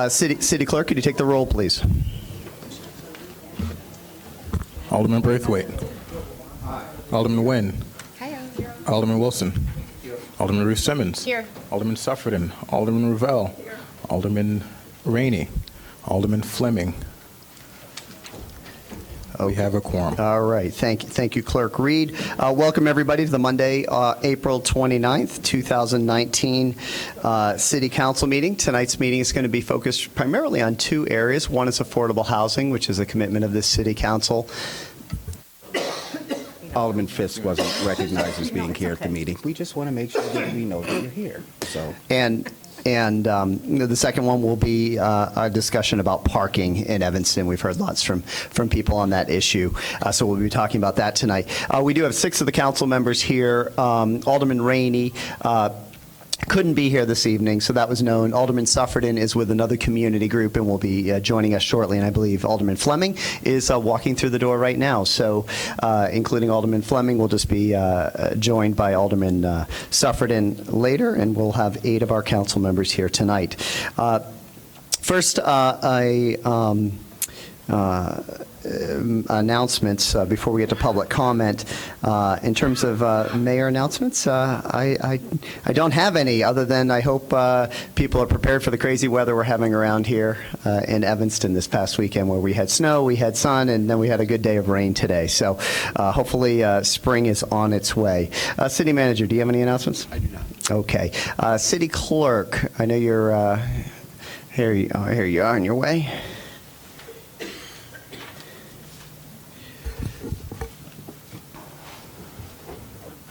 City Clerk, could you take the roll, please? Alderman Braithwaite. Alderman Nguyen. Here. Alderman Wilson. Alderman Ruth Simmons. Here. Alderman Suffredin. Alderman Ravel. Alderman Rainey. Alderman Fleming. We have a quorum. All right. Thank you, Clerk Reed. Welcome, everybody, to the Monday, April 29th, 2019 City Council meeting. Tonight's meeting is going to be focused primarily on two areas. One is affordable housing, which is a commitment of this City Council. Alderman Fisk wasn't recognized as being here at the meeting. We just want to make sure that we know that you're here. So. And the second one will be a discussion about parking in Evanston. We've heard lots from people on that issue, so we'll be talking about that tonight. We do have 6 of the council members here. Alderman Rainey couldn't be here this evening, so that was known. Alderman Suffredin is with another community group and will be joining us shortly, and I believe Alderman Fleming is walking through the door right now. So including Alderman Fleming, we'll just be joined by Alderman Suffredin later, and we'll have 8 of our council members here tonight. First, announcements before we get to public comment. In terms of mayor announcements, I don't have any other than I hope people are prepared for the crazy weather we're having around here in Evanston this past weekend, where we had snow, we had sun, and then we had a good day of rain today. So hopefully spring is on its way. City Manager, do you have any announcements? I do not. Okay. City Clerk, I know you're here you are on your way.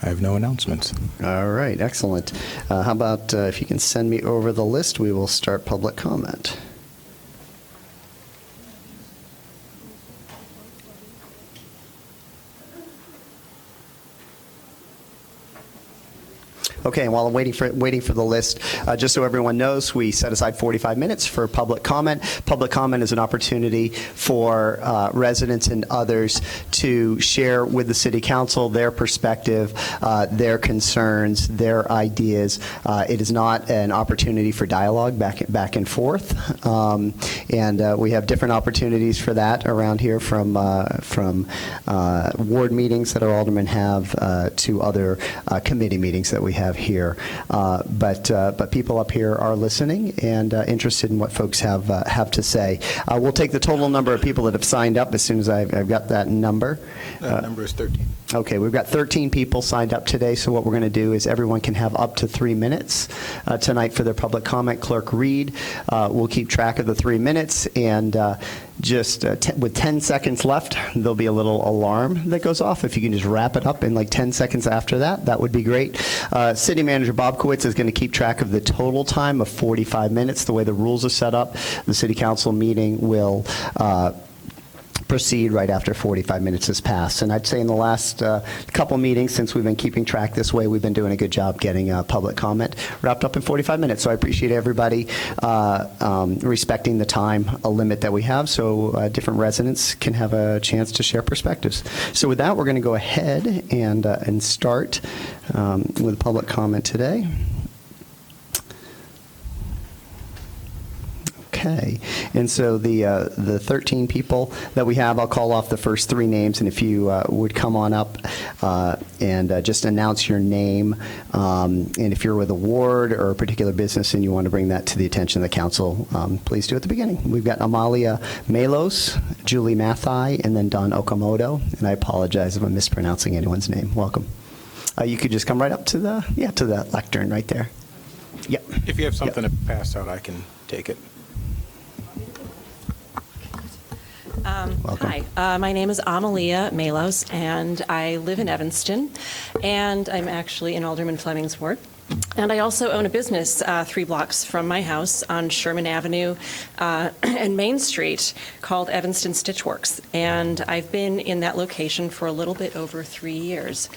I have no announcements. All right, excellent. How about if you can send me over the list, we will start public comment. Okay, and while I'm waiting for the list, just so everyone knows, we set aside 45 minutes for public comment. Public comment is an opportunity for residents and others to share with the City Council their perspective, their concerns, their ideas. It is not an opportunity for dialogue back and forth, and we have different opportunities for that around here, from ward meetings that our aldermen have to other committee meetings that we have here, but people up here are listening and interested in what folks have to say. We'll take the total number of people that have signed up as soon as I've got that number. That number is 13. Okay, we've got 13 people signed up today, so what we're going to do is everyone can have up to 3 minutes tonight for their public comment. Clerk Reed will keep track of the 3 minutes, and just with 10 seconds left, there'll be a little alarm that goes off. If you can just wrap it up in like 10 seconds after that, that would be great. City Manager Bob Kowitz is going to keep track of the total time of 45 minutes. The way the rules are set up, the City Council meeting will proceed right after 45 minutes has passed. And I'd say in the last couple meetings, since we've been keeping track this way, we've been doing a good job getting public comment wrapped up in 45 minutes. So I appreciate everybody respecting the time limit that we have, so different residents can have a chance to share perspectives. So with that, we're going to go ahead and start with public comment today. Okay, and so the 13 people that we have, I'll call off the first 3 names, and if you would come on up and just announce your name, and if you're with a ward or a particular business and you want to bring that to the attention of the council, please do at the beginning. We've got Amalia Melos, Julie Mathai, and then Don Okamoto, and I apologize if I'm mispronouncing anyone's name. Welcome. You could just come right up to the lectern right there. Yep. If you have something to pass out, I can take it. Welcome. Hi, my name is Amalia Melos, and I live in Evanston, and I'm actually in Alderman Fleming's ward. And I also own a business 3 blocks from my house on Sherman Avenue and Main Street called Evanston Stitchworks. And I've been in that location for a little bit over 3 years.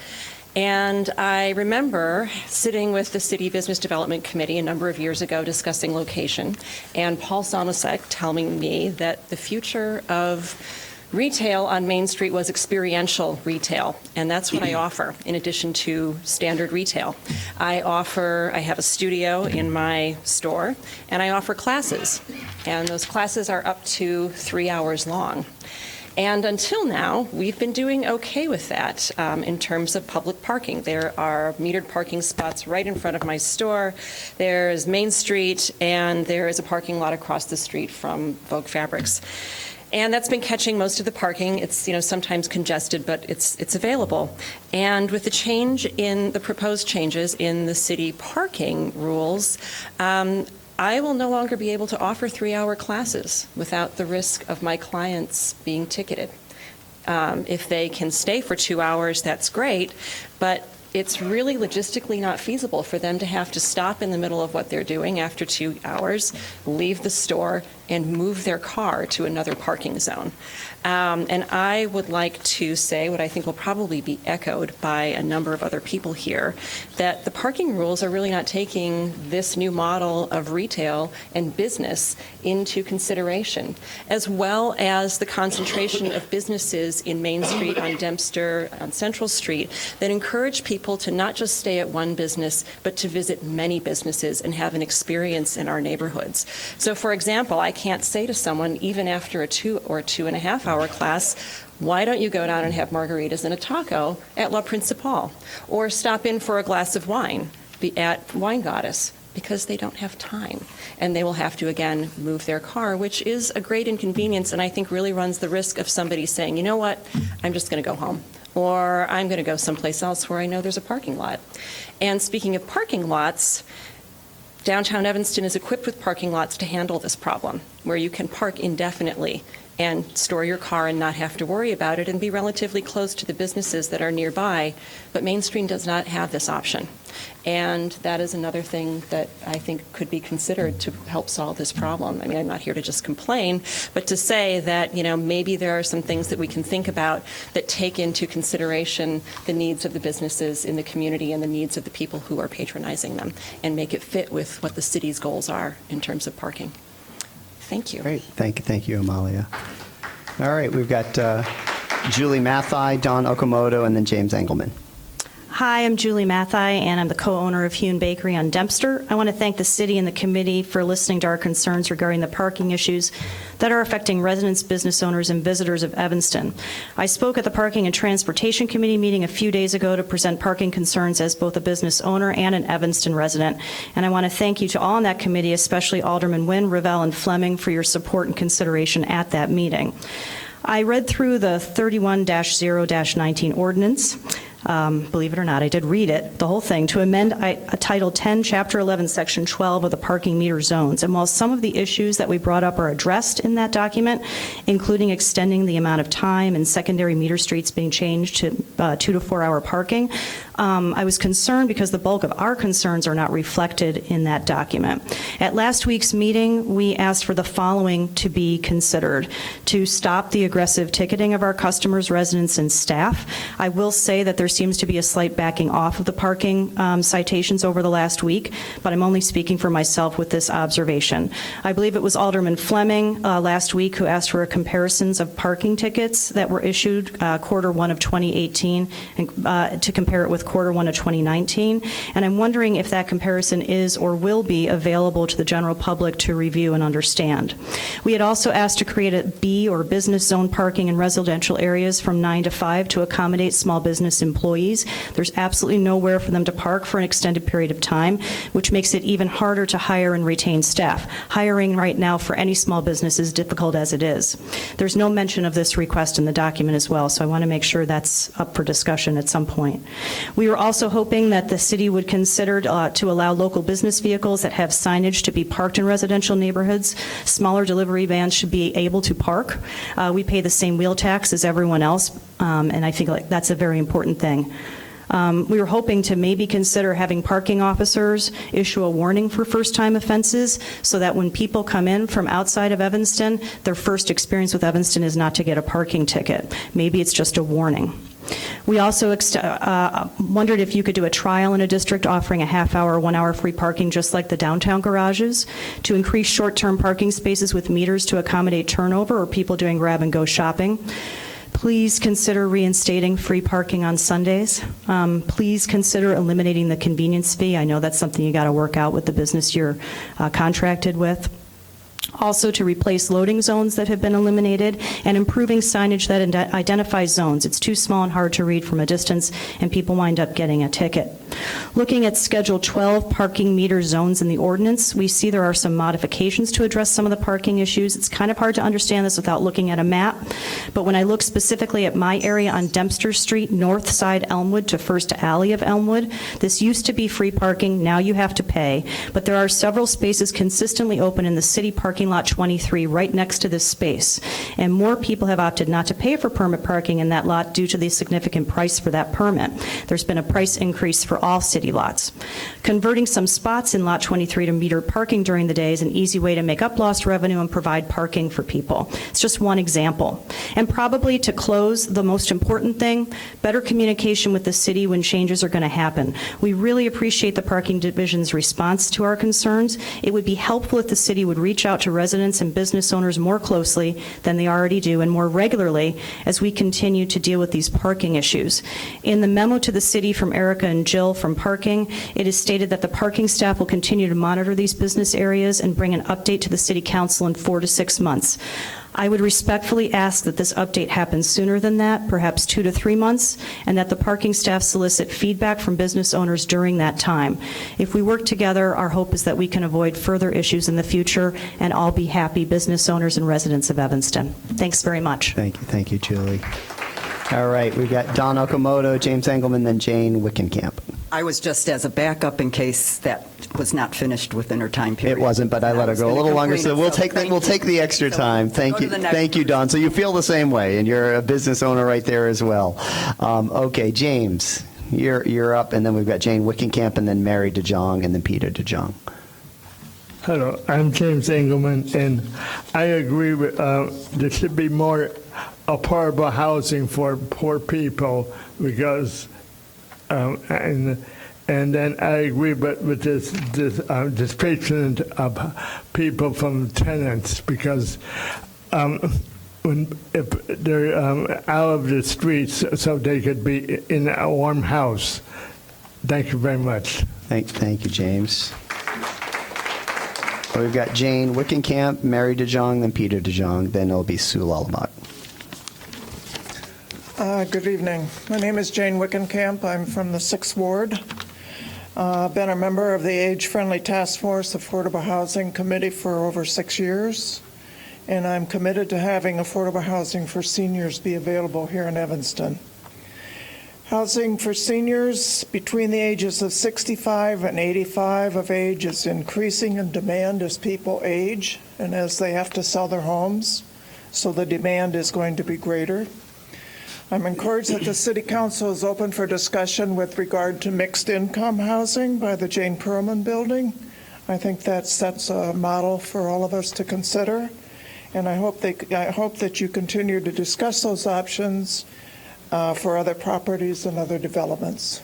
And I remember sitting with the City Business Development Committee a number of years ago discussing location, and Paul Sonosek telling me that the future of retail on Main Street was experiential retail, and that's what I offer in addition to standard retail. I have a studio in my store, and I offer classes. and those classes are up to 3 hours long. And until now, we've been doing okay with that in terms of public parking. There are metered parking spots right in front of my store. There's Main Street, and there is a parking lot across the street from Vogue Fabrics. And that's been catching most of the parking. It's, sometimes congested, but it's available. And with the proposed changes in the city parking rules, I will no longer be able to offer 3-hour classes without the risk of my clients being ticketed. If they can stay for 2 hours, that's great, but it's really logistically not feasible for them to have to stop in the middle of what they're doing after 2 hours, leave the store, and move their car to another parking zone. And I would like to say what I think will probably be echoed by a number of other people here, that the parking rules are really not taking this new model of retail and business into consideration, as well as the concentration of businesses in Main Street, on Dempster, on Central Street, that encourage people to not just stay at one business, but to visit many businesses and have an experience in our neighborhoods. So, for example, I can't say to someone, even after a 2 or 2.5 hour class, why don't you go down and have margaritas and a taco at La Principal, or stop in for a glass of wine at Wine Goddess? Because they don't have time, and they will have to, again, move their car, which is a great inconvenience, and I think really runs the risk of somebody saying, you know what, I'm just going to go home, or I'm going to go someplace else where I know there's a parking lot. And speaking of parking lots, downtown Evanston is equipped with parking lots to handle this problem, where you can park indefinitely and store your car and not have to worry about it and be relatively close to the businesses that are nearby. But Main Street does not have this option. And that is another thing that I think could be considered to help solve this problem. I mean, I'm not here to just complain, but to say that, maybe there are some things that we can think about that take into consideration the needs of the businesses in the community and the needs of the people who are patronizing them, and make it fit with what the city's goals are in terms of parking. Thank you. Great. Thank you, Amalia. All right, we've got Julie Mathai, Don Okamoto, and then James Engelman. Hi, I'm Julie Mathai, and I'm the co-owner of Hune Bakery on Dempster. I want to thank the city and the committee for listening to our concerns regarding the parking issues that are affecting residents, business owners, and visitors of Evanston. I spoke at the Parking and Transportation Committee meeting a few days ago to present parking concerns as both a business owner and an Evanston resident. And I want to thank you to all on that committee, especially Alderman Nguyen, Revelle, and Fleming, for your support and consideration at that meeting. I read through the 31-0-19 ordinance. Believe it or not, I did read it, the whole thing, to amend Title 10, Chapter 11, Section 12 of the parking meter zones. And while some of the issues that we brought up are addressed in that document, including extending the amount of time and secondary meter streets being changed to 2 to 4 hour parking, I was concerned because the bulk of our concerns are not reflected in that document. At last week's meeting, we asked for the following to be considered: to stop the aggressive ticketing of our customers, residents, and staff. I will say that there seems to be a slight backing off of the parking citations over the last week, but I'm only speaking for myself with this observation. I believe it was Alderman Fleming last week who asked for comparisons of parking tickets that were issued Q1 of 2018 and to compare it with Q1 of 2019, and I'm wondering if that comparison is or will be available to the general public to review and understand. We had also asked to create a B or business zone parking in residential areas from 9 to 5 to accommodate small business employees. There's absolutely nowhere for them to park for an extended period of time, which makes it even harder to hire and retain staff. Hiring right now for any small business is difficult as it is. There's no mention of this request in the document as well, so I want to make sure that's up for discussion at some point. We were also hoping that the city would consider to allow local business vehicles that have signage to be parked in residential neighborhoods. Smaller delivery vans should be able to park. We pay the same wheel tax as everyone else, and I think that's a very important thing. We were hoping to maybe consider having parking officers issue a warning for first-time offenses so that when people come in from outside of Evanston, their first experience with Evanston is not to get a parking ticket. Maybe it's just a warning. We also wondered if you could do a trial in a district offering a half-hour, 1 hour free parking just like the downtown garages, to increase short-term parking spaces with meters to accommodate turnover or people doing grab-and-go shopping. Please consider reinstating free parking on Sundays. Please consider eliminating the convenience fee. I know that's something you got to work out with the business you're contracted with. Also to replace loading zones that have been eliminated, and improving signage that identifies zones. It's too small and hard to read from a distance, and people wind up getting a ticket. Looking at Schedule 12 parking meter zones in the ordinance, we see there are some modifications to address some of the parking issues. It's kind of hard to understand this without looking at a map, but when I look specifically at my area on Dempster Street, north side Elmwood to First Alley of Elmwood, this used to be free parking, now you have to pay, but there are several spaces consistently open in the city parking lot 23 right next to this space, and more people have opted not to pay for permit parking in that lot due to the significant price for that permit. There's been a price increase for all city lots. Converting some spots in Lot 23 to metered parking during the day is an easy way to make up lost revenue and provide parking for people. It's just one example. And probably to close, the most important thing, better communication with the city when changes are going to happen. We really appreciate the Parking Division's response to our concerns. It would be helpful if the city would reach out to residents and business owners more closely than they already do and more regularly as we continue to deal with these parking issues. In the memo to the city from Erica and Jill from parking, it is stated that the parking staff will continue to monitor these business areas and bring an update to the City Council in 4 to 6 months. I would respectfully ask that this update happens sooner than that, perhaps 2 to 3 months, and that the parking staff solicit feedback from business owners during that time. If we work together, our hope is that we can avoid further issues in the future and all be happy business owners and residents of Evanston. Thanks very much. Thank you, Julie. All right, we've got Don Okamoto, James Engelman, then Jane Wickenkamp. I was just as a backup in case that was not finished within her time period. It wasn't, but I let her go a little longer, so we'll take the extra time. Thank you, Don. So you feel the same way, and you're a business owner right there as well. Okay, James, you're up, and then we've got Jane Wickenkamp, and then Mary DeJong, and then Peter DeJong. Hello, I'm James Engelman, and I agree with there should be more affordable housing for poor people because, and then I agree with this displacement of people from tenants because if they're out of the streets so they could be in a warm house. Thank you very much. Thank you, James. We've got Jane Wickenkamp, Mary DeJong, then Peter DeJong, then it'll be Sue Lullabach. Good evening. My name is Jane Wickenkamp. I'm from the 6th Ward. Been a member of the Age-Friendly Task Force Affordable Housing Committee for over 6 years, and I'm committed to having affordable housing for seniors be available here in Evanston. Housing for seniors between the ages of 65 and 85 of age is increasing in demand as people age and as they have to sell their homes, so the demand is going to be greater. I'm encouraged that the City Council is open for discussion with regard to mixed income housing by the Jane Perlman Building. I think that sets a model for all of us to consider, and I hope that you continue to discuss those options for other properties and other developments.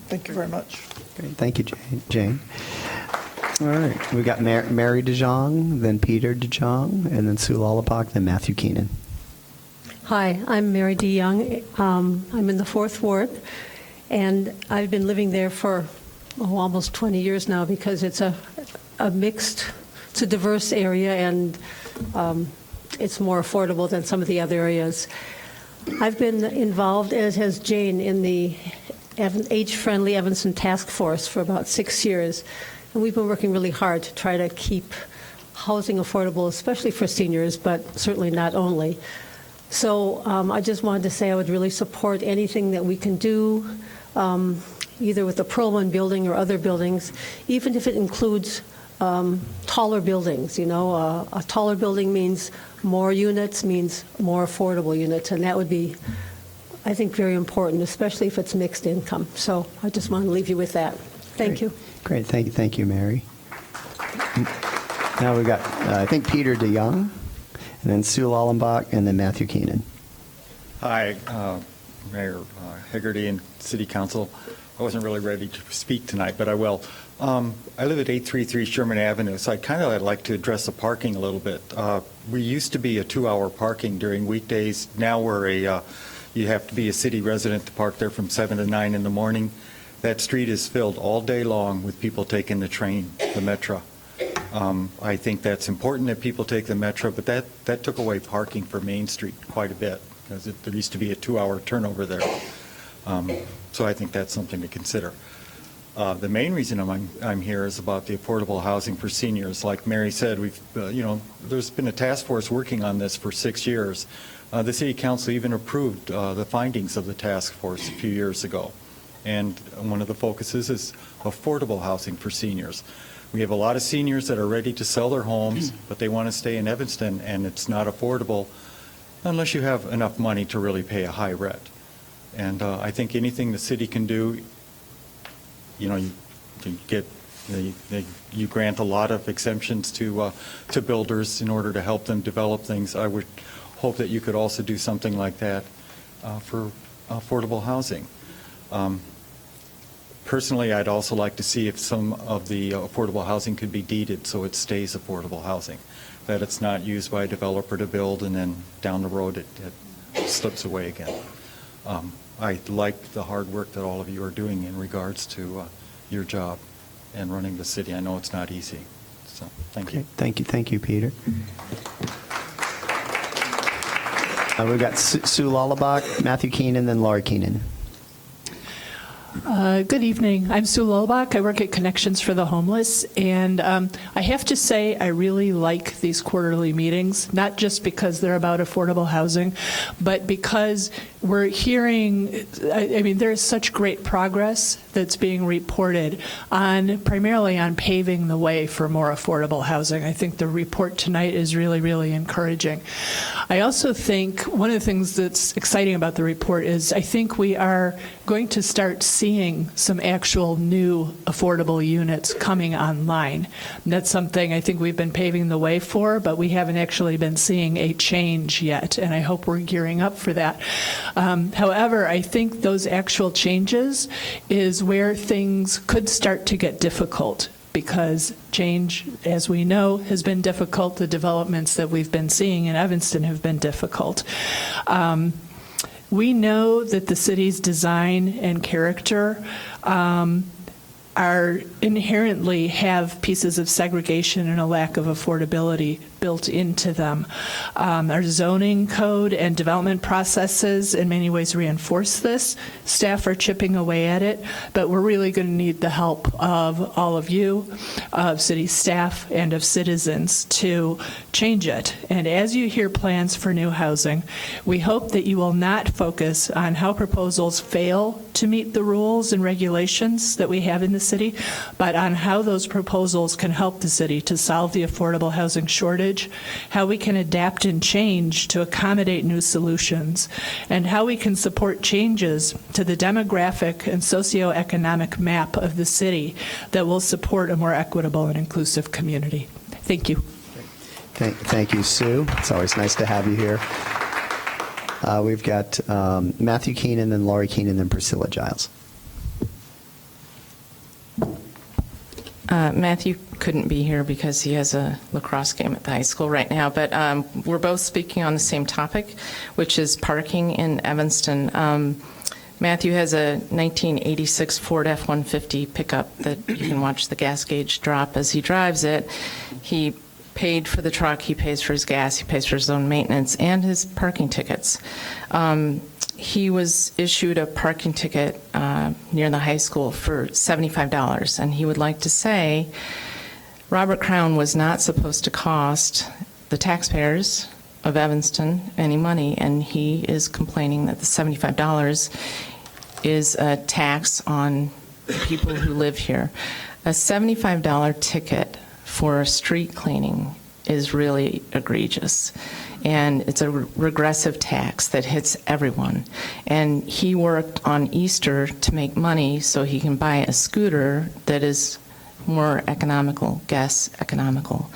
Thank you very much. Great. Thank you, Jane. All right. We've got Mary DeJong, then Peter DeJong, and then Sue Lullabach, then Matthew Keenan. Hi, I'm Mary DeYoung. I'm in the 4th Ward, and I've been living there for almost 20 years now because it's a diverse area, and it's more affordable than some of the other areas. I've been involved, as has Jane, in the Age-Friendly Evanston Task Force for about 6 years, and we've been working really hard to try to keep housing affordable, especially for seniors, but certainly not only. So I just wanted to say I would really support anything that we can do, either with the Perlman building or other buildings, even if it includes taller buildings. You know, a taller building means more units, means more affordable units, and that would be, I think, very important, especially if it's mixed income. So I just want to leave you with that. Thank you. Great. Thank you, Mary. Now we've got, I think, Peter DeYoung, and then Sue Lullabach, and then Matthew Keenan. Hi, Mayor Hegarty and City Council. I wasn't really ready to speak tonight, but I will. I live at 833 Sherman Avenue, so I'd like to address the parking a little bit. We used to be a 2-hour parking during weekdays. Now you have to be a city resident to park there from 7 to 9 in the morning. That street is filled all day long with people taking the train, the Metro. I think that's important that people take the Metro, but that took away parking for Main Street quite a bit, because there used to be a 2-hour turnover there. So I think that's something to consider. The main reason I'm here is about the affordable housing for seniors. Like Mary said, there's been a task force working on this for 6 years. The City Council even approved the findings of the task force a few years ago. And one of the focuses is affordable housing for seniors. We have a lot of seniors that are ready to sell their homes, but they want to stay in Evanston, and it's not affordable unless you have enough money to really pay a high rent. And I think anything the city can do, you grant a lot of exemptions to builders in order to help them develop things. I would hope that you could also do something like that for affordable housing. Personally, I'd also like to see if some of the affordable housing could be deeded so it stays affordable housing, that it's not used by a developer to build and then down the road it slips away again. I like the hard work that all of you are doing in regards to your job and running the city. I know it's not easy. So thank you. Thank you, Peter. We've got Sue Lullabach, Matthew Keenan, then Laurie Keenan. Good evening. I'm Sue Lullabach. I work at Connections for the Homeless, and I have to say I really like these quarterly meetings, not just because they're about affordable housing, but because we're hearing, there is such great progress that's being reported primarily on paving the way for more affordable housing. I think the report tonight is really, really encouraging. I also think one of the things that's exciting about the report is I think we are going to start seeing some actual new affordable units coming online. And that's something I think we've been paving the way for, but we haven't actually been seeing a change yet, and I hope we're gearing up for that. However, I think those actual changes is where things could start to get difficult, because change, as we know, has been difficult. The developments that we've been seeing in Evanston have been difficult. We know that the city's design and character are inherently have pieces of segregation and a lack of affordability built into them. Our zoning code and development processes in many ways reinforce this. Staff are chipping away at it, but we're really going to need the help of all of you, of city staff, and of citizens to change it. And as you hear plans for new housing, we hope that you will not focus on how proposals fail to meet the rules and regulations that we have in the city, but on how those proposals can help the city to solve the affordable housing shortage, how we can adapt and change to accommodate new solutions, and how we can support changes to the demographic and socioeconomic map of the city that will support a more equitable and inclusive community. Thank you. Thank you, Sue. It's always nice to have you here. We've got Matthew Keenan, then Laurie Keenan, then Priscilla Giles. Matthew couldn't be here because he has a lacrosse game at the high school right now, but we're both speaking on the same topic, which is parking in Evanston. Matthew has a 1986 Ford F-150 pickup that you can watch the gas gauge drop as he drives it. He paid for the truck, he pays for his gas, he pays for his own maintenance, and his parking tickets. He was issued a parking ticket near the high school for $75, and he would like to say Robert Crown was not supposed to cost the taxpayers of Evanston any money, and he is complaining that the $75 is a tax on the people who live here. A $75 ticket for a street cleaning is really egregious, and it's a regressive tax that hits everyone. And he worked on Easter to make money so he can buy a scooter that is more economical, gas economical.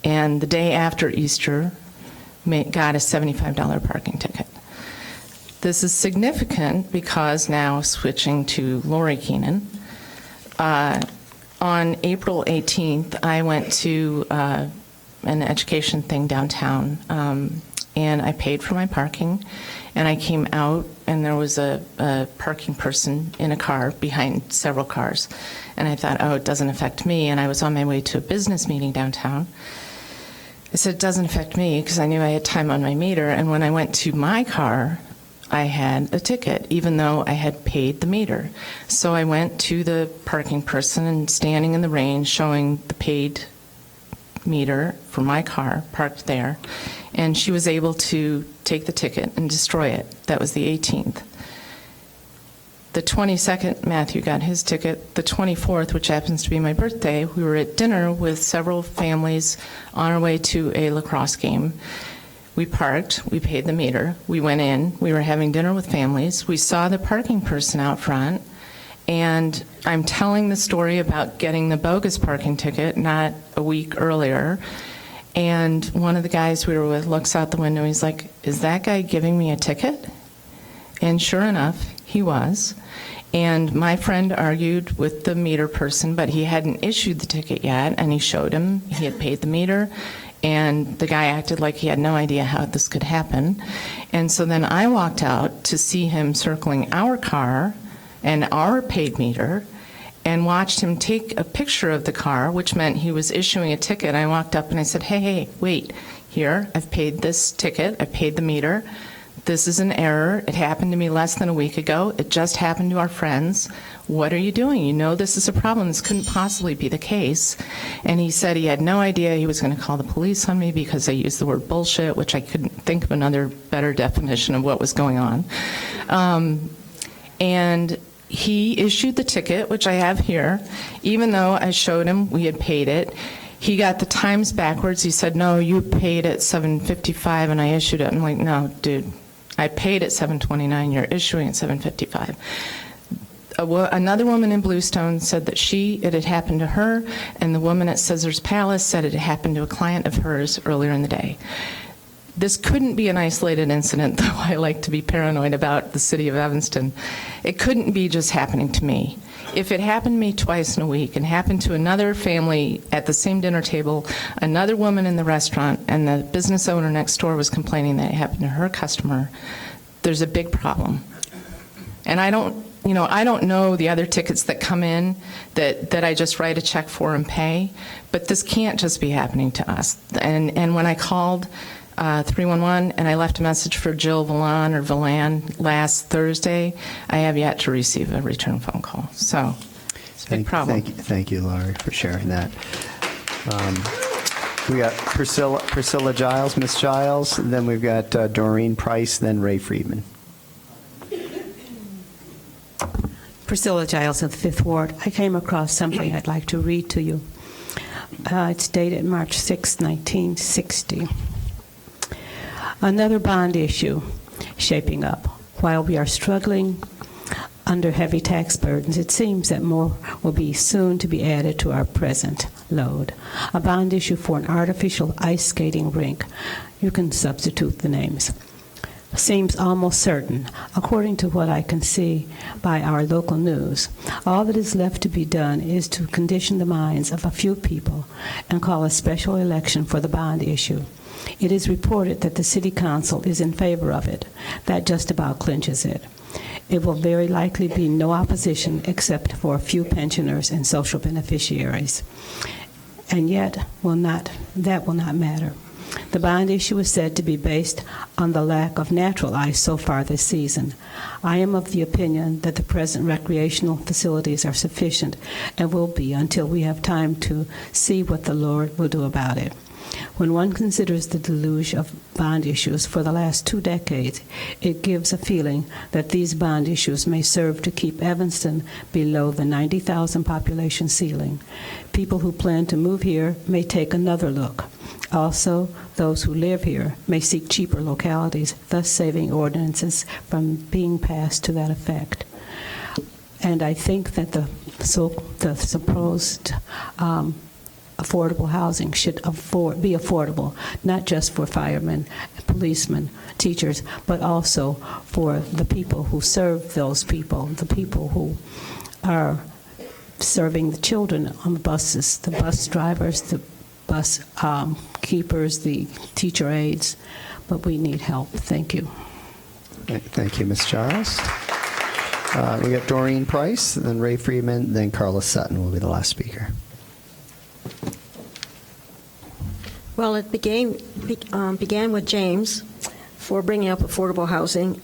And the day after Easter, got a $75 parking ticket. This is significant because now, switching to Laurie Keenan, on April 18th, I went to an education thing downtown and I paid for my parking, and I came out, and there was a parking person in a car behind several cars. And I thought, oh, it doesn't affect me, and I was on my way to a business meeting downtown. I said, it doesn't affect me, because I knew I had time on my meter, and when I went to my car, I had a ticket, even though I had paid the meter. So I went to the parking person and standing in the rain, showing the paid meter for my car parked there, and she was able to take the ticket and destroy it. That was the 18th. The 22nd, Matthew got his ticket. The 24th, which happens to be my birthday, we were at dinner with several families on our way to a lacrosse game. We parked, we paid the meter, we went in, we were having dinner with families, we saw the parking person out front, and I'm telling the story about getting the bogus parking ticket not a week earlier, and one of the guys we were with looks out the window, he's like, is that guy giving me a ticket? And sure enough, he was. And my friend argued with the meter person, but he hadn't issued the ticket yet, and he showed him he had paid the meter, and the guy acted like he had no idea how this could happen. And so then I walked out to see him circling our car and our paid meter, and watched him take a picture of the car, which meant he was issuing a ticket. I walked up and I said, hey, wait, here, I've paid this ticket, I paid the meter. This is an error. It happened to me less than a week ago. It just happened to our friends. What are you doing? You know this is a problem. This couldn't possibly be the case. And he said he had no idea he was going to call the police on me because I used the word bullshit, which I couldn't think of another better definition of what was going on. And he issued the ticket, which I have here, even though I showed him we had paid it. He got the times backwards. He said, no, you paid at 7:55 and I issued it. I'm like, no, dude, I paid at 7:29. You're issuing at 7:55. Another woman in Bluestone said that it had happened to her, and the woman at Caesar's Palace said it had happened to a client of hers earlier in the day. This couldn't be an isolated incident, though I like to be paranoid about the city of Evanston. It couldn't be just happening to me. If it happened to me twice in a week and happened to another family at the same dinner table, another woman in the restaurant, and the business owner next door was complaining that it happened to her customer, there's a big problem. And I don't know the other tickets that come in that I just write a check for and pay, but this can't just be happening to us. And when I called 311 and I left a message for Jill Villan last Thursday, I have yet to receive a return phone call. So it's a big problem. Thank you, Laurie, for sharing that. We got Priscilla Giles, Miss Giles, and then we've got Doreen Price, then Ray Friedman. Priscilla Giles of the Fifth Ward. I came across something I'd like to read to you. It's dated March 6, 1960. Another bond issue shaping up. While we are struggling under heavy tax burdens, it seems that more will be soon to be added to our present load. A bond issue for an artificial ice skating rink. You can substitute the names. Seems almost certain, according to what I can see by our local news. All that is left to be done is to condition the minds of a few people and call a special election for the bond issue. It is reported that the City Council is in favor of it. That just about clinches it. It will very likely be no opposition except for a few pensioners and social beneficiaries. And yet, that will not matter. The bond issue is said to be based on the lack of natural ice so far this season. I am of the opinion that the present recreational facilities are sufficient and will be until we have time to see what the Lord will do about it. When one considers the deluge of bond issues for the last 2 decades, it gives a feeling that these bond issues may serve to keep Evanston below the 90,000 population ceiling. People who plan to move here may take another look. Also, those who live here may seek cheaper localities, thus saving ordinances from being passed to that effect. And I think that the supposed affordable housing should be affordable, not just for firemen, policemen, teachers, but also for the people who serve those people, the people who are serving the children on the buses, the bus drivers, the bus keepers, the teacher aides, but we need help. Thank you. Thank you, Ms. Giles. We got Doreen Price, then Ray Friedman, then Carla Sutton will be the last speaker. Well, it began with James for bringing up affordable housing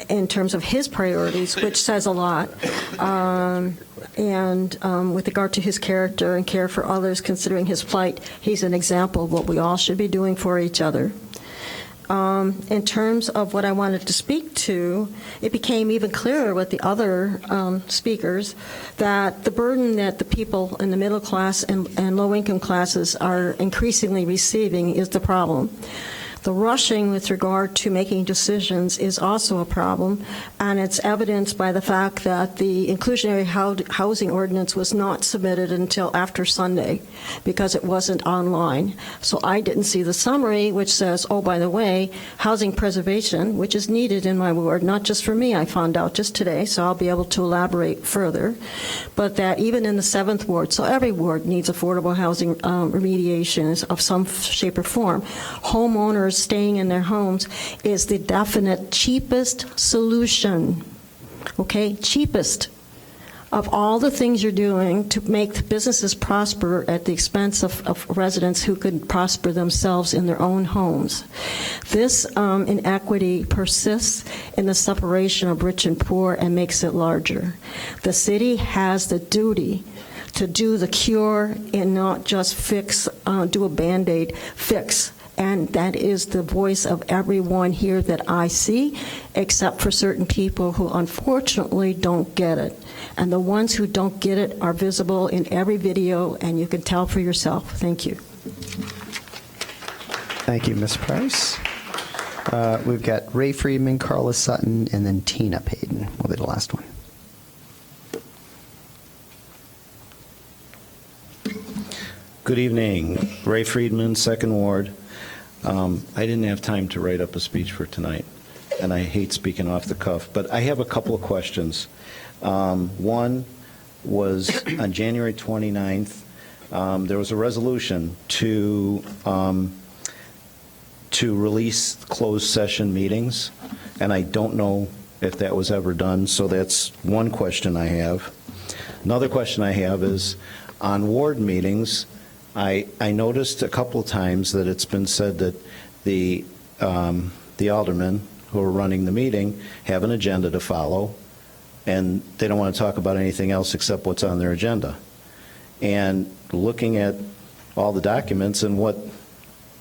in terms of his priorities, which says a lot. And with regard to his character and care for others, considering his plight, he's an example of what we all should be doing for each other. In terms of what I wanted to speak to, it became even clearer with the other speakers that the burden that the people in the middle class and low-income classes are increasingly receiving is the problem. The rushing with regard to making decisions is also a problem, and it's evidenced by the fact that the inclusionary housing ordinance was not submitted until after Sunday because it wasn't online. So I didn't see the summary, which says, oh, by the way, housing preservation, which is needed in my ward, not just for me, I found out just today, so I'll be able to elaborate further, but that even in the 7th ward, so every ward needs affordable housing remediation of some shape or form. Homeowners staying in their homes is the definite cheapest solution, okay? Cheapest of all the things you're doing to make businesses prosper at the expense of residents who could prosper themselves in their own homes. This inequity persists in the separation of rich and poor and makes it larger. The city has the duty to do the cure and not just fix, do a Band-Aid fix. And that is the voice of everyone here that I see, except for certain people who unfortunately don't get it. And the ones who don't get it are visible in every video, and you can tell for yourself. Thank you. Thank you, Ms. Price. We've got Ray Friedman, Carla Sutton, and then Tina Payton will be the last one. Good evening. Ray Friedman, 2nd Ward. I didn't have time to write up a speech for tonight, and I hate speaking off the cuff, but I have a couple of questions. One was on January 29th, there was a resolution to release closed session meetings, and I don't know if that was ever done, so that's one question I have. Another question I have is, on ward meetings, I noticed a couple of times that it's been said that the aldermen who are running the meeting have an agenda to follow, and they don't want to talk about anything else except what's on their agenda. And looking at all the documents and what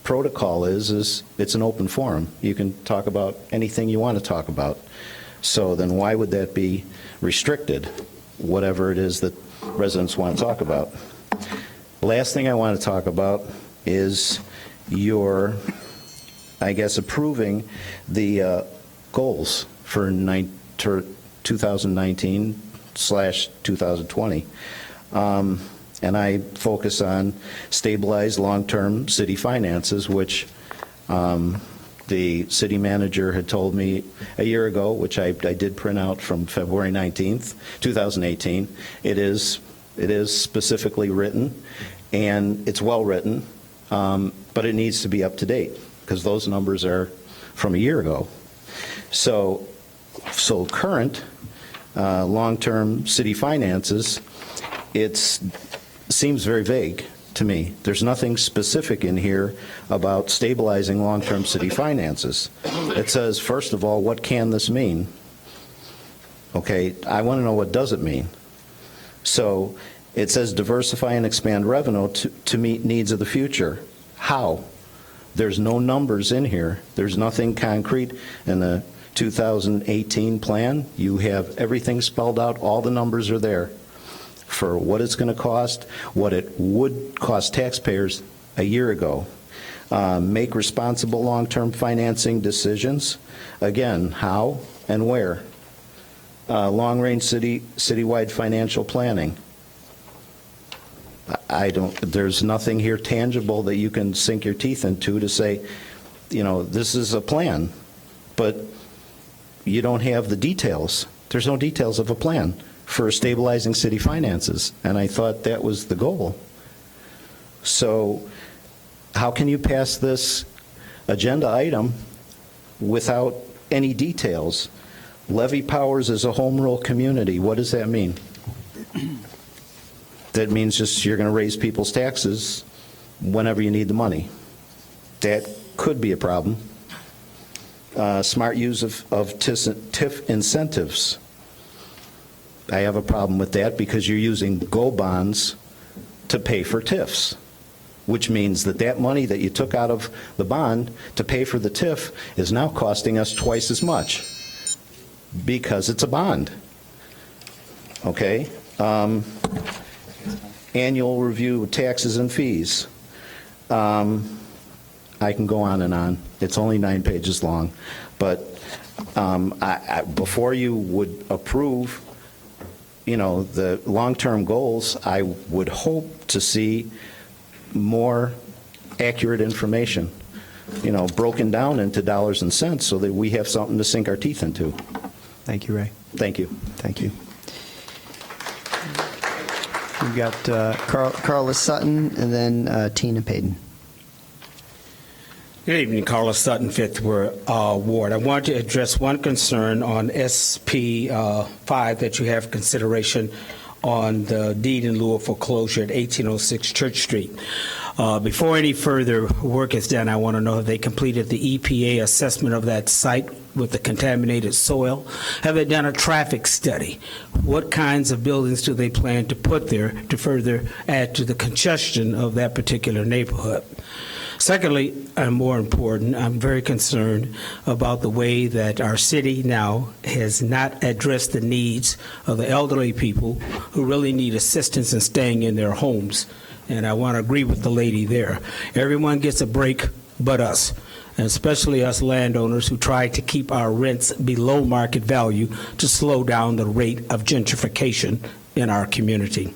protocol is it's an open forum. You can talk about anything you want to talk about. So then why would that be restricted, whatever it is that residents want to talk about? Last thing I want to talk about is your, I guess, approving the goals for 2019/2020. And I focus on stabilized long-term city finances, which the city manager had told me a year ago, which I did print out from February 19th, 2018. It is specifically written, and it's well written, but it needs to be up to date because those numbers are from a year ago. So current long-term city finances, it seems very vague to me. There's nothing specific in here about stabilizing long-term city finances. It says, first of all, what can this mean? Okay, I want to know what does it mean. So it says diversify and expand revenue to meet needs of the future. How? There's no numbers in here. There's nothing concrete in the 2018 plan. You have everything spelled out. All the numbers are there for what it's going to cost, what it would cost taxpayers a year ago. Make responsible long-term financing decisions. Again, how and where? Long-range citywide financial planning. There's nothing here tangible that you can sink your teeth into to say, this is a plan, but you don't have the details. There's no details of a plan for stabilizing city finances, and I thought that was the goal. So how can you pass this agenda item without any details. Levy powers as a home rule community, what does that mean? That means just you're going to raise people's taxes whenever you need the money. That could be a problem. Smart use of TIF incentives. I have a problem with that because you're using GO bonds to pay for TIFs, which means that that money that you took out of the bond to pay for the TIF is now costing us twice as much because it's a bond. Okay? Annual review of taxes and fees. I can go on and on. It's only 9 pages long. But before you would approve, the long-term goals, I would hope to see more accurate information, broken down into dollars and cents so that we have something to sink our teeth into. Thank you, Ray. Thank you. Thank you. We've got Carla Sutton and then Tina Payton. Good evening, Carla Sutton, 5th Ward. I wanted to address one concern on SP 5 that you have consideration on the deed in lieu of foreclosure at 1806 Church Street. Before any further work is done, I want to know if they completed the EPA assessment of that site with the contaminated soil. Have they done a traffic study? What kinds of buildings do they plan to put there to further add to the congestion of that particular neighborhood? Secondly, and more important, I'm very concerned about the way that our city now has not addressed the needs of the elderly people who really need assistance in staying in their homes. And I want to agree with the lady there. Everyone gets a break but us, and especially us landowners who try to keep our rents below market value to slow down the rate of gentrification in our community.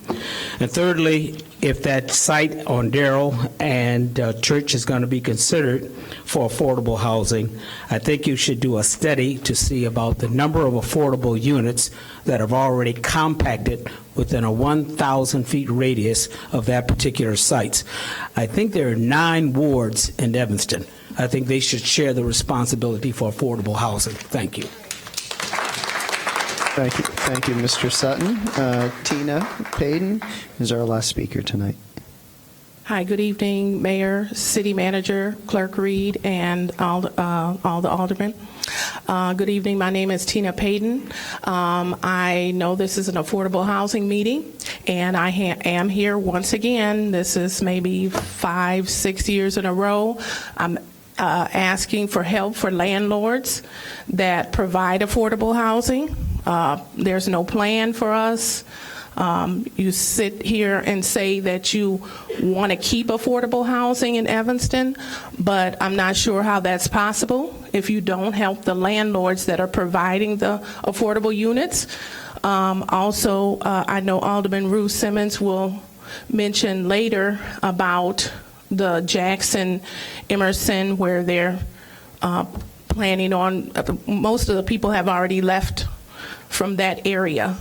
And thirdly, if that site on Darrell and Church is going to be considered for affordable housing, I think you should do a study to see about the number of affordable units that have already compacted within a 1,000 feet radius of that particular site. I think there are 9 wards in Evanston. I think they should share the responsibility for affordable housing. Thank you. Thank you, Mr. Sutton. Tina Payton is our last speaker tonight. Hi, good evening, Mayor, City Manager, Clerk Reed, and all the aldermen. Good evening. My name is Tina Payton. I know this is an affordable housing meeting, and I am here once again. This is maybe 5-6 years in a row. I'm asking for help for landlords that provide affordable housing. There's no plan for us. You sit here and say that you want to keep affordable housing in Evanston, but I'm not sure how that's possible if you don't help the landlords that are providing the affordable units. Also, I know Alderman Ruth Simmons will mention later about the Jackson Emerson, where they're planning on, most of the people have already left from that area.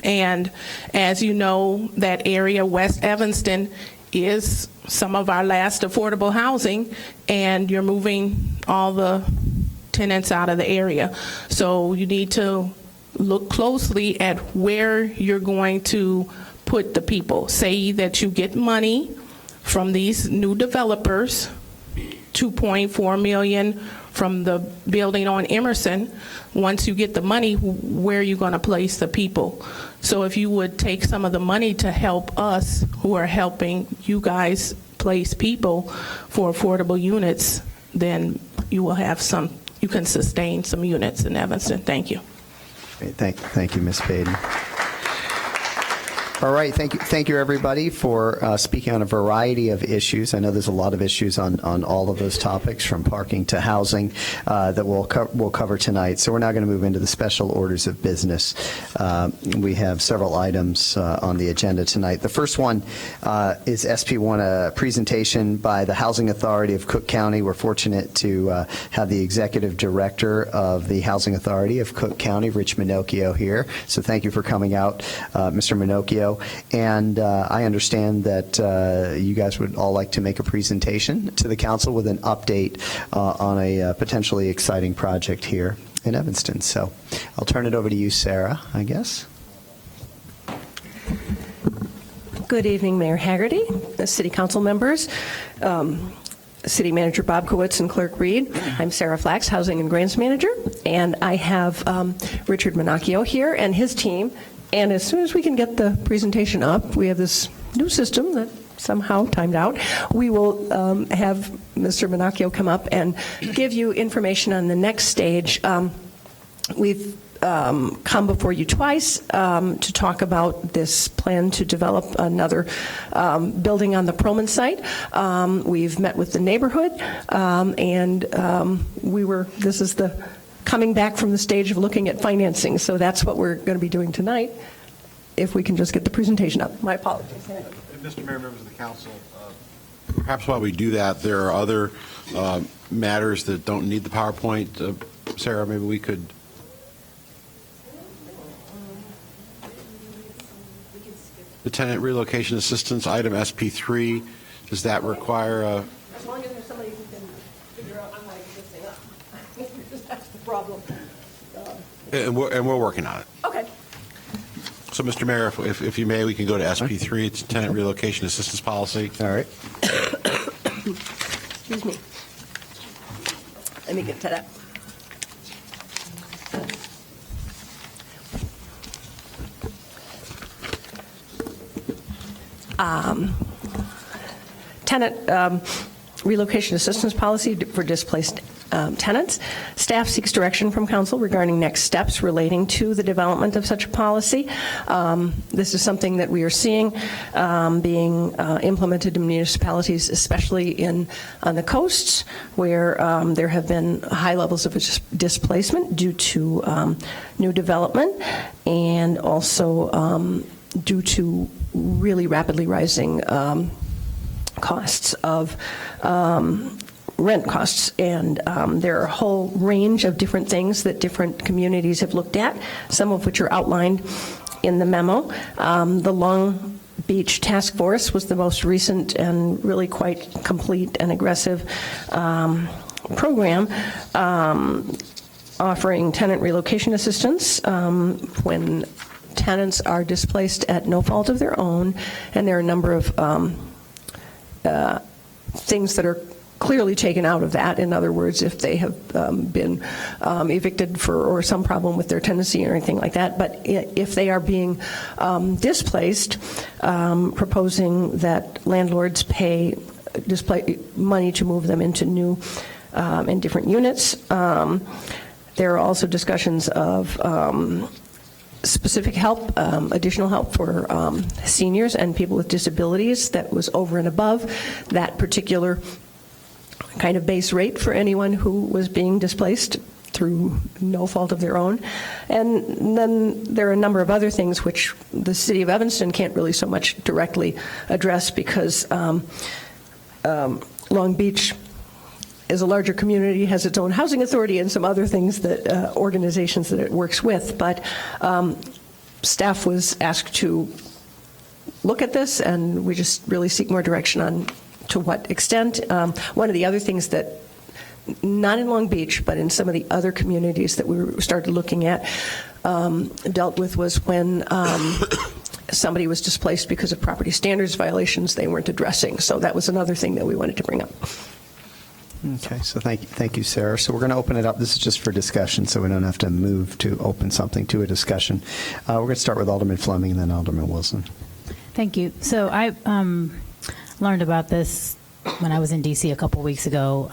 And as you know, that area, West Evanston, is some of our last affordable housing, and you're moving all the tenants out of the area. So you need to look closely at where you're going to put the people. Say that you get money from these new developers, $2.4 million from the building on Emerson. Once you get the money, where are you going to place the people? So if you would take some of the money to help us who are helping you guys place people for affordable units, then you will have some, you can sustain some units in Evanston. Thank you. Thank you, Ms. Payton. All right, thank you everybody for speaking on a variety of issues. I know there's a lot of issues on all of those topics, from parking to housing, that we'll cover tonight. So we're now going to move into the special orders of business. We have several items on the agenda tonight. The first one is SP1, a presentation by the Housing Authority of Cook County. We're fortunate to have the Executive Director of the Housing Authority of Cook County, Rich Minocchio, here. So thank you for coming out, Mr. Minocchio. so. And I understand that you guys would all like to make a presentation to the council with an update on a potentially exciting project here in Evanston. So I'll turn it over to you, Sarah, I guess. Good evening, Mayor Haggerty, City Council members, City Manager Bob Kowitz, and Clerk Reed. I'm Sarah Flax, Housing and Grants Manager, and I have Richard Minacchio here and his team. And as soon as we can get the presentation up, we have this new system that somehow timed out. We will have Mr. Minacchio come up and give you information on the next stage. We've come before you twice to talk about this plan to develop another building on the Perlman site. We've met with the neighborhood, and this is the coming back from the stage of looking at financing. So that's what we're going to be doing tonight, if we can just get the presentation up. My apologies. Mr. Mayor, members of the council, perhaps while we do that, there are other matters that don't need the PowerPoint. Sarah, maybe we could... The tenant relocation assistance, item SP3, does that require a... As long as there's somebody who can figure out how to get this thing up. That's the problem. And we're working on it. Okay. So, Mr. Mayor, if you may, we can go to SP3. It's tenant relocation assistance policy. All right. Excuse me. Let me get to that. Tenant relocation assistance policy for displaced tenants. Staff seeks direction from council regarding next steps relating to the development of such a policy. This is something that we are seeing being implemented in municipalities, especially on the coasts, where there have been high levels of displacement due to new development, and also due to really rapidly rising costs of rent costs. And there are a whole range of different things that different communities have looked at, some of which are outlined in the memo. The Long Beach Task Force was the most recent and really quite complete and aggressive program offering tenant relocation assistance when tenants are displaced at no fault of their own, and there are a number of things that are clearly taken out of that. In other words, if they have been evicted or some problem with their tenancy or anything like that. But if they are being displaced, proposing that landlords pay money to move them into new and different units. There are also discussions of specific help, additional help for seniors and people with disabilities that was over and above that particular kind of base rate for anyone who was being displaced through no fault of their own. And then there are a number of other things which the city of Evanston can't really so much directly address because Long Beach is a larger community, has its own housing authority and some other things that organizations that it works with. But staff was asked to look at this, and we just really seek more direction on to what extent. One of the other things that, not in Long Beach, but in some of the other communities that we started looking at, dealt with was when somebody was displaced because of property standards violations they weren't addressing. So that was another thing that we wanted to bring up. Okay, so thank you, Sarah. So we're going to open it up. This is just for discussion, so we don't have to move to open something to a discussion. We're going to start with Alderman Fleming and then Alderman Wilson. Thank you. So I learned about this when I was in D.C. a couple weeks ago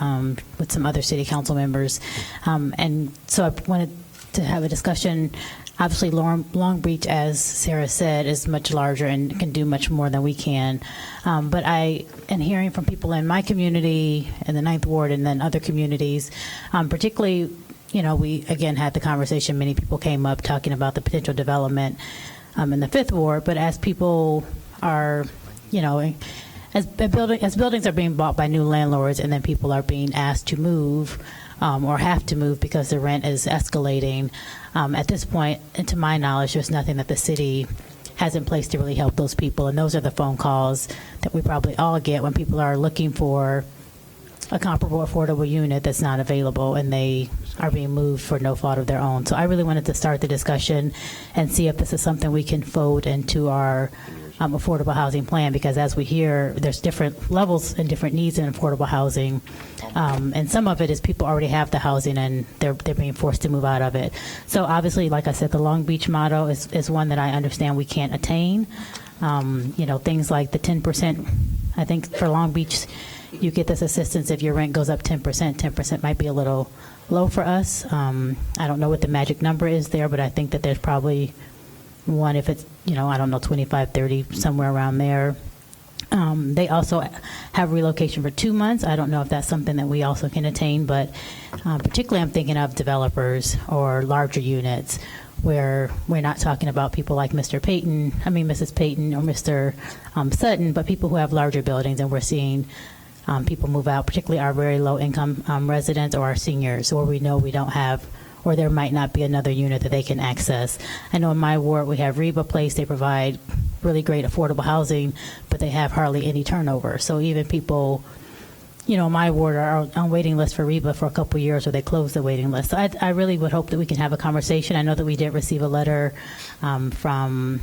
with some other city council members, and so I wanted to have a discussion. Obviously, Long Beach, as Sarah said, is much larger and can do much more than we can. But I am hearing from people in my community, in the Ninth Ward, and then other communities, particularly, we again had the conversation. Many people came up talking about the potential development in the Fifth Ward. But as people are, as buildings are being bought by new landlords, and then people are being asked to move. Or have to move because the rent is escalating. At this point, and to my knowledge, there's nothing that the city has in place to really help those people. And those are the phone calls that we probably all get when people are looking for a comparable affordable unit that's not available and they are being moved for no fault of their own. So I really wanted to start the discussion and see if this is something we can fold into our affordable housing plan, because as we hear, there's different levels and different needs in affordable housing. And some of it is people already have the housing and they're being forced to move out of it. So obviously, like I said, the Long Beach model is one that I understand we can't attain. Things like the 10%, I think for Long Beach, you get this assistance if your rent goes up 10%. 10% might be a little low for us. I don't know what the magic number is there, but I think that there's probably one if it's, I don't know, 25, 30, somewhere around there. They also have relocation for 2 months. I don't know if that's something that we also can attain, but particularly I'm thinking of developers or larger units where we're not talking about people like Mrs. Payton or Mr. Sutton, but people who have larger buildings, and we're seeing people move out, particularly our very low-income residents or our seniors, or we know we don't have, or there might not be another unit that they can access. I know in my ward we have Reba Place. They provide really great affordable housing, but they have hardly any turnover. So even people, in my ward are on waiting list for Reba for a couple of years, or they close the waiting list. So I really would hope that we can have a conversation. I know that we did receive a letter from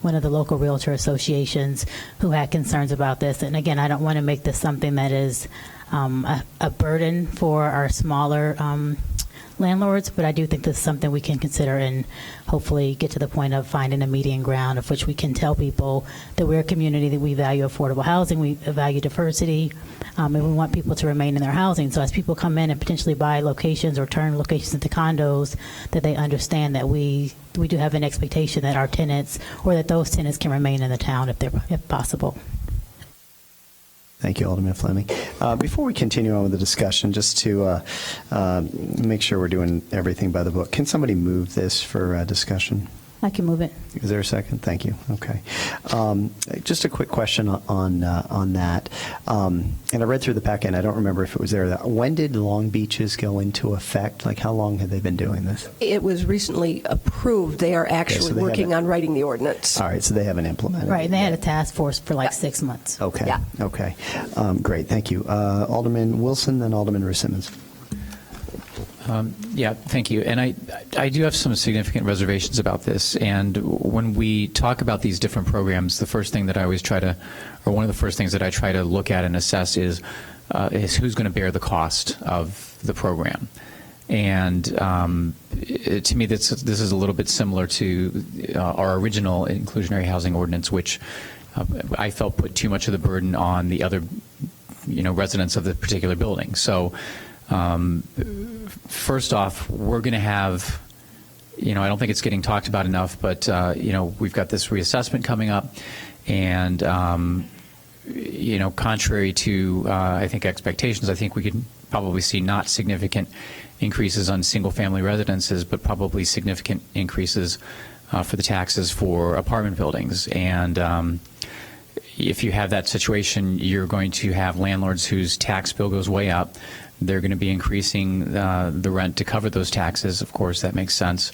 one of the local realtor associations who had concerns about this. And again, I don't want to make this something that is a burden for our smaller landlords, but I do think this is something we can consider and hopefully get to the point of finding a median ground of which we can tell people that we're a community that we value affordable housing, we value diversity, and we want people to remain in their housing. So as people come in and potentially buy locations or turn locations into condos, that they understand that we do have an expectation that our tenants, or that those tenants, can remain in the town if possible. Thank you, Alderman Fleming. Before we continue on with the discussion, just to make sure we're doing everything by the book, can somebody move this for discussion? I can move it. Is there a second? Thank you. Okay. Just a quick question on that. And I read through the packet, and I don't remember if it was there. When did Long Beaches go into effect? Like, how long have they been doing this? It was recently approved. They are actually working on writing the ordinance. All right, so they haven't implemented it. Right, and they had a task force for 6 months. Okay. Yeah. Okay. Great. Thank you. Alderman Wilson, then Alderman Rusimmons. Thank you. And I do have some significant reservations about this. And when we talk about these different programs, the first thing that I always try to, or one of the first things that I try to look at and assess is who's going to bear the cost of the program. And to me, this is a little bit similar to our original inclusionary housing ordinance, which I felt put too much of the burden on the other, residents of the particular building. So. First off, we're going to have, I don't think it's getting talked about enough, but, we've got this reassessment coming up, and, contrary to, I think, expectations, I think we could probably see not significant increases on single-family residences, but probably significant increases for the taxes for apartment buildings. And if you have that situation, you're going to have landlords whose tax bill goes way up. They're going to be increasing the rent to cover those taxes. Of course, that makes sense.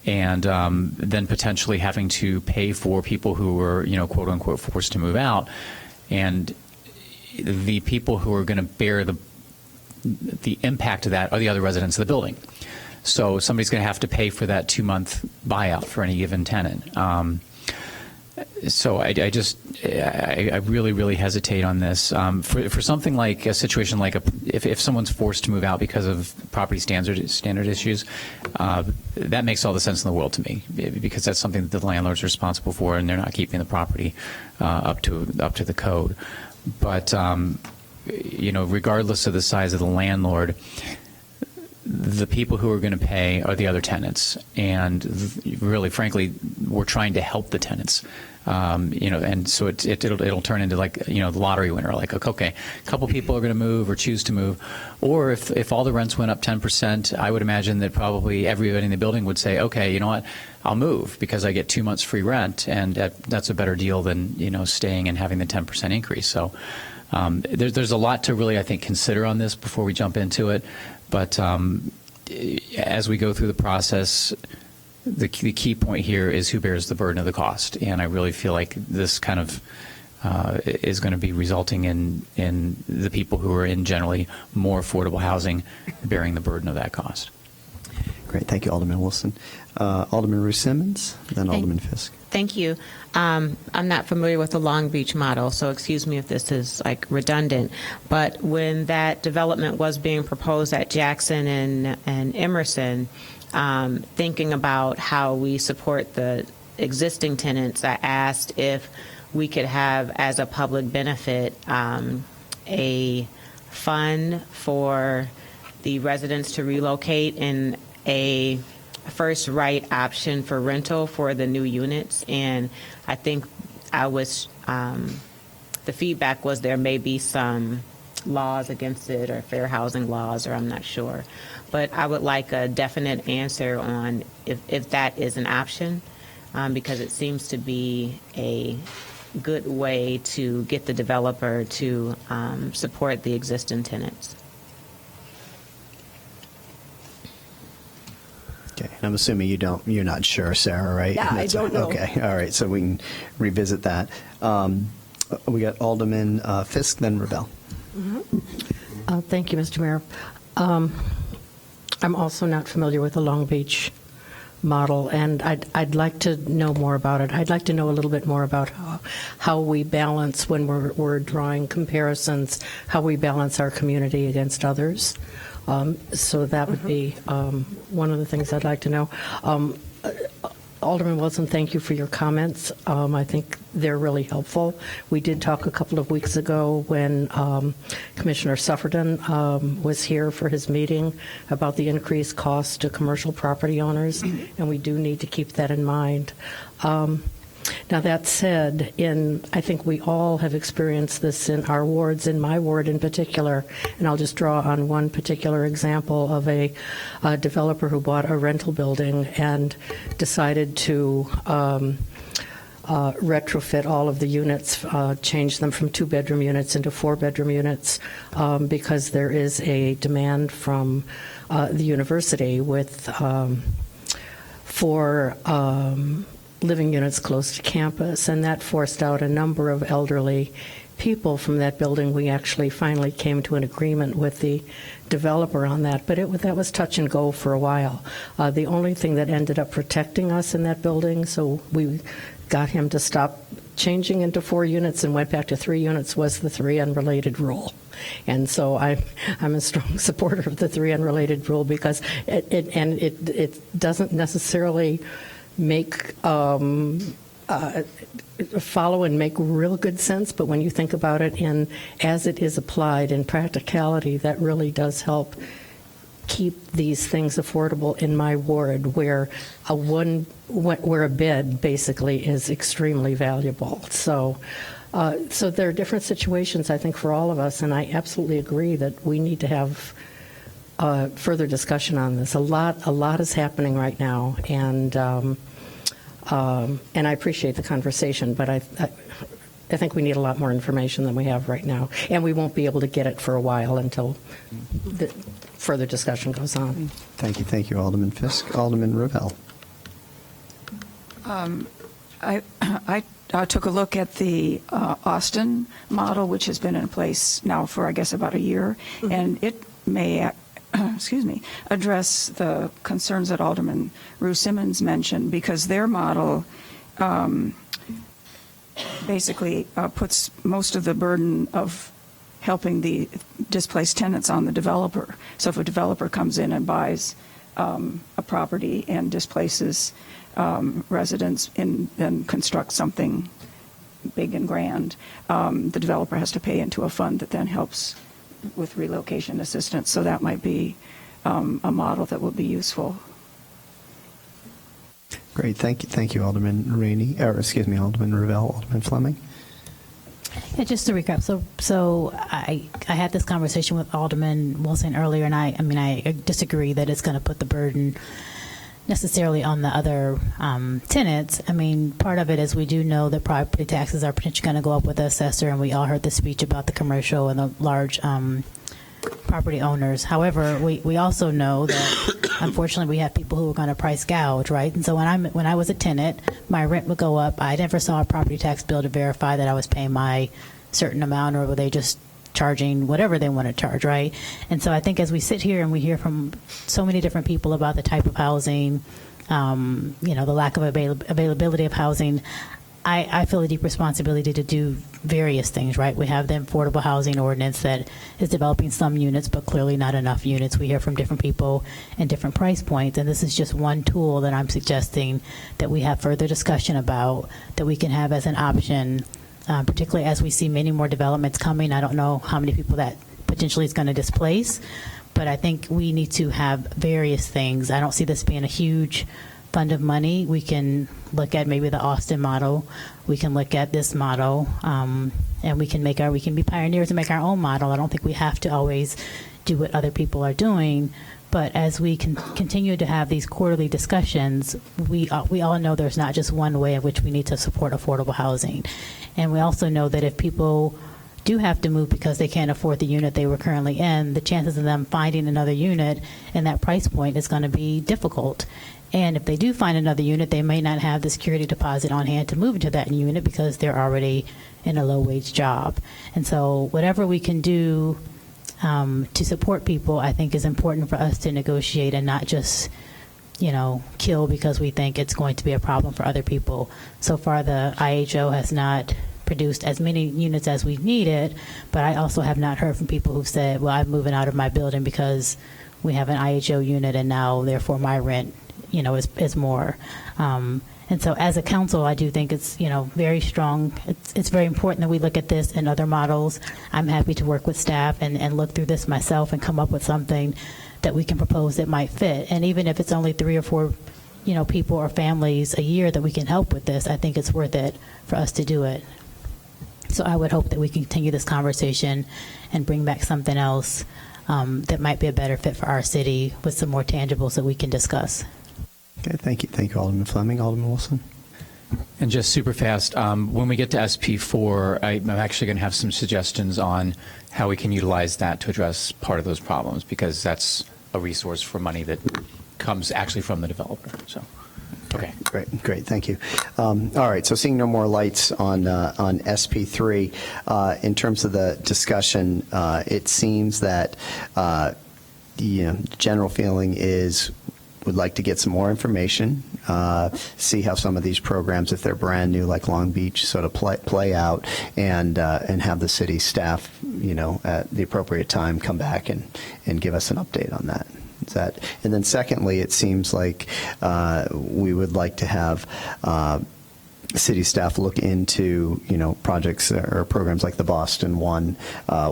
And then potentially having to pay for people who were, quote unquote, forced to move out. And the people who are going to bear the impact of that are the other residents of the building. So somebody's going to have to pay for that 2-month buyout for any given tenant. So I really, really hesitate on this. For something like a situation like if someone's forced to move out because of property standard issues, that makes all the sense in the world to me, because that's something that the landlord's responsible for, and they're not keeping the property up to the code. But regardless of the size of the landlord, the people who are going to pay are the other tenants, and really, frankly, we're trying to help the tenants, and so it'll turn into the lottery winner, okay, a couple people are going to move or choose to move, or if all the rents went up 10%, I would imagine that probably everybody in the building would say, okay, you know what, I'll move because I get 2 months free rent, and that's a better deal than staying and having the 10% increase. So there's a lot to really, I think, consider on this before we jump into it. But as we go through the process, the key point here is who bears the burden of the cost. And I really feel like this kind of is going to be resulting in the people who are in generally more affordable housing bearing the burden of that cost. Great. Thank you, Alderman Wilson. Alderman Ruth Simmons, then Alderman Fisk. Thank you. I'm not familiar with the Long Beach model, so excuse me if this is like redundant. But when that development was being proposed at Jackson and Emerson, thinking about how we support the existing tenants, I asked if we could have, as a public benefit, a fund for the residents to relocate and a first right option for rental for the new units. And I think the feedback was there may be some laws against it or fair housing laws, or I'm not sure. But I would like a definite answer on if that is an option, because it seems to be a good way to get the developer to support the existing tenants. Okay, and I'm assuming you're not sure, Sarah, right? Yeah, I don't know. Okay, all right, so we can revisit that. We got Alderman Fisk, then Revelle. Thank you, Mr. Mayor. I'm also not familiar with the Long Beach model, and I'd like to know more about it. I'd like to know a little bit more about how we balance, when we're drawing comparisons, how we balance our community against others. So that would be one of the things I'd like to know. Alderman Wilson, thank you for your comments. I think they're really helpful. We did talk a couple of weeks ago when Commissioner Sufferton was here for his meeting about the increased cost to commercial property owners, and we do need to keep that in mind. Now, that said, I think we all have experienced this in our wards, in my ward in particular, and I'll just draw on one particular example of a developer who bought a rental building and decided to retrofit all of the units, change them from 2-bedroom units into 4-bedroom units, because there is a demand from the university for living units close to campus, and that forced out a number of elderly people from that building. We actually finally came to an agreement with the developer on that, but that was touch and go for a while. The only thing that ended up protecting us in that building, so we got him to stop changing into 4 units and went back to 3 units, was the 3 unrelated rule. And so I'm a strong supporter of the 3 unrelated rule, because it doesn't necessarily follow and make real good sense, but when you think about it as it is applied in practicality, that really does help keep these things affordable in my ward, where a bed basically is extremely valuable. So there are different situations, I think, for all of us, and I absolutely agree that we need to have further discussion on this. A lot is happening right now, and I appreciate the conversation, but I think we need a lot more information than we have right now, and we won't be able to get it for a while until the further discussion goes on. Thank you, Alderman Fisk. Alderman Revelle. I took a look at the Austin model, which has been in place now for, I guess, about a year, and it may address the concerns that Alderman Ruth Simmons mentioned, because their model basically puts most of the burden of helping the displaced tenants on the developer. So if a developer comes in and buys a property and displaces residents and then constructs something big and grand, the developer has to pay into a fund that then helps with relocation assistance. So that might be a model that would be useful. Great, thank you, Alderman Alderman Revelle. Alderman Fleming. Yeah, just to recap, so I had this conversation with Alderman Wilson earlier, and I disagree that it's going to put the burden necessarily on the other tenants. I mean, part of it is we do know that property taxes are potentially going to go up with the assessor, and we all heard the speech about the commercial and the large property owners. However, we also know that unfortunately, we have people who are going to price gouge, right? And so when I was a tenant, my rent would go up. I never saw a property tax bill to verify that I was paying my certain amount, or were they just charging whatever they want to charge, right? And so I think as we sit here and we hear from so many different people about the type of housing, the lack of availability of housing, I feel a deep responsibility to do various things, right? We have the affordable housing ordinance that is developing some units, but clearly not enough units. We hear from different people and different price points, and this is just one tool that I'm suggesting that we have further discussion about, that we can have as an option, particularly as we see many more developments coming. I don't know how many people that potentially is going to displace, but I think we need to have various things. I don't see this being a huge fund of money. We can look at maybe the Austin model. We can look at this model, and we can be pioneers and make our own model. I don't think we have to always do what other people are doing. But as we can continue to have these quarterly discussions, we all know there's not just one way in which we need to support affordable housing. And we also know that if people do have to move because they can't afford the unit they were currently in, the chances of them finding another unit in that price point is going to be difficult. And if they do find another unit, they may not have the security deposit on hand to move into that unit because they're already in a low-wage job. And so whatever we can do to support people, I think is important for us to negotiate and not just, kill because we think it's going to be a problem for other people. So far, the IHO has not produced as many units as we needed, but I also have not heard from people who've said, well, I'm moving out of my building because we have an IHO unit and now, therefore, my rent is more. And so as a council, I do think it's, very strong. It's very important that we look at this and other models. I'm happy to work with staff and look through this myself and come up with something that we can propose that might fit. And even if it's only 3 or 4, people or families a year that we can help with this, I think it's worth it for us to do it. So I would hope that we continue this conversation and bring back something else that might be a better fit for our city with some more tangibles that we can discuss. Okay, thank you. Thank you, Alderman Fleming. Alderman Wilson? And just super fast, when we get to SP4, I'm actually going to have some suggestions on how we can utilize that to address part of those problems, because that's a resource for money that comes actually from the developer. So, okay. Great. Thank you. All right, so seeing no more lights on SP3, in terms of the discussion, it seems that the general feeling is would like to get some more information, see how some of these programs, if they're brand new, like Long Beach, sort of play out, and have the city staff, at the appropriate time, come back and give us an update on that. And then secondly, it seems like we would like to have city staff look into, projects or programs like the Boston one,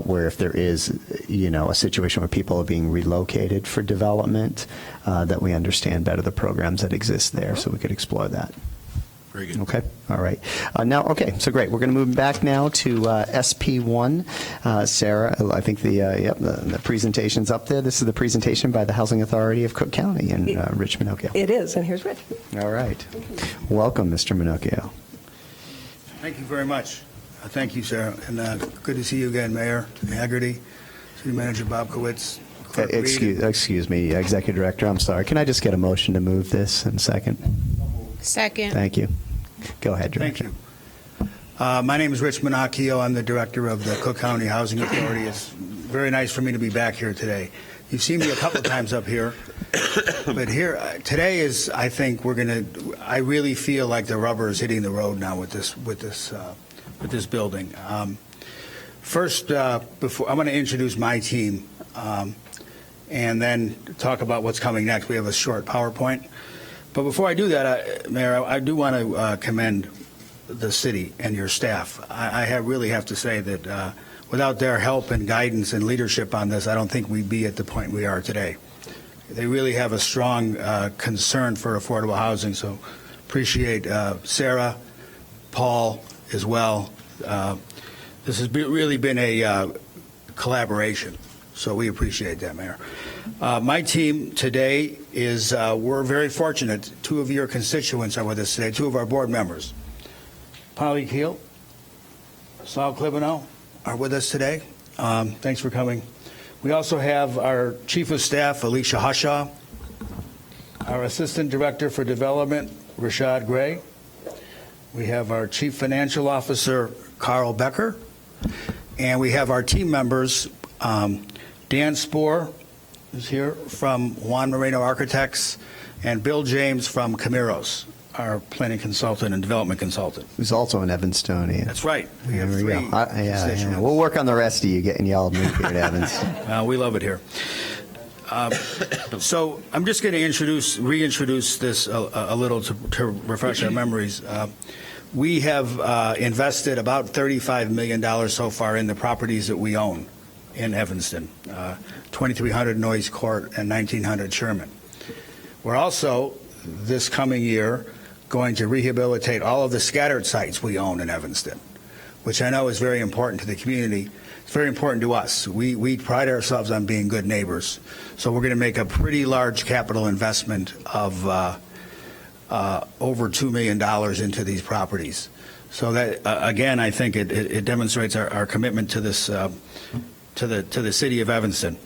where if there is, a situation where people are being relocated for development, that we understand better the programs that exist there, so we could explore that. Very good. Okay. All right. So great. We're going to move back now to SP1. Sarah, I think the presentation's up there. This is the presentation by the Housing Authority of Cook County and Rich Minocchio. It is, and here's Rich. All right. Welcome, Mr. Minocchio. Thank you very much. Thank you, Sarah. And good to see you again, Mayor Haggerty, City Manager Bobkowitz. Excuse me, Executive Director. I'm sorry. Can I just get a motion to move this in a second? Second. Thank you. Go ahead, Director. Thank you. My name is Rich Minocchio. I'm the Director of the Cook County Housing Authority. It's very nice for me to be back here today. You've seen me a couple of times up here, but here today is, I think I really feel like the rubber is hitting the road now with this building. First, before I'm going to introduce my team, and then talk about what's coming next. We have a short PowerPoint. But before I do that, Mayor, I do want to commend the city and your staff. I really have to say that without their help and guidance and leadership on this, I don't think we'd be at the point we are today. They really have a strong concern for affordable housing, so appreciate Sarah, Paul as well. This has really been a collaboration, so we appreciate that, Mayor. My team today is, we're very fortunate. 2 of your constituents are with us today, 2 of our board members. Polly Keel, Sal Clibano are with us today. Thanks for coming. We also have our Chief of Staff, Alicia Hushaw, our Assistant Director for Development, Rashad Gray. We have our Chief Financial Officer, Carl Becker. And we have our team members, Dan Spohr is here from Juan Moreno Architects, and Bill James from Camiros, our planning consultant and development consultant. Who's also an Evanstonian. That's right. We have There three. go. Yeah. We'll work on the rest of you getting y'all moved here at Evans. We love it here. So I'm just going to reintroduce this a little to refresh our memories. We have invested about $35 million so far in the properties that we own in Evanston, 2300 Noyes Court and 1900 Sherman. We're also, this coming year, going to rehabilitate all of the scattered sites we own in Evanston, which I know is very important to the community. It's very important to us. We pride ourselves on being good neighbors. So we're going to make a pretty large capital investment of over $2 million into these properties. So that, again, I think it demonstrates our commitment to this, to the city of Evanston.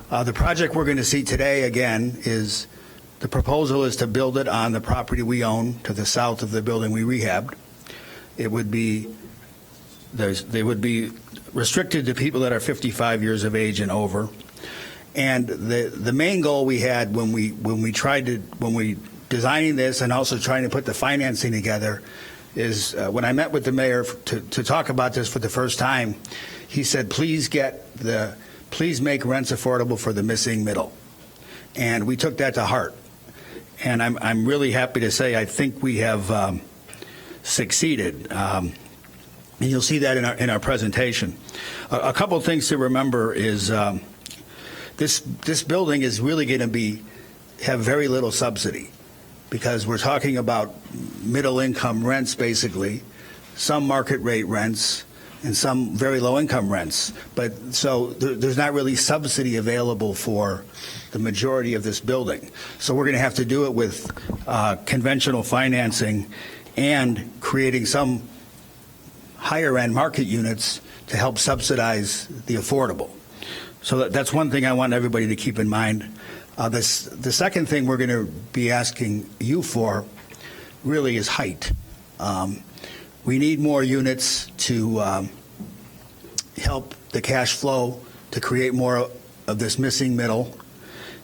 The project we're going to see today, again, is the proposal is to build it on the property we own to the south of the building we rehabbed. It would be, they would be restricted to people that are 55 years of age and over. And the main goal we had when we designing this and also trying to put the financing together is when I met with the mayor to talk about this for the first time, he said, please make rents affordable for the missing middle. And we took that to heart. And I'm really happy to say I think we have succeeded. And you'll see that in our presentation. A couple things to remember is this building is really going to have very little subsidy, because we're talking about middle income rents, basically, some market rate rents, and some very low income rents. But so there's not really subsidy available for the majority of this building. So we're going to have to do it with conventional financing and creating some higher end market units to help subsidize the affordable. So that's one thing I want everybody to keep in mind. The second thing we're going to be asking you for really is height. We need more units to help the cash flow, to create more of this missing middle,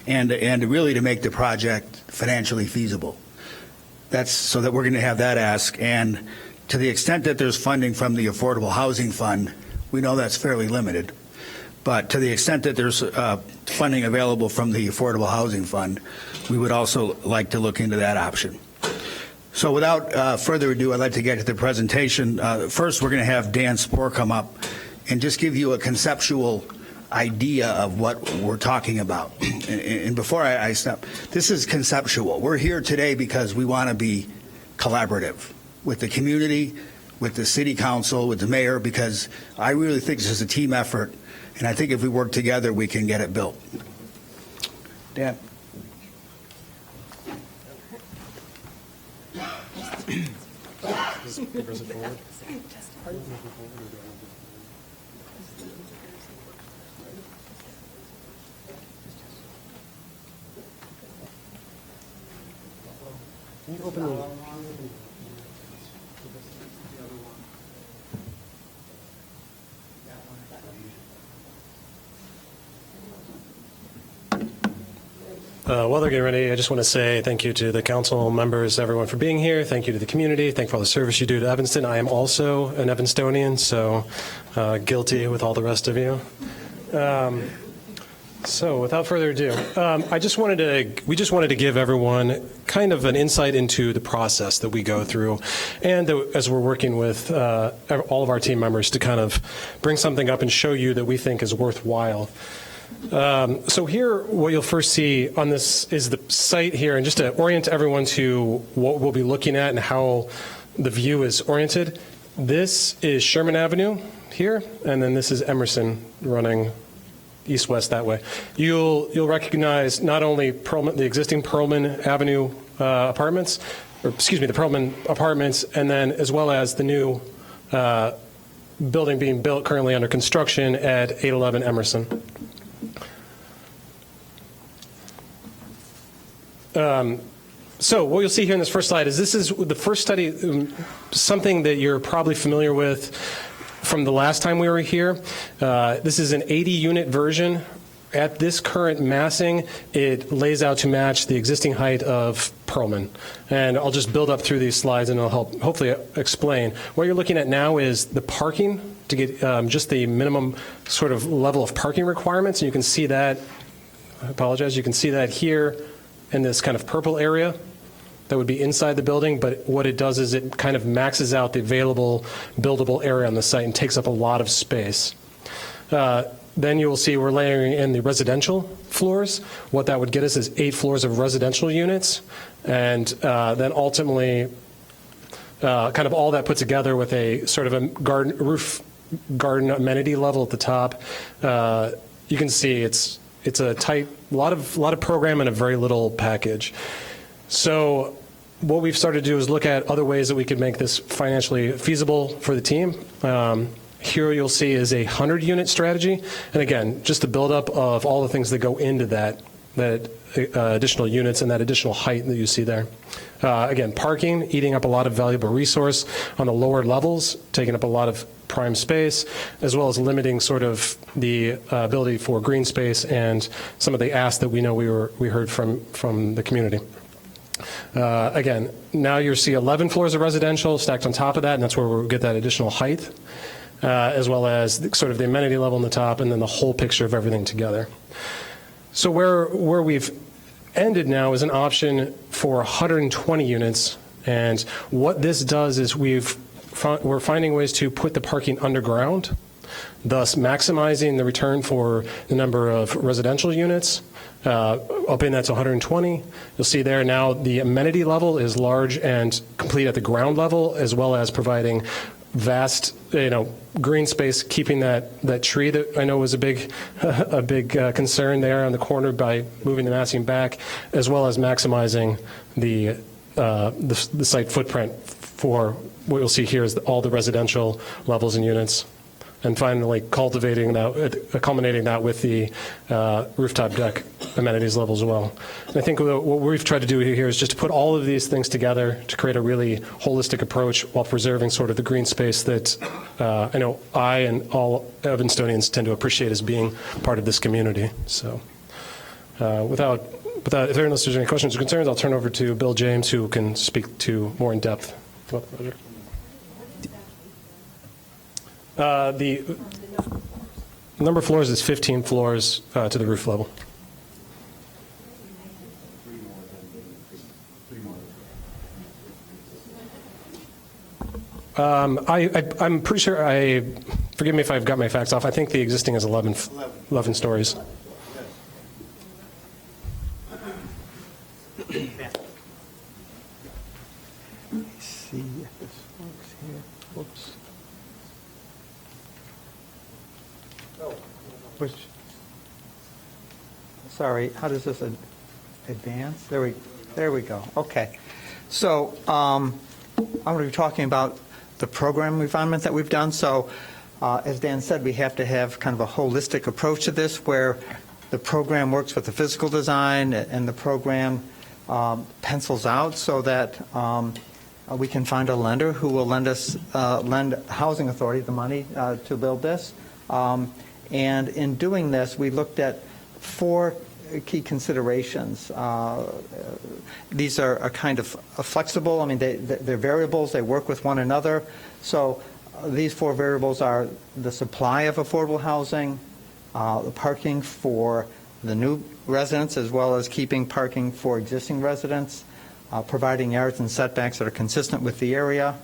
and really to make the project financially feasible. That's so that we're going to have that ask. And to the extent that there's funding from the Affordable Housing Fund, we know that's fairly limited. But to the extent that there's funding available from the Affordable Housing Fund, we would also like to look into that option. So without further ado, I'd like to get to the presentation. First, we're going to have Dan Spohr come up and just give you a conceptual idea of what we're talking about. And before I stop, this is conceptual. We're here today because we want to be collaborative with the community, with the city council, with the mayor, because I really think this is a team effort. And I think if we work together, we can get it built. Dan. Can you open the while they're getting ready, I just want to say thank you to the council members, everyone for being here. Thank you to the community. Thank you for all the service you do to Evanston. I am also an Evanstonian, so guilty with all the rest of you. So without further ado, we just wanted to give everyone kind of an insight into the process that we go through, and as we're working with all of our team members to kind of bring something up and show you that we think is worthwhile. So here, what you'll first see on this is the site here, and just to orient everyone to what we'll be looking at and how the view is oriented. This is Sherman Avenue here, and then this is Emerson running east-west that way. You'll recognize not only the existing Perlman Avenue apartments, or excuse me, the Perlman apartments, and then as well as the new building being built currently under construction at 811 Emerson. So what you'll see here in this first slide is this is the first study, something that you're probably familiar with from the last time we were here. This is an 80-unit version. At this current massing, it lays out to match the existing height of Perlman. And I'll just build up through these slides and it'll help hopefully explain. What you're looking at now is the parking to get just the minimum sort of level of parking requirements. And you can see that, I apologize, you can see that here in this kind of purple area that would be inside the building, but what it does is it kind of maxes out the available buildable area on the site and takes up a lot of space. Then you will see we're layering in the residential floors. What that would get us is 8 floors of residential units, and then ultimately kind of all that put together with a sort of a roof garden amenity level at the top. You can see it's a tight, lot of program and a very little package. So what we've started to do is look at other ways that we could make this financially feasible for the team. Here you'll see is a 100-unit strategy. And again, just the buildup of all the things that go into that additional units and that additional height that you see there. Again, parking, eating up a lot of valuable resource on the lower levels, taking up a lot of prime space, as well as limiting sort of the ability for green space and some of the asks that we know we heard from the community. Again, now you see 11 floors of residential stacked on top of that, and that's where we'll get that additional height. As well as sort of the amenity level on the top, and then the whole picture of everything together. So where we've ended now is an option for 120 units, and what this does is we're finding ways to put the parking underground, thus maximizing the return for the number of residential units, upping that to 120. You'll see there now the amenity level is large and complete at the ground level, as well as providing vast, green space, keeping that tree that I know was a big concern there on the corner by moving the massing back, as well as maximizing the site footprint for what you'll see here is all the residential levels and units. And finally, culminating that with the rooftop deck amenities level as well. And I think what we've tried to do here is just to put all of these things together to create a really holistic approach while preserving sort of the green space that I know I and all Evanstonians tend to appreciate as being part of this community. So without, unless there's any questions or concerns, I'll turn over to Bill James, who can speak to more in depth about the project. The number of floors is 15 floors to the roof level. I'm pretty sure, forgive me if I've got my facts off, I think the existing is 11 stories. Let me see if this works here. Whoops. Sorry, how does this advance? There we go. Okay. So I'm going to be talking about the program refinement that we've done. So as Dan said, we have to have kind of a holistic approach to this where the program works with the physical design and the program pencils out so that we can find a lender who will lend Housing Authority the money to build this. And in doing this, we looked at 4 key considerations. These are kind of flexible. I mean, they're variables. They work with one another. So these 4 variables are the supply of affordable housing, the parking for the new residents, as well as keeping parking for existing residents, providing yards and setbacks that are consistent with the area,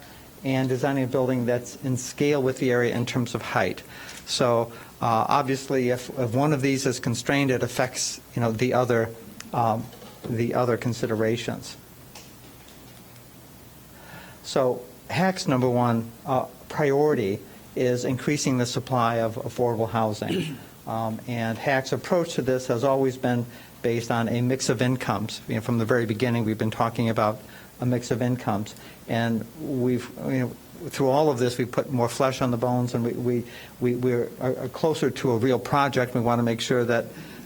and designing a building that's in scale with the area in terms of height. So obviously, if one of these is constrained, it affects the other considerations. So HAC's number 1 priority is increasing the supply of affordable housing. And HAC's approach to this has always been based on a mix of incomes. From the very beginning, we've been talking about a mix of incomes. And we've, through all of this, we put more flesh on the bones, and we're closer to a real project. We want to make sure that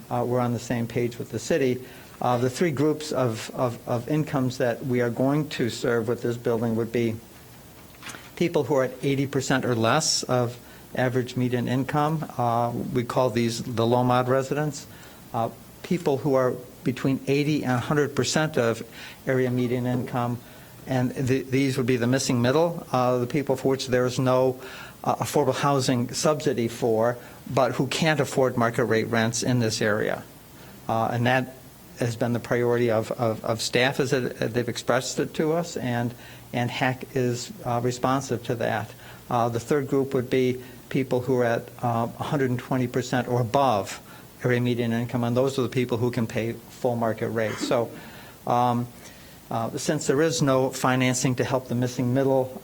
we're on the same page with the city. The three groups of incomes that we are going to serve with this building would be people who are at 80% or less of average median income. We call these the low mod residents. People who are between 80 and 100% of area median income, and these would be the missing middle, the people for which there is no affordable housing subsidy for, but who can't afford market rate rents in this area. And that has been the priority of staff as they've expressed it to us, and HAC is responsive to that. The third group would be people who are at 120% or above area median income, and those are the people who can pay full market rate. So since there is no financing to help the missing middle,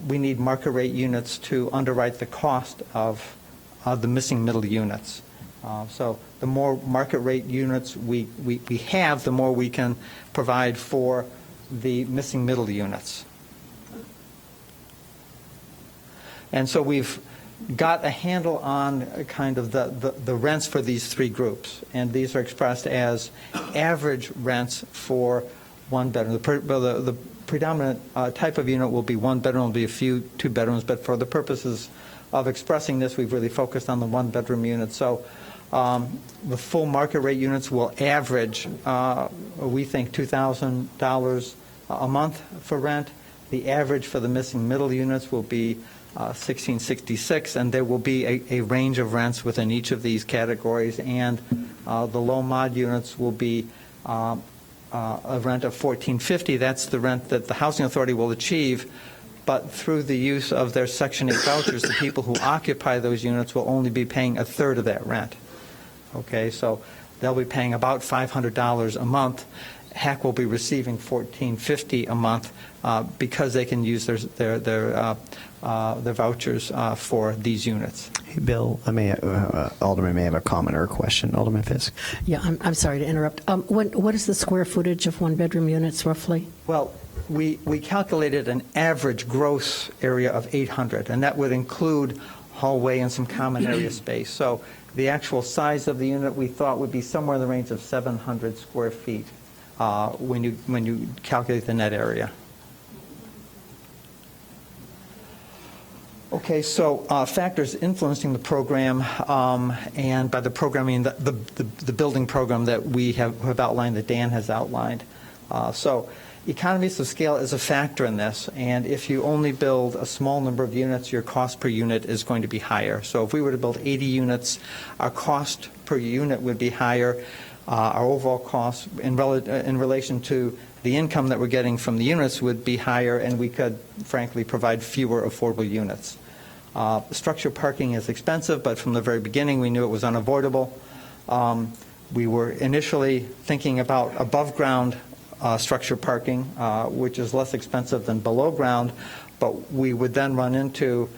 we need market rate units to underwrite the cost of the missing middle units. So the more market rate units we have, the more we can provide for the missing middle units. And so we've got a handle on kind of the rents for these three groups, and these are expressed as average rents for one bedroom. The predominant type of unit will be one bedroom, will be a few two bedrooms, but for the purposes of expressing this, we've really focused on the one bedroom unit. So the full market rate units will average, we think, $2,000 a month for rent. The average for the missing middle units will be $1,666, and there will be a range of rents within each of these categories, and the low mod units will be a rent of $1,450. That's the rent that the Housing Authority will achieve, but through the use of their Section 8 vouchers, the people who occupy those units will only be paying a third of that rent. Okay, so they'll be paying about $500 a month. HAC will be receiving $1,450 a month because they can use their vouchers for these units. Hey, Bill, Alderman may have a comment or a question. Alderman Fisk. Yeah, I'm sorry to interrupt. What is the square footage of one-bedroom units roughly? Well, we calculated an average gross area of 800, and that would include hallway and some common area space. So the actual size of the unit we thought would be somewhere in the range of 700 square feet when you calculate the net area. Okay, so factors influencing the program, and by the program I mean the building program that we have outlined, that Dan has outlined. So economies of scale is a factor in this, and if you only build a small number of units, your cost per unit is going to be higher. So if we were to build 80 units, our cost per unit would be higher. Our overall cost in relation to the income that we're getting from the units would be higher, and we could, frankly, provide fewer affordable units. Structured parking is expensive, but from the very beginning we knew it was unavoidable. We were initially thinking about above-ground structured parking, which is less expensive than below ground, but we would then run into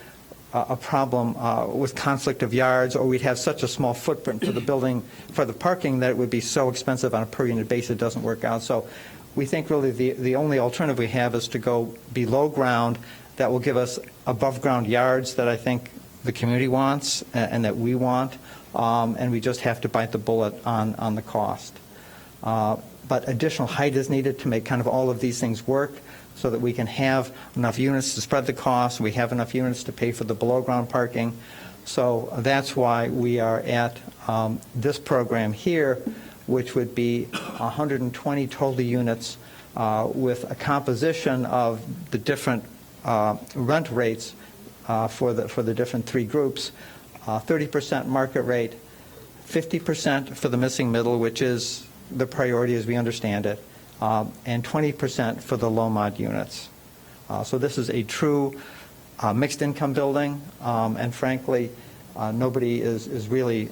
a problem with conflict of yards, or we'd have such a small footprint for the building, for the parking, that it would be so expensive on a per unit basis it doesn't work out. So we think really the only alternative we have is to go below ground. That will give us above ground yards that I think the community wants and that we want, and we just have to bite the bullet on the cost. But additional height is needed to make kind of all of these things work, so that we can have enough units to spread the cost, we have enough units to pay for the below-ground parking. So that's why we are at this program here, which would be 120 total units with a composition of the different rent rates for the different three groups, 30% market rate, 50% for the missing middle, which is the priority as we understand it, and 20% for the low mod units. So this is a true mixed income building, and frankly, nobody is really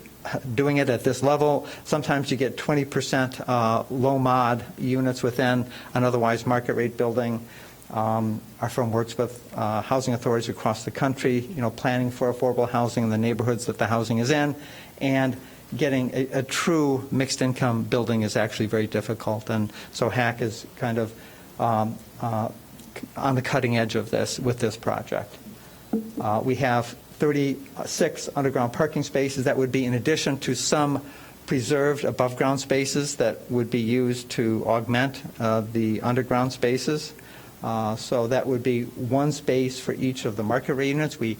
doing it at this level. Sometimes you get 20% low mod units within an otherwise market rate building. Our firm works with housing authorities across the country, planning for affordable housing in the neighborhoods that the housing is in, and getting a true mixed income building is actually very difficult, and so HAC is kind of on the cutting edge of this with this project. We have 36 underground parking spaces. That would be in addition to some preserved above-ground spaces that would be used to augment the underground spaces. So that would be one space for each of the market rate units. We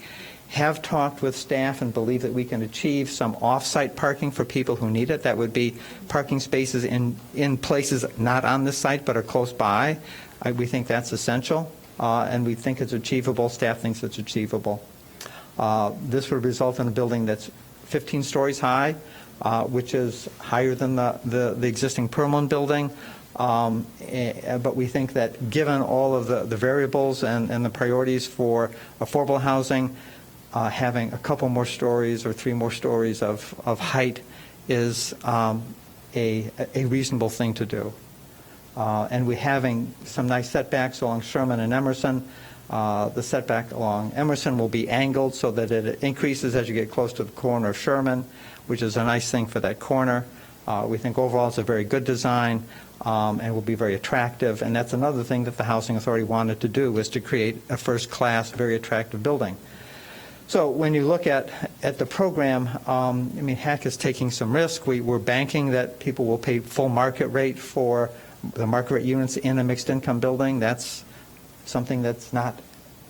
have talked with staff and believe that we can achieve some off-site parking for people who need it. That would be parking spaces in places not on this site but are close by. We think that's essential, and we think it's achievable. Staff thinks it's achievable. This would result in a building that's 15 stories high, which is higher than the existing Perlman building. But we think that given all of the variables and the priorities for affordable housing, having a couple more stories or 3 more stories of height is a reasonable thing to do. And we're having some nice setbacks along Sherman and Emerson. The setback along Emerson will be angled so that it increases as you get close to the corner of Sherman, which is a nice thing for that corner. We think overall it's a very good design and will be very attractive. And that's another thing that the Housing Authority wanted to do, was to create a first-class, very attractive building. So when you look at the program, HAC is taking some risk. We're banking that people will pay full market rate for the market rate units in a mixed income building. That's something that's not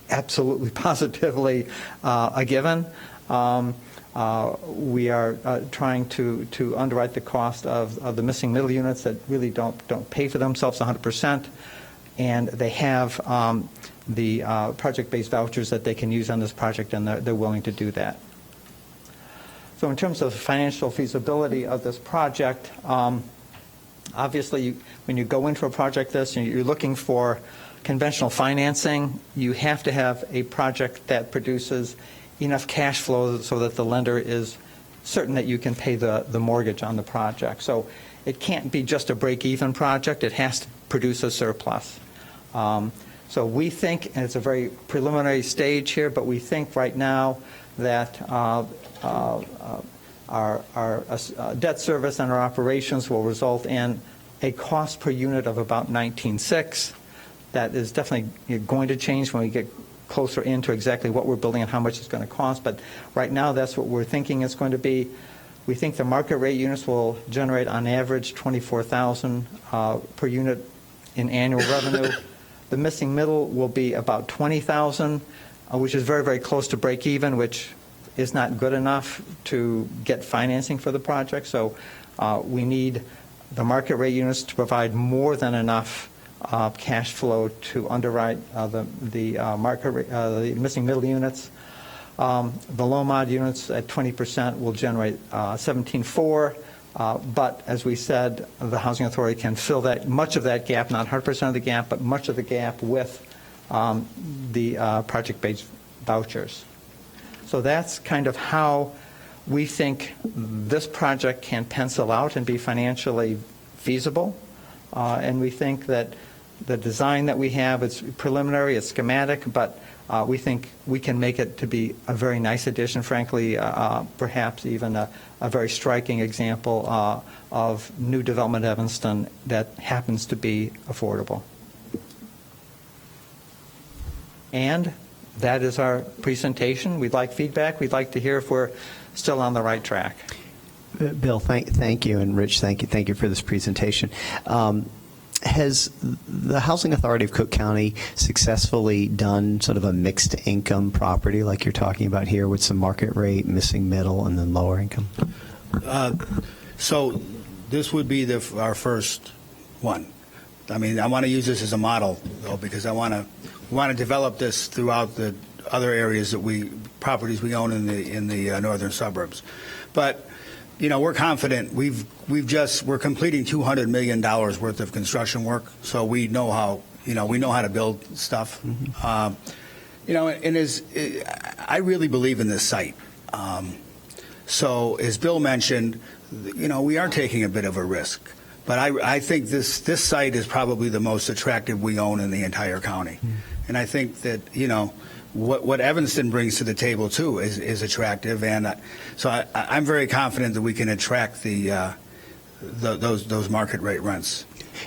absolutely positively a given. We are trying to underwrite the cost of the missing middle units that really don't pay for themselves 100%, and they have the project-based vouchers that they can use on this project, and they're willing to do that. So in terms of financial feasibility of this project, obviously when you go into a project this, you're looking for conventional financing. You have to have a project that produces enough cash flow so that the lender is certain that you can pay the mortgage on the project. So it can't be just a break-even project. It has to produce a surplus. So we think, and it's a very preliminary stage here, but we think right now that our debt service and our operations will result in a cost per unit of about $19,600. That is definitely going to change when we get closer into exactly what we're building and how much it's going to cost. But right now, that's what we're thinking it's going to be. We think the market rate units will generate on average $24,000 per unit in annual revenue. The missing middle will be about $20,000, which is very, very close to break even, which is not good enough to get financing for the project. So we need the market rate units to provide more than enough cash flow to underwrite the market rate, the missing middle units. The low mod units at 20% will generate $17,400. But as we said, the Housing Authority can fill that much of that gap, not 100% of the gap, but much of the gap with the project-based vouchers. So that's kind of how we think this project can pencil out and be financially feasible. And we think that the design that we have, it's preliminary, it's schematic, but we think we can make it to be a very nice addition, frankly, perhaps even a very striking example of new development in Evanston that happens to be affordable. And that is our presentation. We'd like feedback. We'd like to hear if we're still on the right track. Bill, thank you, and Rich, thank you for this presentation. Has the Housing Authority of Cook County successfully done sort of a mixed income property like you're talking about here with some market rate, missing middle, and then lower income? So this would be our first one. I mean, I want to use this as a model, though, because I want to develop this throughout the other areas properties we own in the northern suburbs. But you know, we're confident. We're completing $200 million worth of construction work, so we know how to build stuff. Mm-hmm. I really believe in this site. So as Bill mentioned, we are taking a bit of a risk, but I think this site is probably the most attractive we own in the entire county, and I think that what Evanston brings to the table too is attractive, and so I'm very confident that we can attract those market rate rents.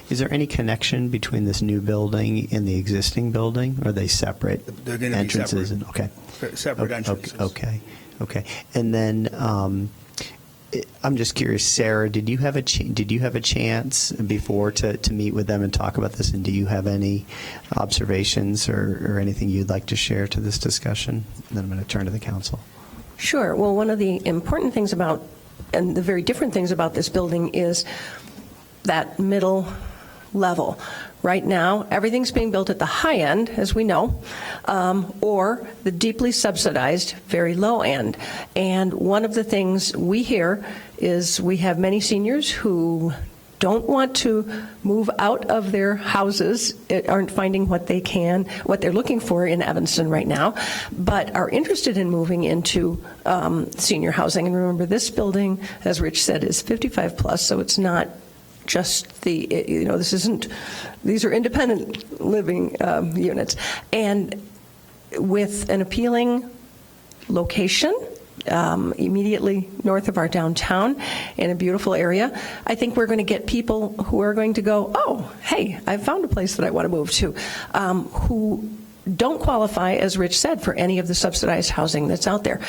Is there any connection between this new building and the existing building? Or are they separate? They're going to entrances? be separate. Okay. Separate entrances. Okay. And then I'm just curious, Sarah, did you have a chance before to meet with them and talk about this, and do you have any observations or anything you'd like to share to this discussion? And then I'm going to turn to the council. Sure. Well, one of the important things about, and the very different things about this building is that middle level. Right now, everything's being built at the high end, as we know, or the deeply subsidized, very low end. And one of the things we hear is we have many seniors who don't want to move out of their houses, aren't finding what they're looking for in Evanston right now, but are interested in moving into senior housing. And remember, this building, as Rich said, is 55 plus, so it's not just these are independent living units. And with an appealing location, immediately north of our downtown in a beautiful area, I think we're going to get people who are going to go, oh, hey, I found a place that I want to move to, who don't qualify, as Rich said, for any of the subsidized housing that's out there.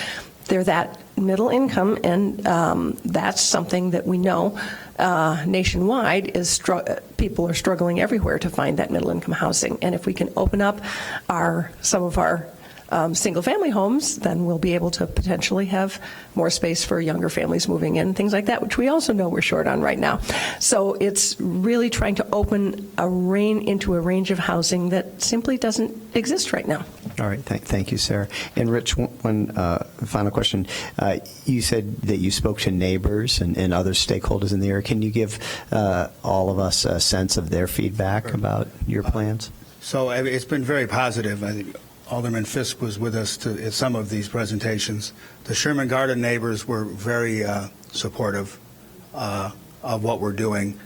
They're that middle income, and that's something that we know nationwide is people are struggling everywhere to find that middle income housing. And if we can open up some of our single-family homes, then we'll be able to potentially have more space for younger families moving in, things like that, which we also know we're short on right now. So it's really trying to open into a range of housing that simply doesn't exist right now. All right. Thank you, Sarah. And Rich, one final question. You said that you spoke to neighbors and other stakeholders in the area. Can you give all of us a sense of their feedback about your plans? So it's been very positive. I think Alderman Fisk was with us at some of these presentations. The Sherman Garden neighbors were very supportive of what we're doing,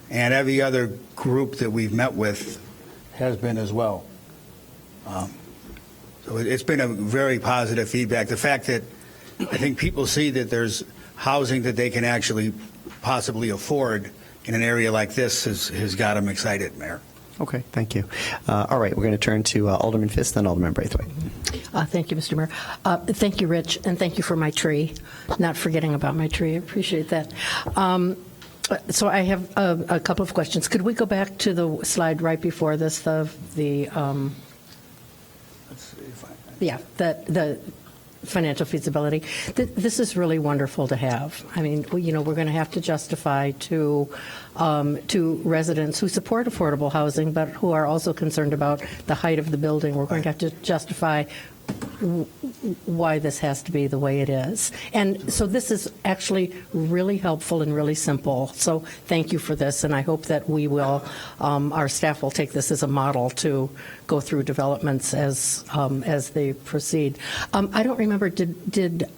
and every other group that we've met with has been as well. So it's been a very positive feedback. The fact that I think people see that there's housing that they can actually possibly afford in an area like this has got them excited, Mayor. Okay, thank you. All right, we're going to turn to Alderman Fisk, then Alderman Braithwaite. Thank you, Mr. Mayor. Thank you, Rich, and thank you for my tree. Not forgetting about my tree. I appreciate that. So I have a couple of questions. Could we go back to the slide right before this, the financial feasibility? This is really wonderful to have. I mean, we're going to have to justify to residents who support affordable housing, but who are also concerned about the height of the building. We're going to have to justify why this has to be the way it is. And so this is actually really helpful and really simple. So thank you for this, and I hope that we will, our staff will take this as a model to go through developments as they proceed. I don't remember, did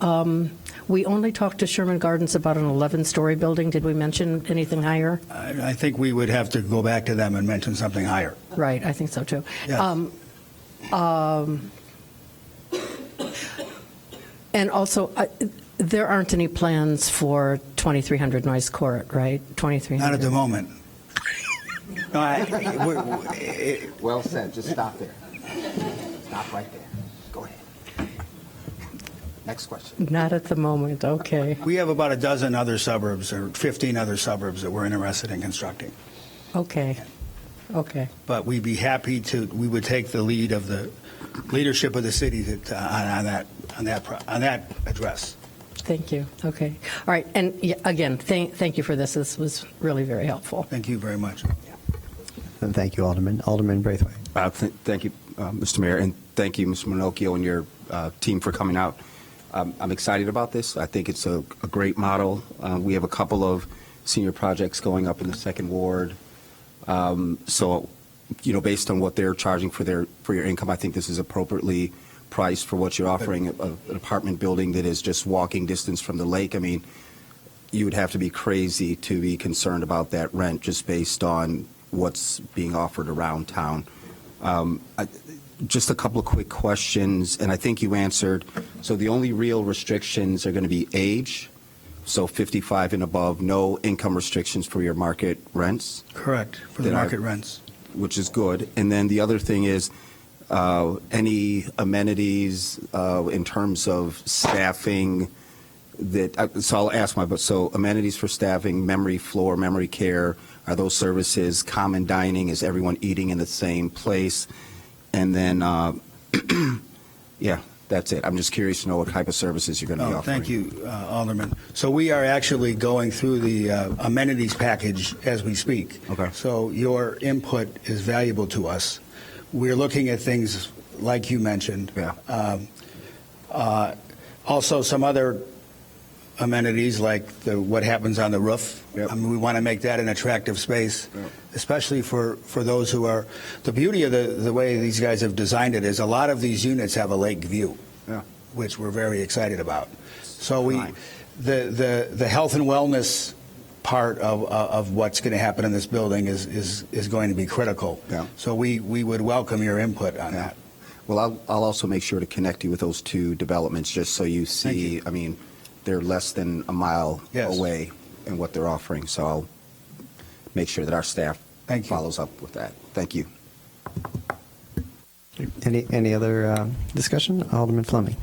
we only talk to Sherman Gardens about an 11-story building? Did we mention anything higher? I think we would have to go back to them and mention something higher. Right, I think so too. Yes. And also, there aren't any plans for 2300 Noyes Court, right? 2300. Not at the moment. Well said. Just stop there. Stop right there. Go ahead. Next question. Not at the moment. Okay. We have about a dozen other suburbs, or 15 other suburbs that we're interested in constructing. Okay. Okay. But we'd be happy we would take the lead of the leadership of the city on that address. Thank you. Okay. All right. And again, thank you for this. This was really very helpful. Thank you very much. And thank you, Alderman. Alderman Braithwaite. Thank you, Mr. Mayor, and thank you, Mr. Minocchio, and your team for coming out. I'm excited about this. I think it's a great model. We have a couple of senior projects going up in the second ward. So, based on what they're charging for your income, I think this is appropriately priced for what you're offering, an apartment building that is just walking distance from the lake. I mean, you would have to be crazy to be concerned about that rent just based on what's being offered around town. Just a couple of quick questions, and I think you answered. So the only real restrictions are going to be age, so 55 and above, no income restrictions for your market rents? Correct, for the market rents. Which is good. And then the other thing is, any amenities in terms of staffing So I'll ask so amenities for staffing, memory floor, memory care, are those services, common dining, is everyone eating in the same place? And then, yeah, that's it. I'm just curious to know what type of services you're going to be offering. Thank you, Alderman. So we are actually going through the amenities package as we speak. Okay. So your input is valuable to us. We're looking at things like you mentioned. Yeah. Also, some other amenities like what happens on the roof. Yep. I mean, we want to make that an attractive space, especially for those who are. The beauty of the way these guys have designed it is a lot of these units have a lake view, which we're very excited about. So the health and wellness part of what's going to happen in this building is going to be critical. Yeah. So we would welcome your input on that. Well, I'll also make sure to connect you with those two developments just so you see, I mean, they're less than a mile away in what they're offering. So I'll make sure that our staff follows up with that. Thank you. Any other discussion? Alderman Fleming.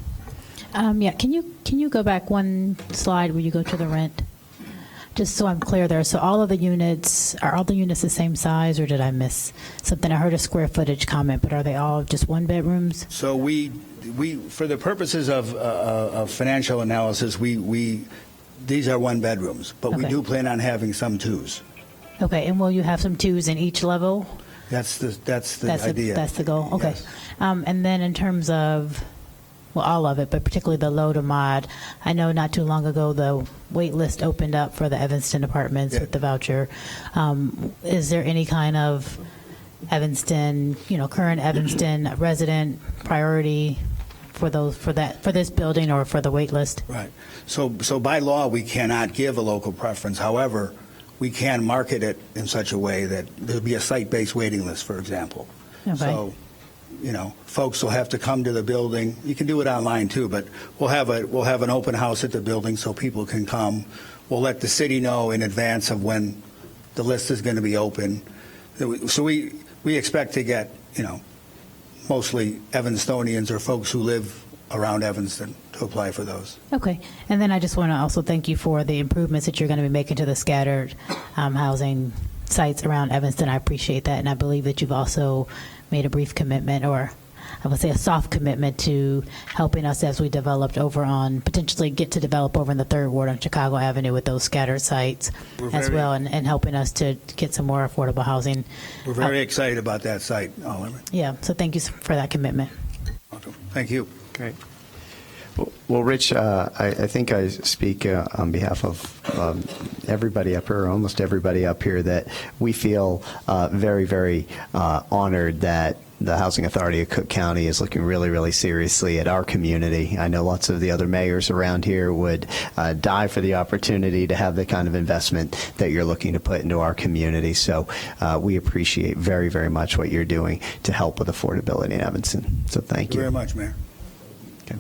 Yeah, can you go back one slide where you go to the rent? Just so I'm clear there. So all the units the same size, or did I miss something? I heard a square footage comment, but are they all just one bedrooms? So we for the purposes of financial analysis, these are one bedrooms, but we do plan on having some twos. Okay, and will you have some twos in each level? That's the idea. That's the goal. Okay, Yes. And then in terms of, well, all of it, but particularly the low to mod, I know not too long ago the wait list opened up for the Evanston apartments with the voucher. Is there any kind of Evanston, current Evanston resident priority for this building or for the wait list? Right. So by law, we cannot give a local preference. However, we can market it in such a way that there'll be a site-based waiting list, for example. Okay. So, folks will have to come to the building. You can do it online too, but we'll have an open house at the building so people can come. We'll let the city know in advance of when the list is going to be open. So we expect to get, mostly Evanstonians or folks who live around Evanston to apply for those. Okay. And then I just want to also thank you for the improvements that you're going to be making to the scattered housing sites around Evanston. I appreciate that. And I believe that you've also made a brief commitment, or I would say a soft commitment, to helping us as we potentially get to develop over in the 3rd Ward on Chicago Avenue with those scattered sites as well, and helping us to get some more affordable housing. We're very excited about that site, Alderman. Yeah, so thank you for that commitment. Thank you. Great. Well, Rich, I think I speak on behalf of everybody up here, or almost everybody up here, that we feel very, very honored that the Housing Authority of Cook County is looking really, really seriously at our community. I know lots of the other mayors around here would die for the opportunity to have the kind of investment that you're looking to put into our community. So we appreciate very, very much what you're doing to help with affordability in Evanston. So thank you. Very much, Mayor. Okay.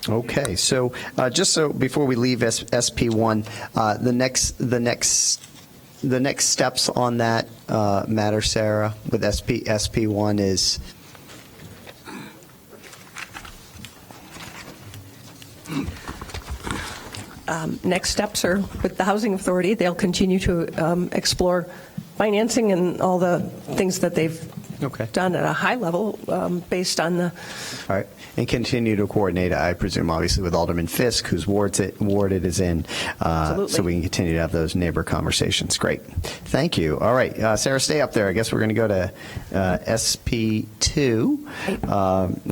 Okay, so just so before we leave SP1, the next steps on that matter, Sarah, with SP1 is. Next steps are with the Housing Authority. They'll continue to explore financing and all the things that they've done at a high level based on the. All right, and continue to coordinate, I presume, obviously, with Alderman Fisk, whose ward it is in, so we can continue to have those neighbor conversations. Great. Thank you. All right, Sarah, stay up there. I guess we're going to go to SP2,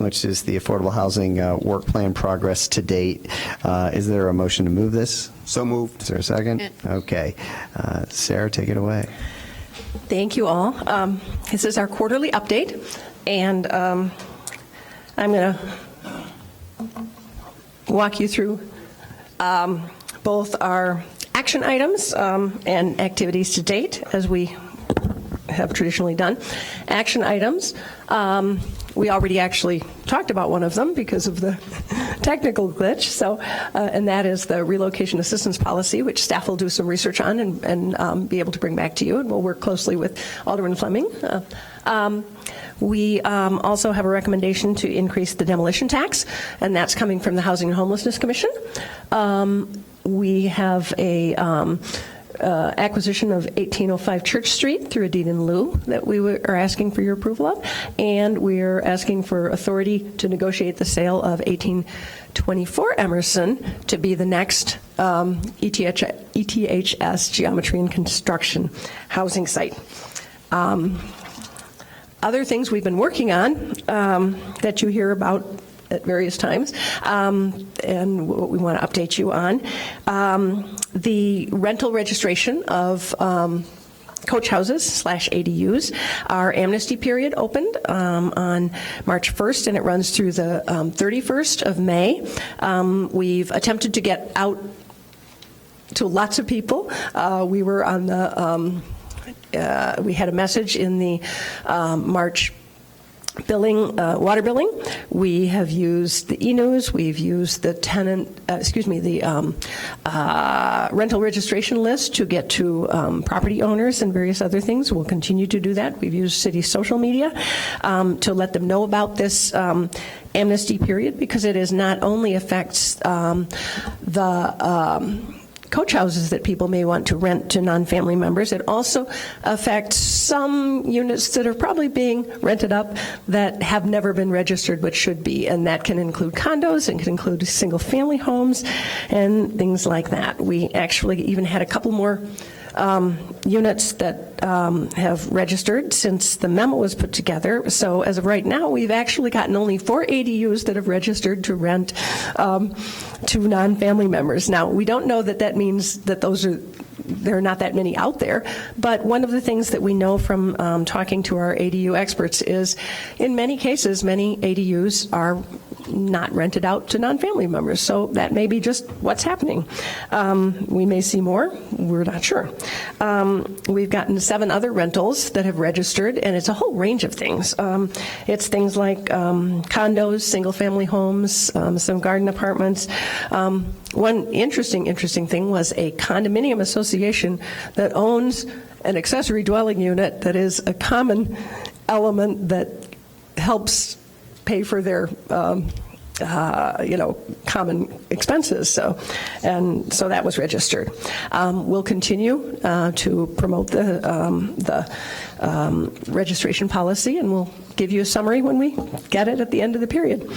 which is the Affordable Housing Work Plan progress to date. Is there a motion to move this? So moved. Is there a second? Okay. Sarah, take it away. Thank you all. This is our quarterly update, and I'm going to walk you through both our action items and activities to date, as we have traditionally done. Action items, We already actually talked about one of them because of the technical glitch. So, and that is the relocation assistance policy, which staff will do some research on and be able to bring back to you. And we'll work closely with Alderman Fleming. We also have a recommendation to increase the demolition tax, and that's coming from the Housing and Homelessness Commission. We have a acquisition of 1805 Church Street through a deed in lieu that we are asking for your approval of, and we're asking for authority to negotiate the sale of 1824 Emerson to be the next ETHS Geometry and Construction housing site. Other things we've been working on that you hear about at various times, and what we want to update you on. The rental registration of coach houses / ADUs. Our amnesty period opened on March 1st, and it runs through the 31st of May. We've attempted to get out to lots of people. We were on the, we had a message in the March billing, water billing. We have used the e-news. We've used the rental registration list to get to property owners and various other things. We'll continue to do that. We've used city social media to let them know about this amnesty period, because it is not only affects the coach houses that people may want to rent to non-family members. It also affects some units that are probably being rented up that have never been registered but should be, and that can include condos and can include single-family homes and things like that. We actually even had a couple more units that have registered since the memo was put together. So as of right now, we've actually gotten only 4 ADUs that have registered to rent to non-family members. Now, we don't know that that means that there are not that many out there, but one of the things that we know from talking to our ADU experts is, in many cases, many ADUs are not rented out to non-family members. So that may be just what's happening. We may see more. We're not sure. We've gotten 7 other rentals that have registered, and it's a whole range of things. It's things like condos, single-family homes, some garden apartments. One interesting thing was a condominium association that owns an accessory dwelling unit that is a common element that helps pay for their common expenses. So that was registered. We'll continue to promote the registration policy, and we'll give you a summary when we get it at the end of the period.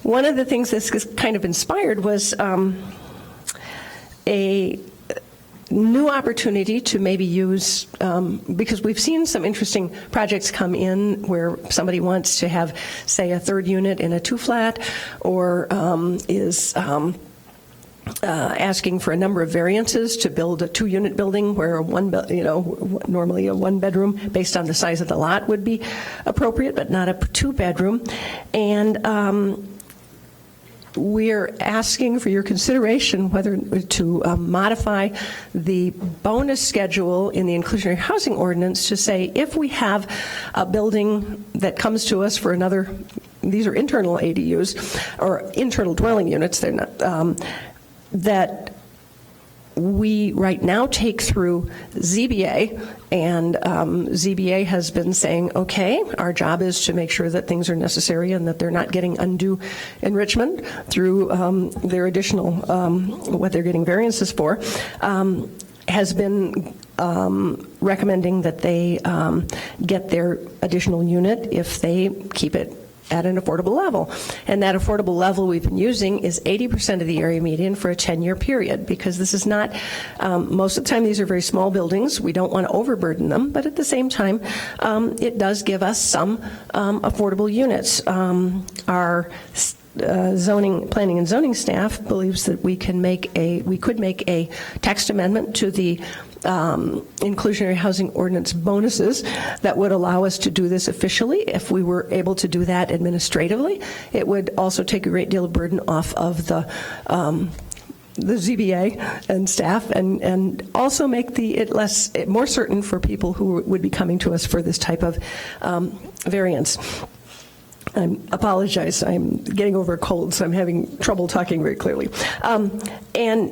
One of the things that's kind of inspired was a new opportunity to maybe use, because we've seen some interesting projects come in where somebody wants to have, say, a 3rd unit in a 2-flat, or is asking for a number of variances to build a 2-unit building where normally a 1-bedroom based on the size of the lot would be appropriate, but not a 2-bedroom. And we're asking for your consideration whether to modify the bonus schedule in the inclusionary housing ordinance to say, if we have a building that comes to us for another, these are internal ADUs or internal dwelling units, they're not, that we right now take through ZBA, and ZBA has been saying, okay, our job is to make sure that things are necessary and that they're not getting undue enrichment through their additional, what they're getting variances for, has been recommending that they get their additional unit if they keep it at an affordable level. And that affordable level we've been using is 80% of the area median for a 10-year period, because this is not, most of the time these are very small buildings. We don't want to overburden them, but at the same time, it does give us some affordable units. Our planning and zoning staff believes that we could make a text amendment to the inclusionary housing ordinance bonuses that would allow us to do this officially. If we were able to do that administratively, it would also take a great deal of burden off of the the ZBA and staff, and also make it more certain for people who would be coming to us for this type of variance. I apologize. I'm getting over a cold, so I'm having trouble talking very clearly. And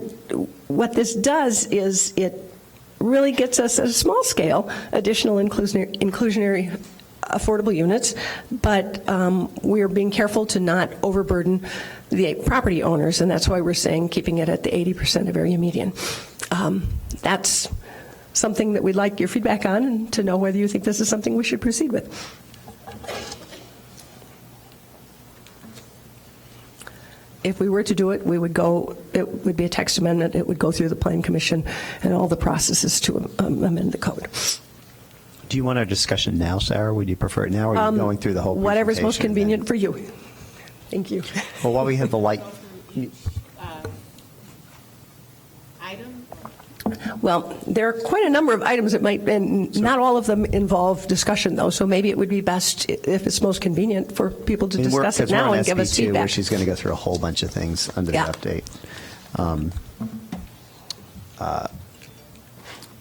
what this does is it really gets us at a small scale additional inclusionary affordable units, but we're being careful to not overburden the property owners, and that's why we're saying keeping it at the 80% of area median. That's something that we'd like your feedback on, and to know whether you think this is something we should proceed with. If we were to do it, it would be a text amendment. It would go through the Plan Commission and all the processes to amend the code. Do you want our discussion now, Sarah? Would you prefer it now, or are you going through the whole whatever's most presentation convenient for you. Thank you. Well, while we have the light. Well, there are quite a number of items that might, and not all of them involve discussion, though, so maybe it would be best, if it's most convenient, for people to discuss it now and give us feedback. Where she's going to go through a whole bunch of things under the update.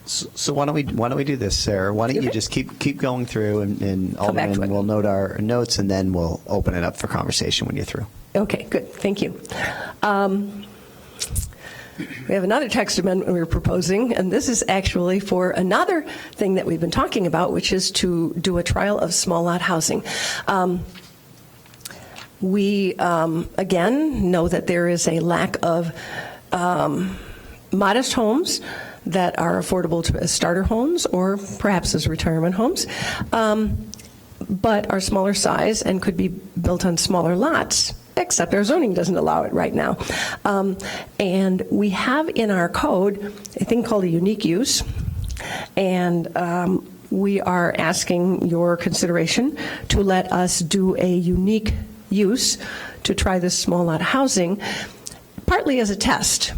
So why don't we do this, Sarah? Why don't you just keep going through, and Alderman will note our notes, and then we'll open it up for conversation when you're through. Okay, good. Thank you. We have another text amendment we're proposing, and this is actually for another thing that we've been talking about, which is to do a trial of small lot housing. We, again, know that there is a lack of modest homes that are affordable to as starter homes or perhaps as retirement homes, but are smaller size and could be built on smaller lots, except our zoning doesn't allow it right now. And we have in our code a thing called a unique use, and we are asking your consideration to let us do a unique use to try this small lot housing, partly as a test.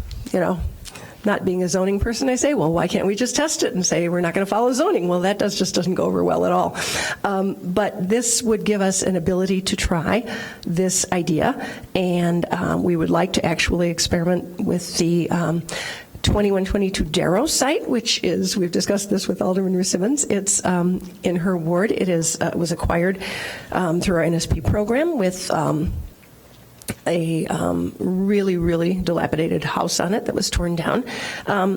Not being a zoning person, I say, well, why can't we just test it and say we're not going to follow zoning? Well, that just doesn't go over well at all. But this would give us an ability to try this idea, and we would like to actually experiment with the 2122 Darrow site, which is, we've discussed this with Alderman Rusimmons. It's in her ward. It was acquired through our NSP program with a really, really dilapidated house on it that was torn down.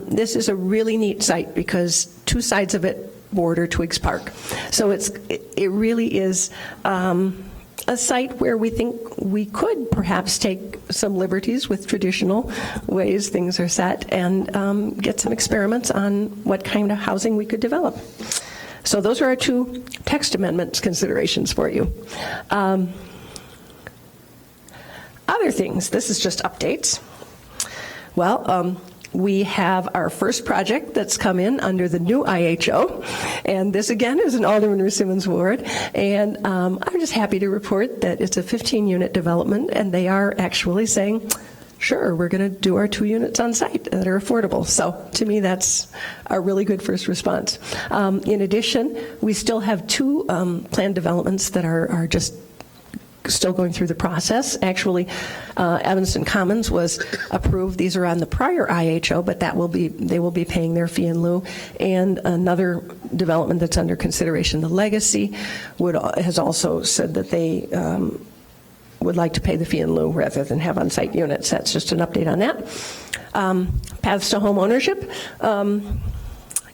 This is a really neat site because two sides of it border Twiggs Park. So it really is a site where we think we could perhaps take some liberties with traditional ways things are set and get some experiments on what kind of housing we could develop. So those are our two text amendments considerations for you. Other things, this is just updates. Well, we have our first project that's come in under the new IHO, and this again is in Alderman Rusimmons' ward, and I'm just happy to report that it's a 15-unit development, and they are actually saying, sure, we're going to do our 2 units on site that are affordable. So to me, that's a really good first response. In addition, we still have 2 planned developments that are just still going through the process. Actually, Evanston Commons was approved. These are on the prior IHO, but they will be paying their fee in lieu. And another development that's under consideration, the Legacy, has also said that they would like to pay the fee in lieu rather than have on-site units. That's just an update on that. Paths to home ownership.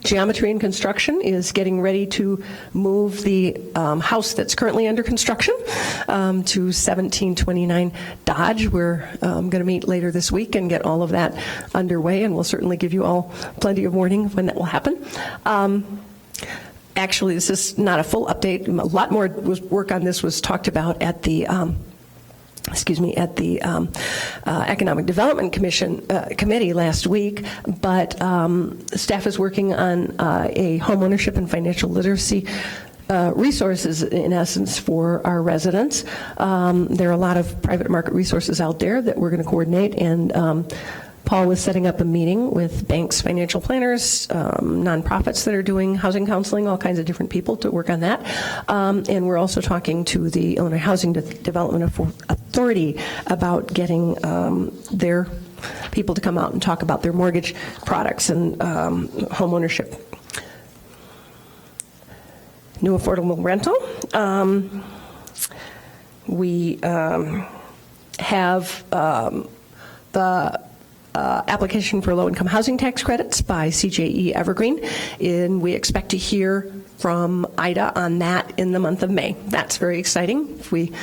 Geometry and Construction is getting ready to move the house that's currently under construction to 1729 Dodge. We're going to meet later this week and get all of that underway, and we'll certainly give you all plenty of warning when that will happen. Actually, this is not a full update. A lot more work on this was talked about at the Economic Development Committee last week, but staff is working on a homeownership and financial literacy resources, in essence, for our residents. There are a lot of private market resources out there that we're going to coordinate, and Paul was setting up a meeting with banks, financial planners, nonprofits that are doing housing counseling, all kinds of different people to work on that. And we're also talking to the Illinois Housing Development Authority about getting their people to come out and talk about their mortgage products and home ownership. New affordable rental. We have the application for low-income housing tax credits by CJE Evergreen, and we expect to hear from IDA on that in the month of May. That's very exciting. If we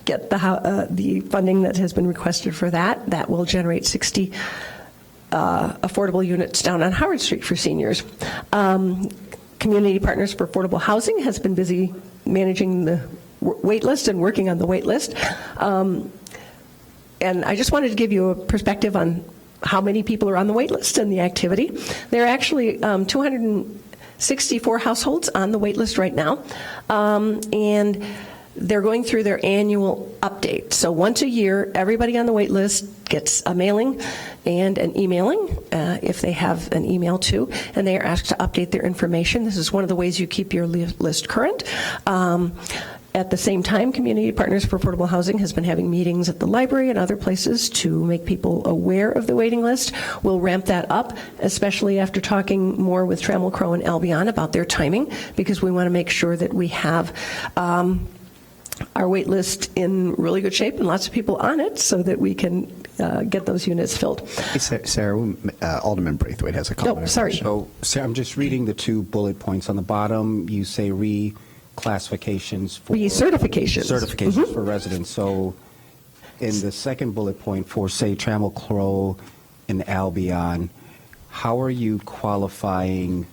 get the funding that has been requested for that, that will generate 60 affordable units down on Howard Street for seniors. Community Partners for Affordable Housing has been busy managing the wait list and working on the wait list. And I just wanted to give you a perspective on how many people are on the wait list and the activity. There are actually 264 households on the wait list right now. And they're going through their annual update. So once a year, everybody on the wait list gets a mailing and an emailing, if they have an email too, and they are asked to update their information. This is one of the ways you keep your list current. At the same time, Community Partners for Affordable Housing has been having meetings at the library and other places to make people aware of the waiting list. We'll ramp that up, especially after talking more with Trammell Crow and Albion about their timing, because we want to make sure that we have our wait list in really good shape and lots of people on it so that we can get those units filled. Hey, Sarah, Alderman Braithwaite has a comment. Oh, sorry. So, Sarah, I'm just reading the 2 bullet points on the bottom. You say reclassifications for certifications for residents. So, in the second bullet point for, say, Trammell Crow and Albion, how are you qualifying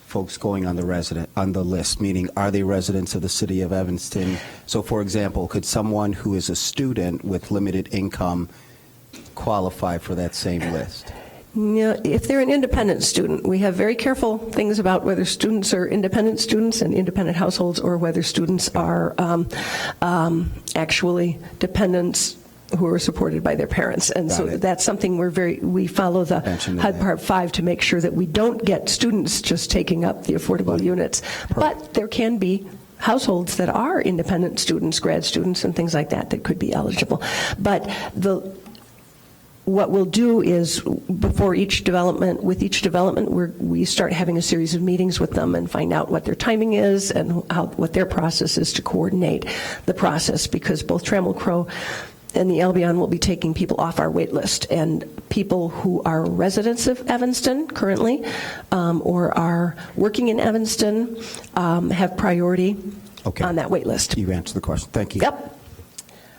folks going on the list, meaning are they residents of the city of Evanston? So, for example, could someone who is a student with limited income qualify for that same list? Yeah, if they're an independent student, we have very careful things about whether students are independent students and independent households, or whether students are actually dependents who are supported by their parents. And so that's something we follow the HUD Part 5 to make sure that we don't get students just taking up the affordable units. But there can be households that are independent students, grad students, and things like that that could be eligible. But what we'll do is, before each development, we start having a series of meetings with them and find out what their timing is and what their process is to coordinate the process, because both Trammell Crow and the Albion will be taking people off our wait list, and people who are residents of Evanston currently or are working in Evanston have priority on that wait list. You answered the question. Thank you. Yep.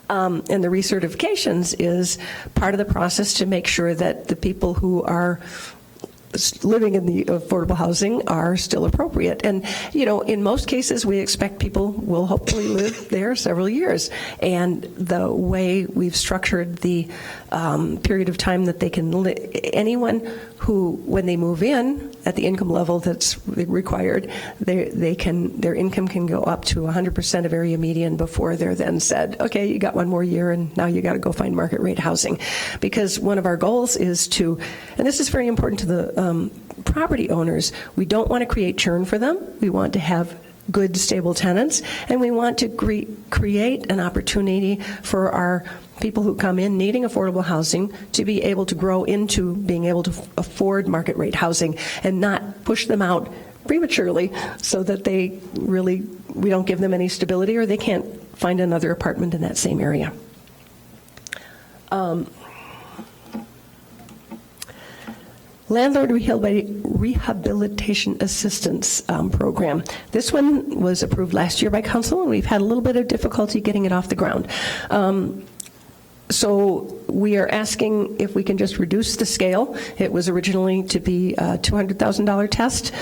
And the recertifications is part of the process to make sure that the people who are living in the affordable housing are still appropriate. And, in most cases, we expect people will hopefully live there several years. And the way we've structured the period of time that they can live, anyone who, when they move in at the income level that's required, their income can go up to 100% of area median before they're then said, okay, you got one more year and now you got to go find market rate housing. Because one of our goals is to, and this is very important to the property owners, we don't want to create churn for them. We want to have good, stable tenants, and we want to create an opportunity for our people who come in needing affordable housing to be able to grow into being able to afford market rate housing and not push them out prematurely so that we don't give them any stability or they can't find another apartment in that same area. Landlord Rehabilitation Assistance Program. This one was approved last year by council, and we've had a little bit of difficulty getting it off the ground. So we are asking if we can just reduce the scale. It was originally to be a $200,000 test.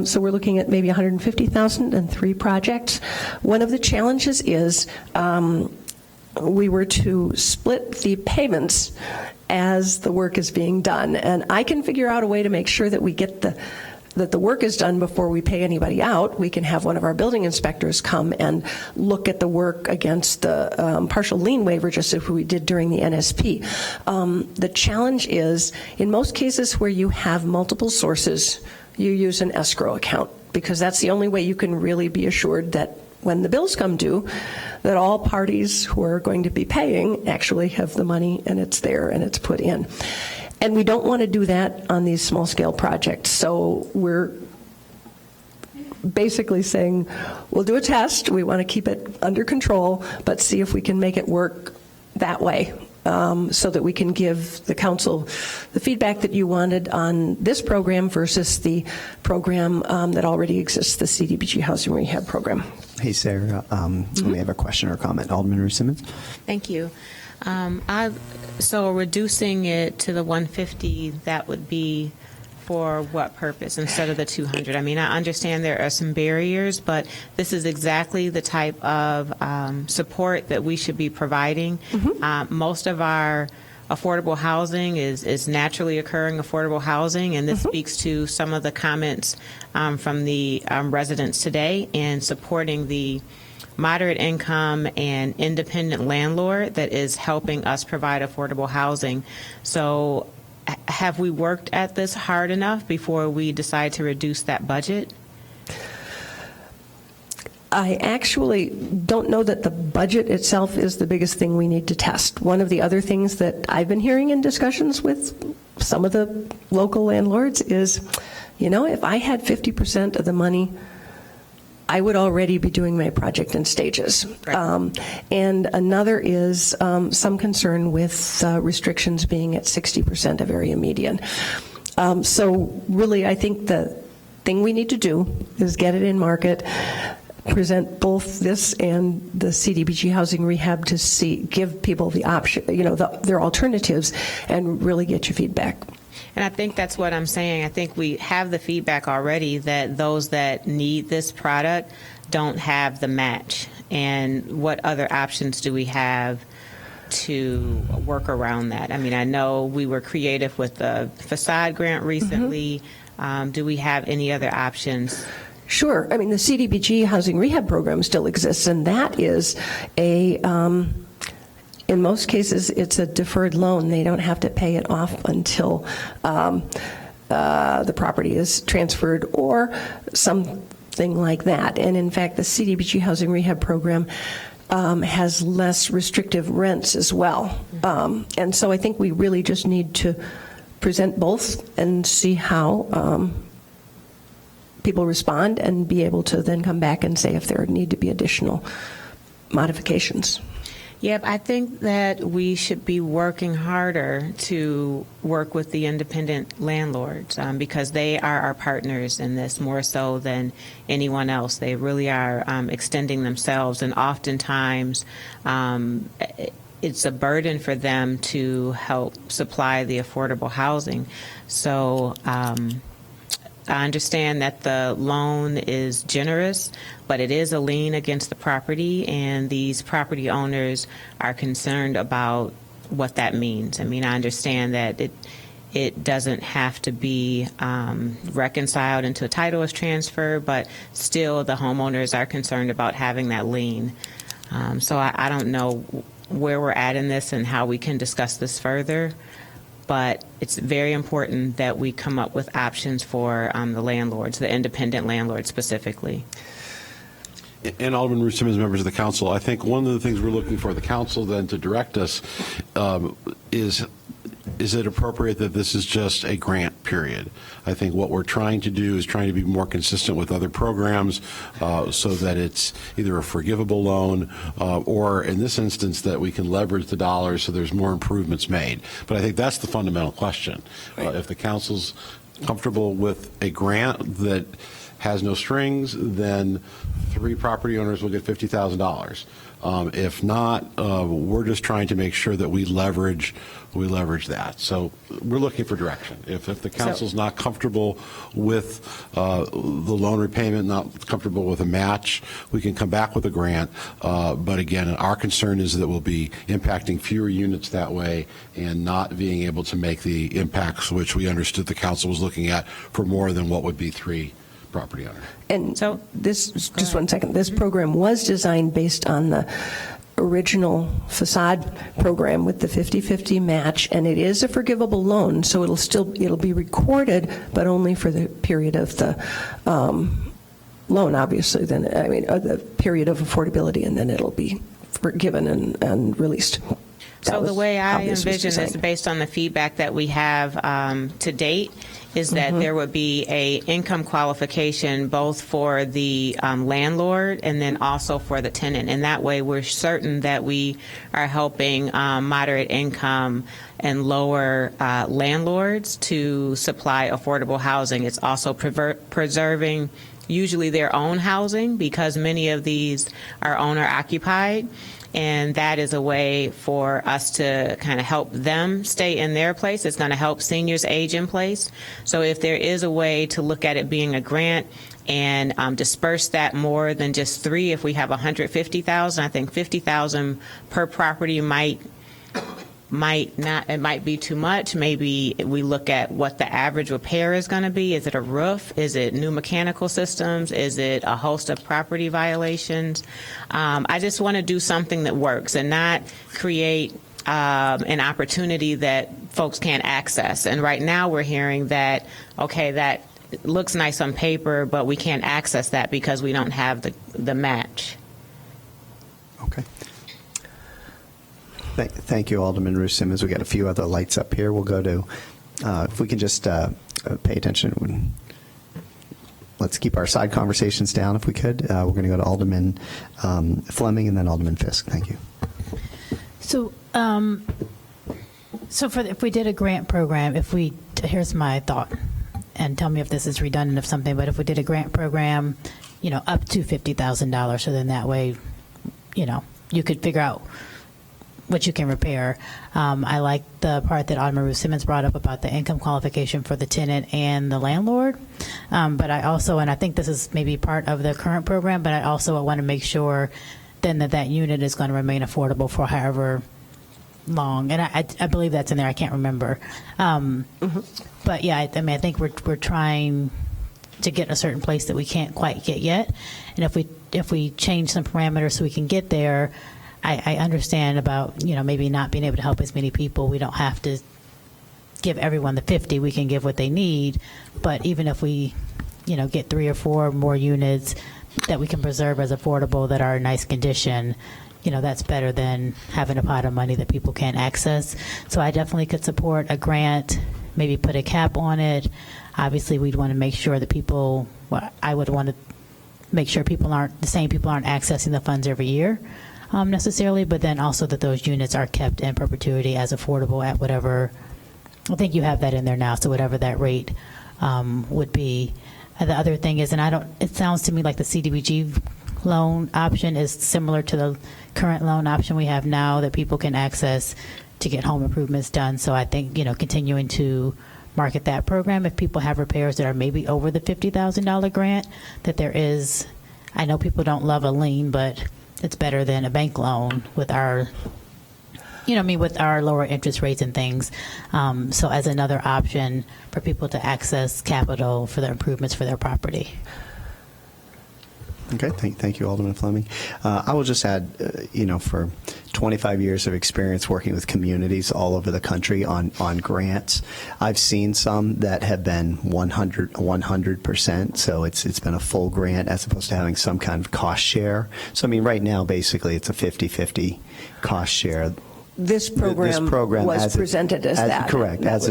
So we're looking at maybe $150,000 and 3 projects. One of the challenges is we were to split the payments as the work is being done. And I can figure out a way to make sure that we get that the work is done before we pay anybody out. We can have one of our building inspectors come and look at the work against the partial lien waiver, just as we did during the NSP. The challenge is, in most cases where you have multiple sources, you use an escrow account, because that's the only way you can really be assured that when the bills come due, that all parties who are going to be paying actually have the money and it's there and it's put in. And we don't want to do that on these small-scale projects. So we're basically saying, we'll do a test, we want to keep it under control, but see if we can make it work that way, so that we can give the council the feedback that you wanted on this program versus the program that already exists, the CDBG Housing Rehab Program. Hey, Sarah, we have a question or comment. Alderman Ruth Simmons. Thank you. So reducing it to the 150, that would be for what purpose instead of the 200? I mean, I understand there are some barriers, but this is exactly the type of support that we should be providing. Most of our affordable housing is naturally occurring affordable housing, and this speaks to some of the comments from the residents today in supporting the moderate income and independent landlord that is helping us provide affordable housing. So have we worked at this hard enough before we decide to reduce that budget? I actually don't know that the budget itself is the biggest thing we need to test. One of the other things that I've been hearing in discussions with some of the local landlords is, if I had 50% of the money, I would already be doing my project in stages. Right. And another is some concern with restrictions being at 60% of area median. So really, I think the thing we need to do is get it in market, present both this and the CDBG Housing Rehab to give people the option, their alternatives, and really get your feedback. And I think that's what I'm saying. I think we have the feedback already that those that need this product don't have the match. And what other options do we have to work around that? I mean, I know we were creative with the facade grant recently. Do we have any other options? Sure. I mean, the CDBG Housing Rehab Program still exists, and that is in most cases, it's a deferred loan. They don't have to pay it off until the property is transferred or something like that. And in fact, the CDBG Housing Rehab Program has less restrictive rents as well. And so I think we really just need to present both and see how people respond and be able to then come back and say if there need to be additional modifications. Yep, I think that we should be working harder to work with the independent landlords because they are our partners in this more so than anyone else. They really are extending themselves, and oftentimes it's a burden for them to help supply the affordable housing. So I understand that the loan is generous, but it is a lien against the property, and these property owners are concerned about what that means. I mean, I understand that it doesn't have to be reconciled until a title is transferred, but still the homeowners are concerned about having that lien. So I don't know where we're at in this and how we can discuss this further. But it's very important that we come up with options for the landlords, the independent landlords specifically. And Alderman Ruth Simmons, members of the council, I think one of the things we're looking for the council then to direct us is it appropriate that this is just a grant period? I think what we're trying to do is trying to be more consistent with other programs so that it's either a forgivable loan or in this instance that we can leverage the dollars so there's more improvements made. But I think that's the fundamental question. If the council's comfortable with a grant that has no strings, then 3 property owners will get $50,000. If not, we're just trying to make sure that we leverage that. So we're looking for direction. If the council's not comfortable with the loan repayment, not comfortable with a match, we can come back with a grant. But again, our concern is that we'll be impacting fewer units that way and not being able to make the impacts which we understood the council was looking at for more than what would be 3 property owner. And so this, just one second, this program was designed based on the original facade program with the 50-50 match, and it is a forgivable loan, so it'll be recorded, but only for the period of the loan, obviously, then, the period of affordability, and then it'll be forgiven and released. So the way I envision this, based on the feedback that we have to date, is that there would be a income qualification both for the landlord and then also for the tenant. And that way we're certain that we are helping moderate income and lower landlords to supply affordable housing. It's also preserving usually their own housing, because many of these are owner occupied. And that is a way for us to kind of help them stay in their place. It's going to help seniors age in place. So if there is a way to look at it being a grant and disperse that more than just 3, if we have 150,000, I think 50,000 per property might not, it might be too much. Maybe we look at what the average repair is going to be. Is it a roof? Is it new mechanical systems? Is it a host of property violations? I just want to do something that works and not create an opportunity that folks can't access. And right now we're hearing that, okay, that looks nice on paper, but we can't access that because we don't have the match. Okay. Thank you, Alderman Ruth Simmons. We've got a few other lights up here. We'll go to, if we can just pay attention. Let's keep our side conversations down if we could. We're going to go to Alderman Fleming and then Alderman Fisk. Thank you. So, if we did a grant program, here's my thought, and tell me if this is redundant of something, but if we did a grant program, up to $50,000, so then that way, you could figure out what you can repair. I like the part that Alderman Ruth Simmons brought up about the income qualification for the tenant and the landlord. But I also, and I think this is maybe part of the current program, but I also want to make sure then that unit is going to remain affordable for however long. And I believe that's in there. I can't remember. But yeah, I think we're trying to get a certain place that we can't quite get yet. And if we change some parameters so we can get there, I understand about, maybe not being able to help as many people. We don't have to give everyone the 50. We can give what they need. But even if we, get 3 or 4 more units that we can preserve as affordable that are in nice condition, that's better than having a pot of money that people can't access. So I definitely could support a grant, maybe put a cap on it. Obviously, we'd want to make sure that I would want to make sure the same people aren't accessing the funds every year. Necessarily, but then also that those units are kept in perpetuity as affordable at whatever, I think you have that in there now, so whatever that rate would be. And the other thing is, it sounds to me like the CDBG loan option is similar to the current loan option we have now that people can access to get home improvements done. So I think, continuing to market that program, if people have repairs that are maybe over the $50,000 grant, that there is, I know people don't love a lien, but it's better than a bank loan with our, with our lower interest rates and things. So as another option for people to access capital for their improvements for their property. Okay, thank you, Alderman Fleming. I will just add, for 25 years of experience working with communities all over the country on grants, I've seen some that have been 100%. So it's been a full grant as opposed to having some kind of cost share. So right now, basically, it's a 50-50 cost share. This program was presented as that. Correct, as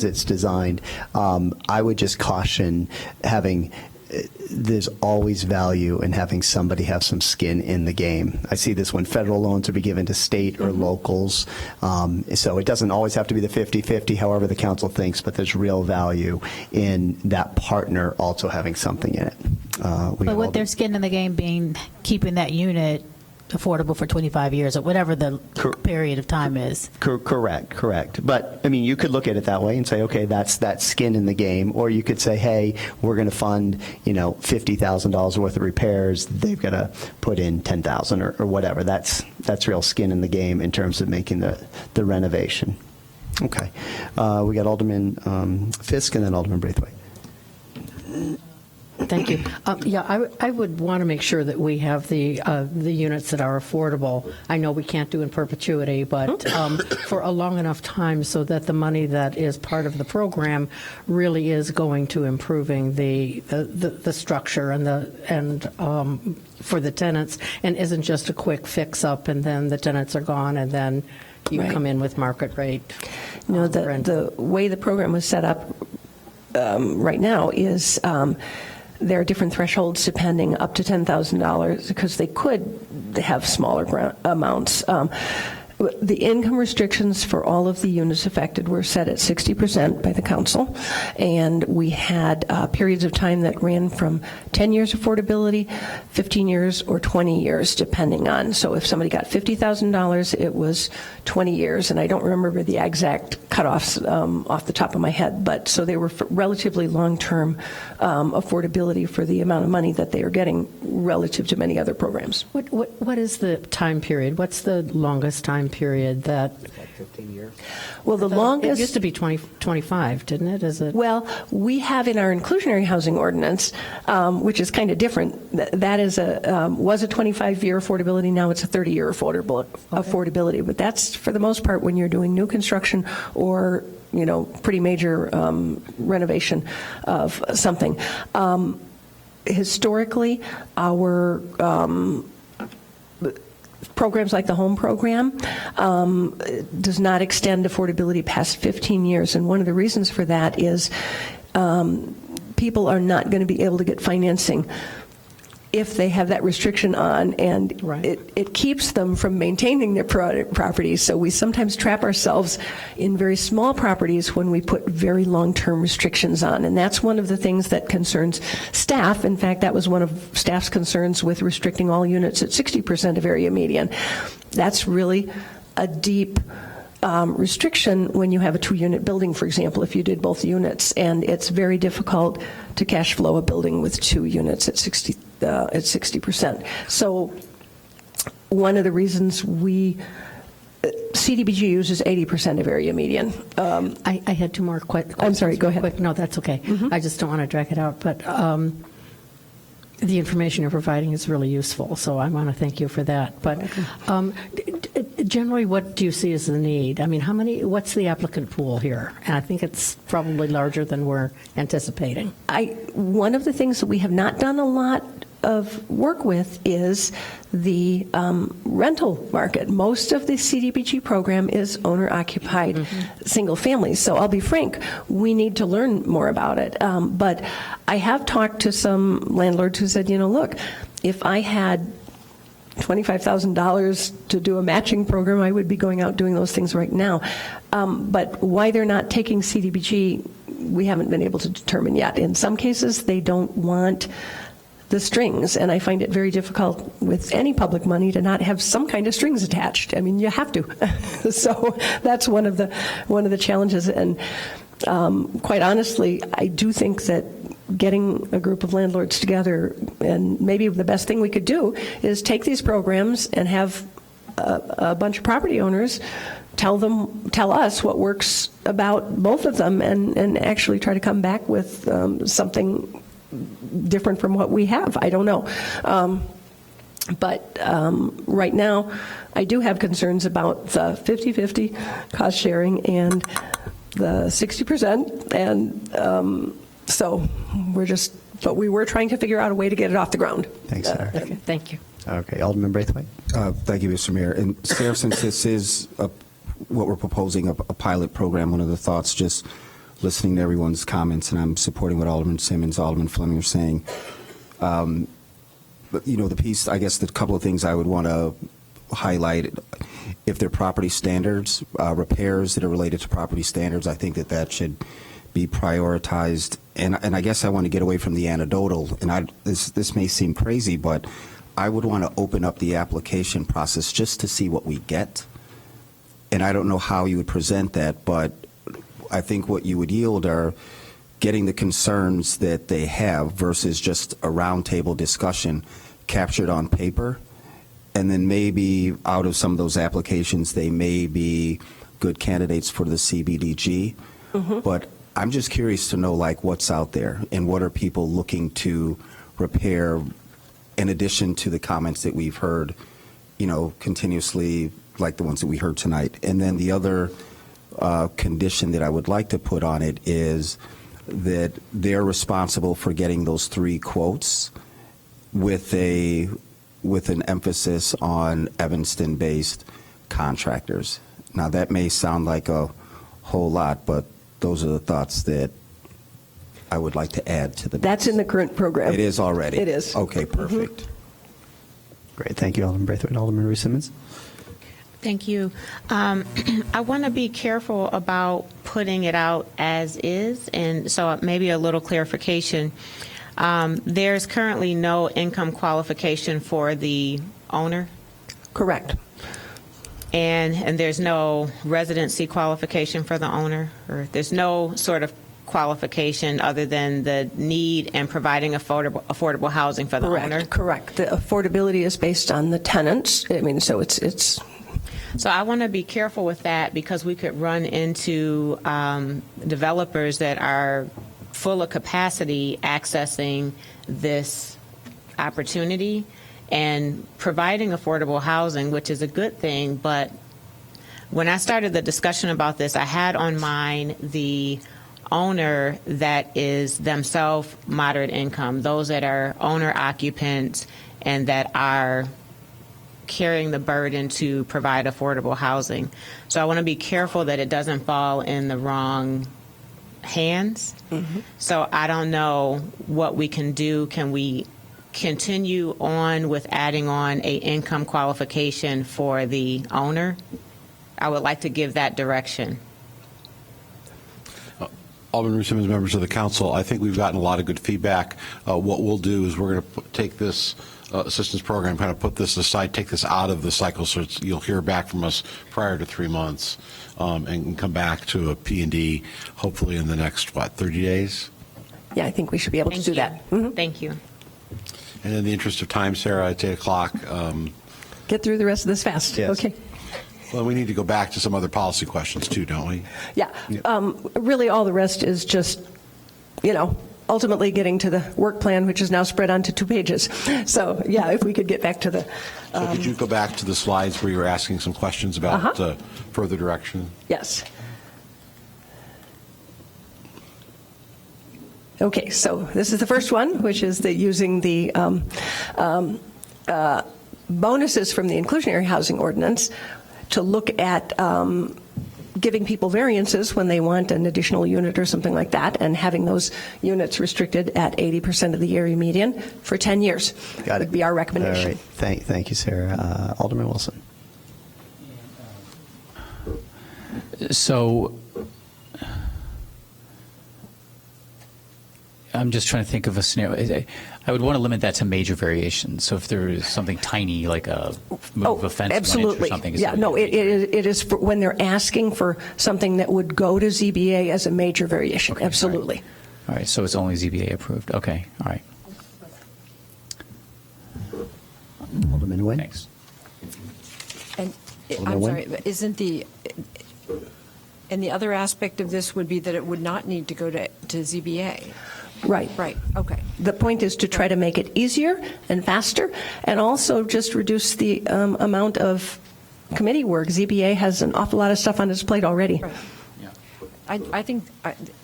it's designed. I would just caution having. There's always value in having somebody have some skin in the game. I see this when federal loans are given to state or locals. So it doesn't always have to be the 50-50, however the council thinks, but there's real value in that partner also having something in it. But with their skin in the game being keeping that unit affordable for 25 years or whatever the period of time is. Correct. But, you could look at it that way and say, okay, that's that skin in the game. Or you could say, hey, we're going to fund, $50,000 worth of repairs. They've got to put in $10,000 or whatever. That's real skin in the game in terms of making the renovation. Okay. We got Alderman Fisk and then Alderman Braithwaite. Thank you. I would want to make sure that we have the units that are affordable. I know we can't do in perpetuity, but for a long enough time so that the money that is part of the program really is going to improving the structure and for the tenants, and isn't just a quick fix up and then the tenants are gone and then you Right. come in with market rate. The way the program was set up right now is there are different thresholds depending up to $10,000 because they could have smaller amounts. The income restrictions for all of the units affected were set at 60% by the council, and we had periods of time that ran from 10 years affordability, 15 years, or 20 years, depending on. So if somebody got $50,000, it was 20 years, and I don't remember the exact cutoffs off the top of my head, but so they were for relatively long-term affordability for the amount of money that they are getting relative to many other programs. What is the time period? What's the longest time period that? 15 years. Well, the longest. It used to be 25, didn't it? Is it? Well, we have in our inclusionary housing ordinance, which is kind of different. That is was a 25-year affordability. Now it's a 30-year affordability. But that's for the most part when you're doing new construction or pretty major renovation of something. Historically, our programs like the home program does not extend affordability past 15 years. And one of the reasons for that is people are not going to be able to get financing if they have that restriction on, and it keeps them from maintaining their properties. So we sometimes trap ourselves in very small properties when we put very long-term restrictions on, and that's one of the things that concerns staff. In fact, that was one of staff's concerns with restricting all units at 60% of area median. That's really a deep restriction when you have a 2-unit building, for example, if you did both units, and it's very difficult to cash flow a building with 2 units at 60%. So one of the reasons CDBG uses 80% of area median. I had 2 more questions. I'm sorry, go ahead. No, that's okay. I just don't want to drag it out, but the information you're providing is really useful, so I want to thank you for that. But generally, what do you see as the need? I mean, what's the applicant pool here? And I think it's probably larger than we're anticipating. One of the things that we have not done a lot of work with is the rental market. Most of the CDBG program is owner-occupied single families. So I'll be frank, we need to learn more about it. But I have talked to some landlords who said, look, if I had $25,000 to do a matching program, I would be going out doing those things right now. But why they're not taking CDBG, we haven't been able to determine yet. In some cases, they don't want the strings, and I find it very difficult with any public money to not have some kind of strings attached. I mean, you have to. So that's one of the challenges. And quite honestly, I do think that getting a group of landlords together, and maybe the best thing we could do is take these programs and have a bunch of property owners tell us what works about both of them, and actually try to come back with something different from what we have. I don't know. But right now, I do have concerns about the 50-50 cost sharing and the 60%. And so but we were trying to figure out a way to get it off the ground. Thanks, Sarah. Okay, thank you. Okay, Alderman Braithwaite. Thank you, Mr. Mayor. And Sarah, since this is what we're proposing, a pilot program, one of the thoughts, just listening to everyone's comments, and I'm supporting what Alderman Simmons, Alderman Fleming are saying. But, the piece, I guess the couple of things I would want to highlight, if they're property standards, repairs that are related to property standards, I think that should be prioritized. And I guess I want to get away from the anecdotal, and this may seem crazy, but I would want to open up the application process just to see what we get. And I don't know how you would present that, but I think what you would yield are getting the concerns that they have versus just a roundtable discussion captured on paper. And then maybe out of some of those applications, they may be good candidates for the CBDG. But I'm just curious to know, like, what's out there and what are people looking to repair in addition to the comments that we've heard, continuously, like the ones that we heard tonight. And then the other condition that I would like to put on it is that they're responsible for getting those 3 quotes with an emphasis on Evanston-based contractors. Now, that may sound like a whole lot, but those are the thoughts that I would like to add to the. That's in the current program. It is already? It is. Okay, perfect. Great. Thank you, Alderman Braithwaite. Alderman Ruth Simmons. Thank you. I want to be careful about putting it out as is, and so maybe a little clarification. There's currently no income qualification for the owner? Correct. And there's no residency qualification for the owner? Or there's no sort of qualification other than the need and providing affordable housing for the owner? Correct. The affordability is based on the tenants. I mean, so it's. So I want to be careful with that because we could run into developers that are full of capacity accessing this opportunity and providing affordable housing, which is a good thing. But when I started the discussion about this, I had on mind the owner that is themselves moderate income, those that are owner occupants and that are carrying the burden to provide affordable housing. So I want to be careful that it doesn't fall in the wrong hands. Mm-hmm. So I don't know what we can do. Can we continue on with adding on a income qualification for the owner? I would like to give that direction. Alderman Ruth Simmons, members of the council, I think we've gotten a lot of good feedback. What we'll do is we're going to take this assistance program, kind of put this aside, take this out of the cycle, so you'll hear back from us prior to 3 months, and come back to a P&D hopefully in the next, 30 days? Yeah, I think we should be able to do that. Mm-hmm. Thank you. And in the interest of time, Sarah, it's 8 o'clock. Get through the rest of this fast. Yes. Okay. Well, we need to go back to some other policy questions too, don't we? Yeah. Really, all the rest is just, ultimately getting to the work plan, which is now spread onto 2 pages. So, yeah, if we could get back to the. So could you go back to the slides where you were asking some questions about further direction? Yes. Okay, so this is the first one, which is using the bonuses from the inclusionary housing ordinance to look at giving people variances when they want an additional unit or something like that, and having those units restricted at 80% of the area median for 10 years. Got it. Would be our recommendation. All right. Thank you, Sarah. Alderman Wilson. So I'm just trying to think of a scenario. I would want to limit that to major variations. So if there is something tiny like a move of a fence 1 inch absolutely. or something. Yeah, no, it is for when they're asking for something that would go to ZBA as a major variation. Okay, absolutely. All right, so it's only ZBA approved. Okay, all right. Alderman Nguyen. Thanks. And Alderman I'm Nguyen. sorry, but isn't and the other aspect of this would be that it would not need to go to ZBA. Right. Right, okay. The point is to try to make it easier and faster, and also just reduce the amount of committee work. ZBA has an awful lot of stuff on its plate already. Right. I think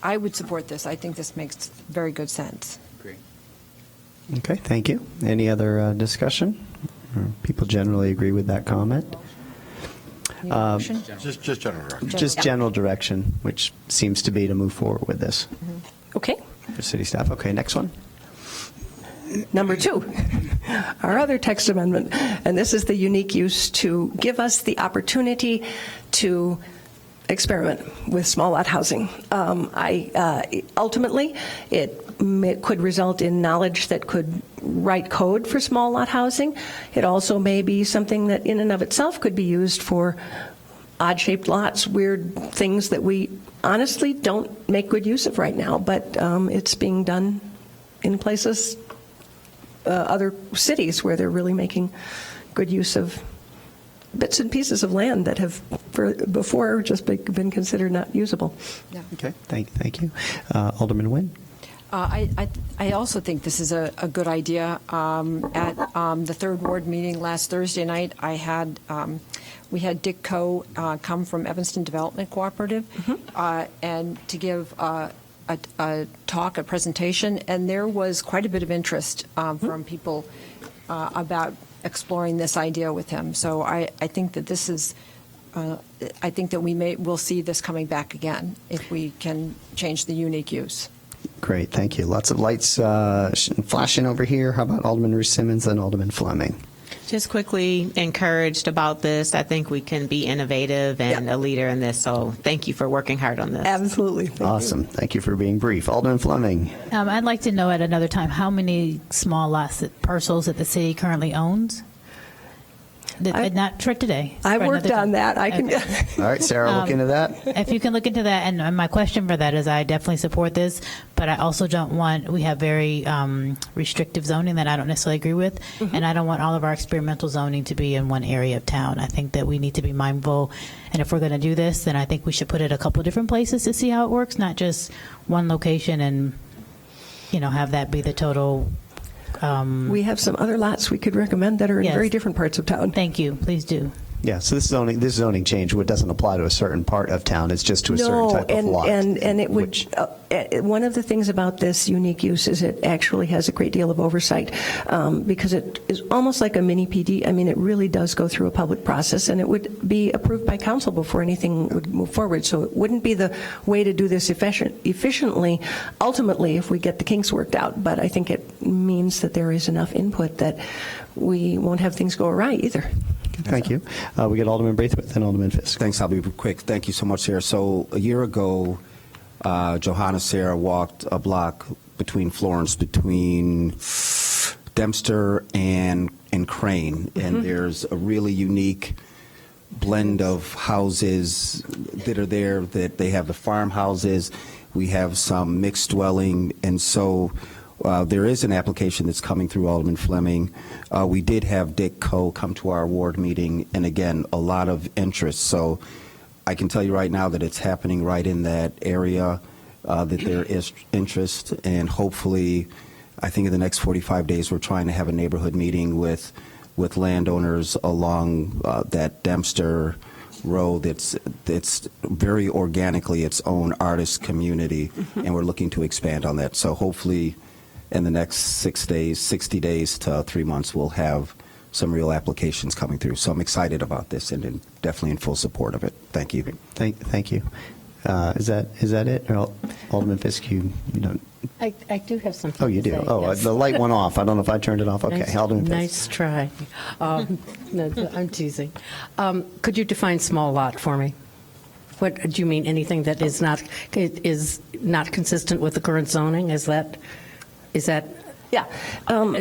I would support this. I think this makes very good sense. Great. Okay, thank you. Any other discussion? Or people generally agree with that comment? Just general direction. Just general direction, which seems to be to move forward with this. Okay. For city staff. Okay, next one. Number 2, our other text amendment, and this is the unique use to give us the opportunity to experiment with small lot housing. Ultimately, it could result in knowledge that could write code for small lot housing. It also may be something that in and of itself could be used for odd-shaped lots, weird things that we honestly don't make good use of right now, but it's being done in places, other cities where they're really making good use of bits and pieces of land that have before just been considered not usable. Yeah. Okay, thank you. Alderman Nguyen? I also think this is a good idea. At the Third Ward meeting last Thursday night, we had Dick Coe come from Evanston Development Cooperative and to give a talk, a presentation, and there was quite a bit of interest from people about exploring this idea with him. So I think that this is. I think that we'll see this coming back again if we can change the unique use. Great, thank you. Lots of lights flashing over here. How about Alderman Ruth Simmons and Alderman Fleming? Just quickly encouraged about this. I think we can be innovative and a leader in this. So thank you for working hard on this. Absolutely. Awesome. Thank you for being brief. Alderman Fleming. I'd like to know at another time how many small lots, parcels that the city currently owns. Not for today. I worked on that. I can. Okay. All right, Sarah, look into that. If you can look into that, and my question for that is, I definitely support this, but I also don't want. We have very restrictive zoning that I don't necessarily agree with, and I don't want all of our experimental zoning to be in one area of town. I think that we need to be mindful, and if we're going to do this, then I think we should put it a couple of different places to see how it works, not just one location, and have that be the total. We have some other lots we could recommend that are in very different parts of town. Thank you. Please do. Yeah, so this zoning change doesn't apply to a certain part of town. It's just to a certain type of lot. And it would. One of the things about this unique use is it actually has a great deal of oversight because it is almost like a mini PD. I mean, it really does go through a public process, and it would be approved by council before anything would move forward. So it wouldn't be the way to do this efficiently, ultimately, if we get the kinks worked out. But I think it means that there is enough input that we won't have things go awry either. Thank you. We get Alderman Braithwaite and Alderman Fisk. Thanks. I'll be quick. Thank you so much, Sarah. So a year ago, Johanna Sarah walked a block between Florence, between Dempster and Crane, and there's a really unique blend of houses that are there. That they have the farmhouses, we have some mixed dwelling, and so. There is an application that's coming through Alderman Fleming. We did have Dick Coe come to our ward meeting, and again, a lot of interest. So I can tell you right now that it's happening right in that area, that there is interest, and hopefully, I think in the next 45 days, we're trying to have a neighborhood meeting with landowners along that Dempster Road. It's very organically its own artist community, and we're looking to expand on that. So hopefully, in the next 60 days to 3 months, we'll have some real applications coming through. So I'm excited about this and definitely in full support of it. Thank you. Thank you. Is that it? Or Alderman Fisk, you don't. I do have something. Oh, you do. To say, yes. The light went off. I don't know if I turned it off. Okay, Alderman Fisk. Nice try. No, I'm teasing. Could you define small lot for me? What do you mean? Anything that is not consistent with the current zoning? Is that? Yeah. Is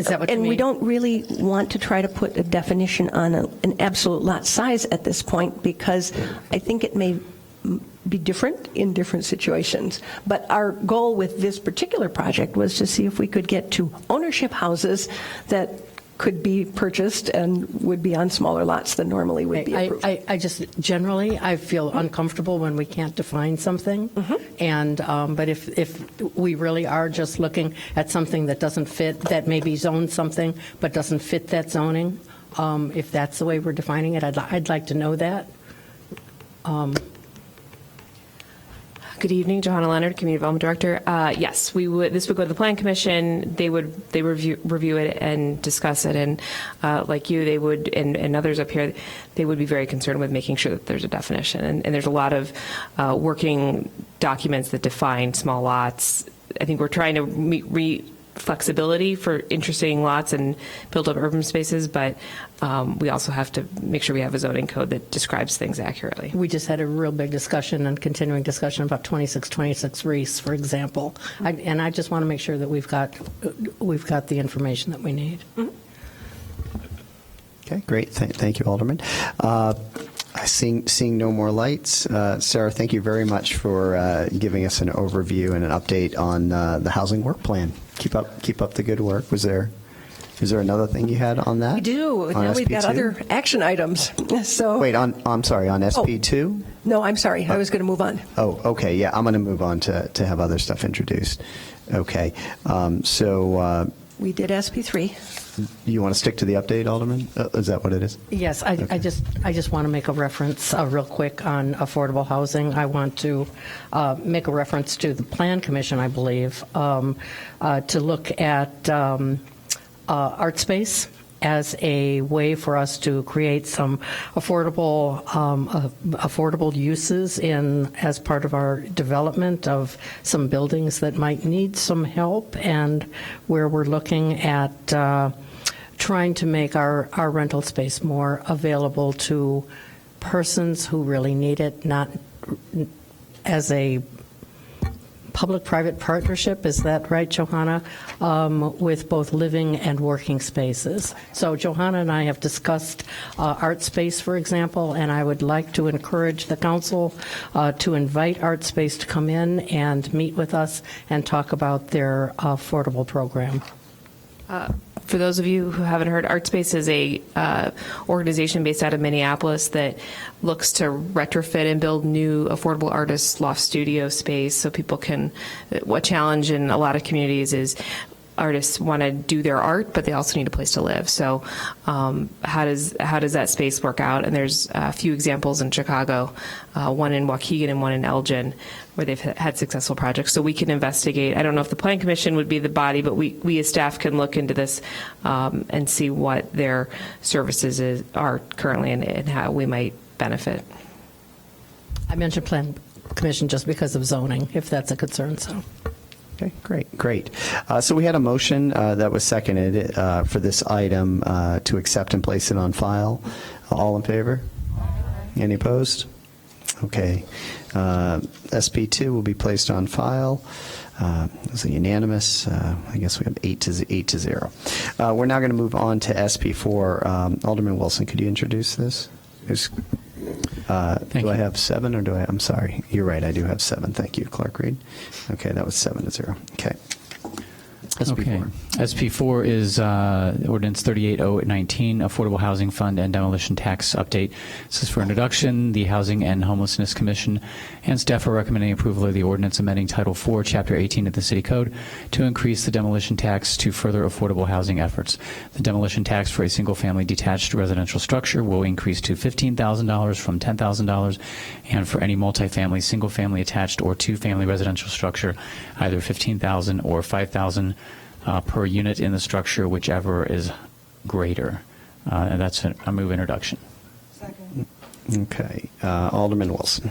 that what you and mean? we don't really want to try to put a definition on an absolute lot size at this point because I think it may be different in different situations. But our goal with this particular project was to see if we could get to ownership houses that could be purchased and would be on smaller lots than normally would be approved. I just generally I feel uncomfortable when we can't define something, and but if we really are just looking at something that doesn't fit, that maybe zones something but doesn't fit that zoning, if that's the way we're defining it, I'd like to know that. Good evening, Johanna Leonard, Community Development Director. Yes, we would. This would go to the Plan Commission. They review it and discuss it, and like you, they would, and others up here, they would be very concerned with making sure that there's a definition. And there's a lot of working documents that define small lots. I think we're trying to meet flexibility for interesting lots and build up urban spaces, but we also have to make sure we have a zoning code that describes things accurately. We just had a real big discussion and continuing discussion about 2626 Reese, for example, and I just want to make sure that we've got the information that we need. Okay, great. Thank you, Alderman. Seeing no more lights, Sarah, thank you very much for giving us an overview and an update on the housing work plan. Keep up the good work. Was there Is there another thing you had on that? We do. On Now we've got SP2? other action items. So Wait, I'm sorry, on SP2? No, I'm sorry. I was going to move on. Oh, okay, yeah, I'm going to move on to have other stuff introduced. Okay, so We did SP3. you want to stick to the update, Alderman? Is that what it is? Yes, I just want to make a reference real quick on affordable housing. I want to make a reference to the Plan Commission, I believe, to look at art space as a way for us to create some affordable uses as part of our development of some buildings that might need some help, and where we're looking at trying to make our rental space more available to persons who really need it, not as a public-private partnership, is that right, Johanna, with both living and working spaces. So Johanna and I have discussed art space, for example, and I would like to encourage the council to invite art space to come in and meet with us and talk about their affordable program. For those of you who haven't heard, ArtSpace is a organization based out of Minneapolis that looks to retrofit and build new affordable artist loft studio space so people can. What challenge in a lot of communities is artists want to do their art, but they also need a place to live. So how does that space work out? And there's a few examples in Chicago, one in Waukegan and one in Elgin, where they've had successful projects. So we can investigate. I don't know if the Plan Commission would be the body, but we as staff can look into this and see what their services are currently and how we might benefit. I mentioned Plan Commission just because of zoning, if that's a concern. So. Okay, great. So we had a motion that was seconded for this item to accept and place it on file. All in favor? Any opposed? Okay. SP2 will be placed on file. It's a unanimous. I guess we have 8 to 0. We're now going to move on to SP4. Alderman Wilson, could you introduce this? Do I have 7 or do I? I'm sorry. You're right. I do have 7. Thank you, Clerk Reed. Okay, that was 7 to 0. Okay. SP4. Okay. SP4 is Ordinance 380819, Affordable Housing Fund and Demolition Tax Update. This is for introduction. The Housing and Homelessness Commission and staff are recommending approval of the ordinance amending Title 4, Chapter 18 of the City Code to increase the demolition tax to further affordable housing efforts. The demolition tax for a single-family detached residential structure will increase to $15,000 from $10,000, and for any multifamily, single-family attached or two-family residential structure, either $15,000 or $5,000 per unit in the structure, whichever is greater. And that's a move introduction. Second. Okay. Alderman Wilson.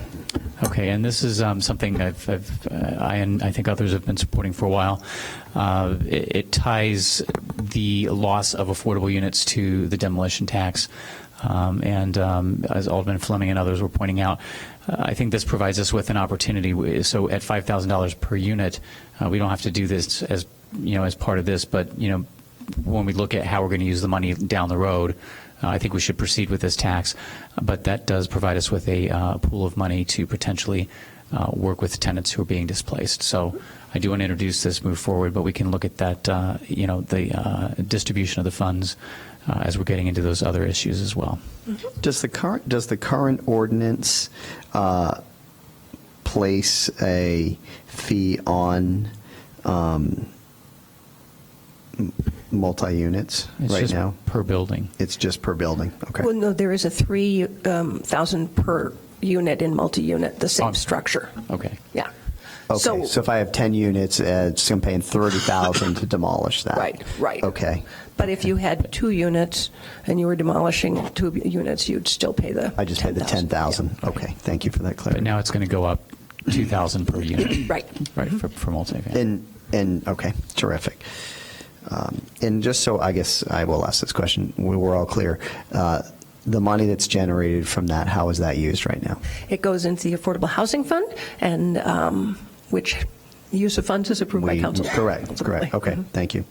Okay, and this is something I think others have been supporting for a while. It ties the loss of affordable units to the demolition tax. And as Alderman Fleming and others were pointing out, I think this provides us with an opportunity. So at $5,000 per unit, we don't have to do this as part of this, but when we look at how we're going to use the money down the road, I think we should proceed with this tax. But that does provide us with a pool of money to potentially work with tenants who are being displaced. So I do want to introduce this, move forward, but we can look at that, the distribution of the funds as we're getting into those other issues as well. Does the current ordinance place a fee on multi-units right now? Per building. It's just per building. Okay. Well, no, there is a $3,000 per unit in multi-unit, the same structure. Okay. Yeah. Okay. So if I have 10 units, I'm paying $30,000 to demolish that. Right. Okay. But if you had 2 units and you were demolishing 2 units, you'd still pay the I just paid the $10,000. Yeah. Okay. Thank you for that clarity. But now it's going to go up $2,000 per unit. Right. Right, for multifamily. And okay, terrific. And just so I guess I will ask this question, we're all clear. The money that's generated from that, how is that used right now? It goes into the Affordable Housing Fund, and which use of funds is approved by council. Correct. Okay, thank you.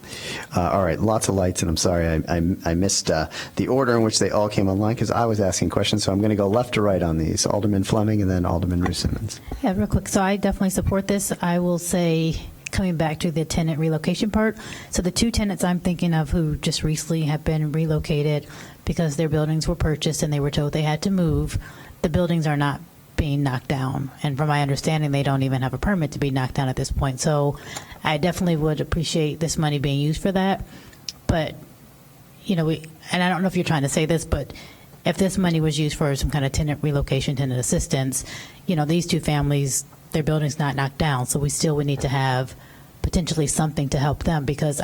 All right, lots of lights, and I'm sorry I missed the order in which they all came online because I was asking questions, so I'm going to go left to right on these. Alderman Fleming and then Alderman Ruth Simmons. Yeah, real quick. So I definitely support this. I will say coming back to the tenant relocation part. So the 2 tenants I'm thinking of who just recently have been relocated because their buildings were purchased and they were told they had to move, the buildings are not being knocked down. And from my understanding, they don't even have a permit to be knocked down at this point. So I definitely would appreciate this money being used for that. But, and I don't know if you're trying to say this, but if this money was used for some kind of tenant relocation, tenant assistance, these 2 families, their building's not knocked down. So we still would need to have potentially something to help them because,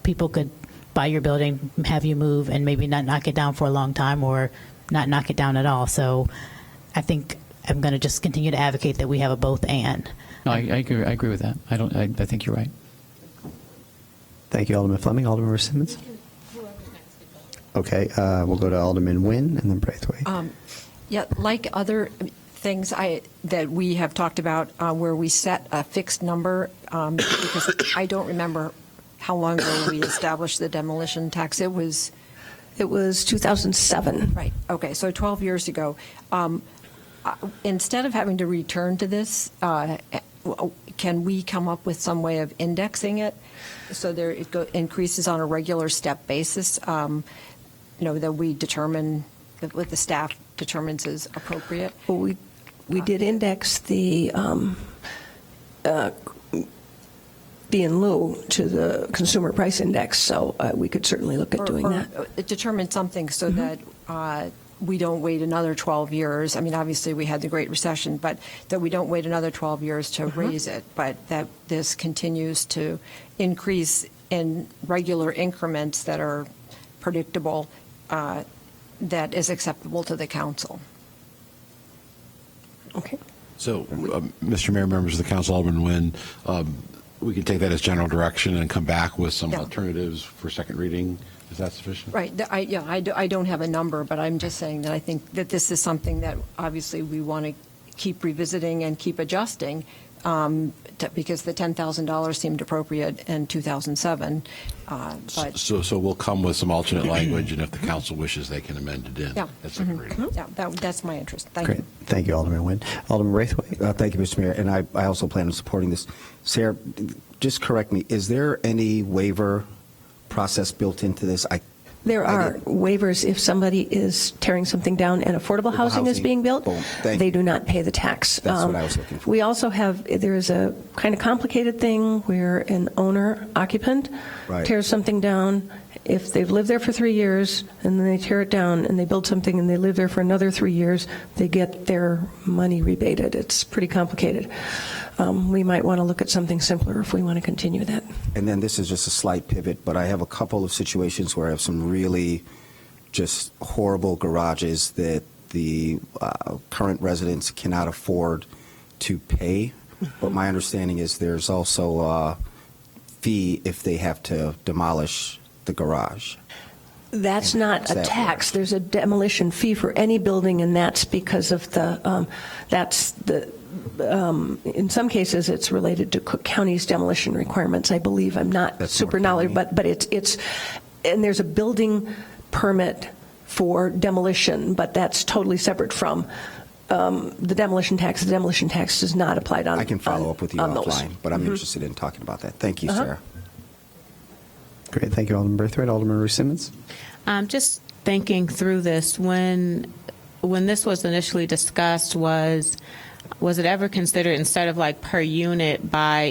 people could buy your building, have you move, and maybe not knock it down for a long time or not knock it down at all. So I think I'm going to just continue to advocate that we have a both and. No, I agree with that. I think you're right. Thank you, Alderman Fleming. Alderman Simmons? Okay, we'll go to Alderman Nguyen and then Braithwaite. Yeah, like other things that we have talked about where we set a fixed number, because I don't remember how long ago we established the demolition tax. It was 2007. Right, okay, so 12 years ago. Instead of having to return to this, can we come up with some way of indexing it so it increases on a regular step basis, that we determine, that what the staff determines is appropriate? Well, we did index the fee in lieu to the consumer price index, so we could certainly look at doing that. Determine something so that we don't wait another 12 years. I mean, obviously, we had the Great Recession, but that we don't wait another 12 years to raise it, but that this continues to increase in regular increments that are predictable, that is acceptable to the council. Okay. So, Mr. Mayor, members of the council, Alderman Nguyen, we can take that as general direction and come back with some alternatives for second reading. Is that sufficient? Right. I don't have a number, but I'm just saying that I think that this is something that obviously we want to keep revisiting and keep adjusting because the $10,000 seemed appropriate in 2007. So we'll come with some alternate language, and if the council wishes, they can amend it in. Yeah. At second reading. Yeah, that's my interest. Thank Great. you. Thank you, Alderman Nguyen. Alderman Braithwaite? Thank you, Mr. Mayor. And I also plan on supporting this. Sarah, just correct me. Is there any waiver process built into this? There are waivers if somebody is tearing something down and affordable housing is being built. They do not pay the tax. That's what I was looking for. We also have, there is a kind of complicated thing where an owner occupant tears something down. If they've lived there for 3 years and then they tear it down and they build something and they live there for another 3 years, they get their money rebated. It's pretty complicated. We might want to look at something simpler if we want to continue that. And then this is just a slight pivot, but I have a couple of situations where I have some really just horrible garages that the current residents cannot afford to pay. But my understanding is there's also a fee if they have to demolish the garage. That's not a tax. There's a demolition fee for any building, and that's because of in some cases, it's related to Cook County's demolition requirements, I believe. I'm not super knowledgeable, but it's and there's a building permit for demolition, but that's totally separate from the demolition tax. The demolition tax does not apply on. I can follow up with you offline, those. but I'm interested in talking about that. Thank you, Sarah. Great. Thank you, Alderman Braithwaite. Alderman Ruth Simmons? Just thinking through this, when this was initially discussed, was it ever considered instead of like per unit by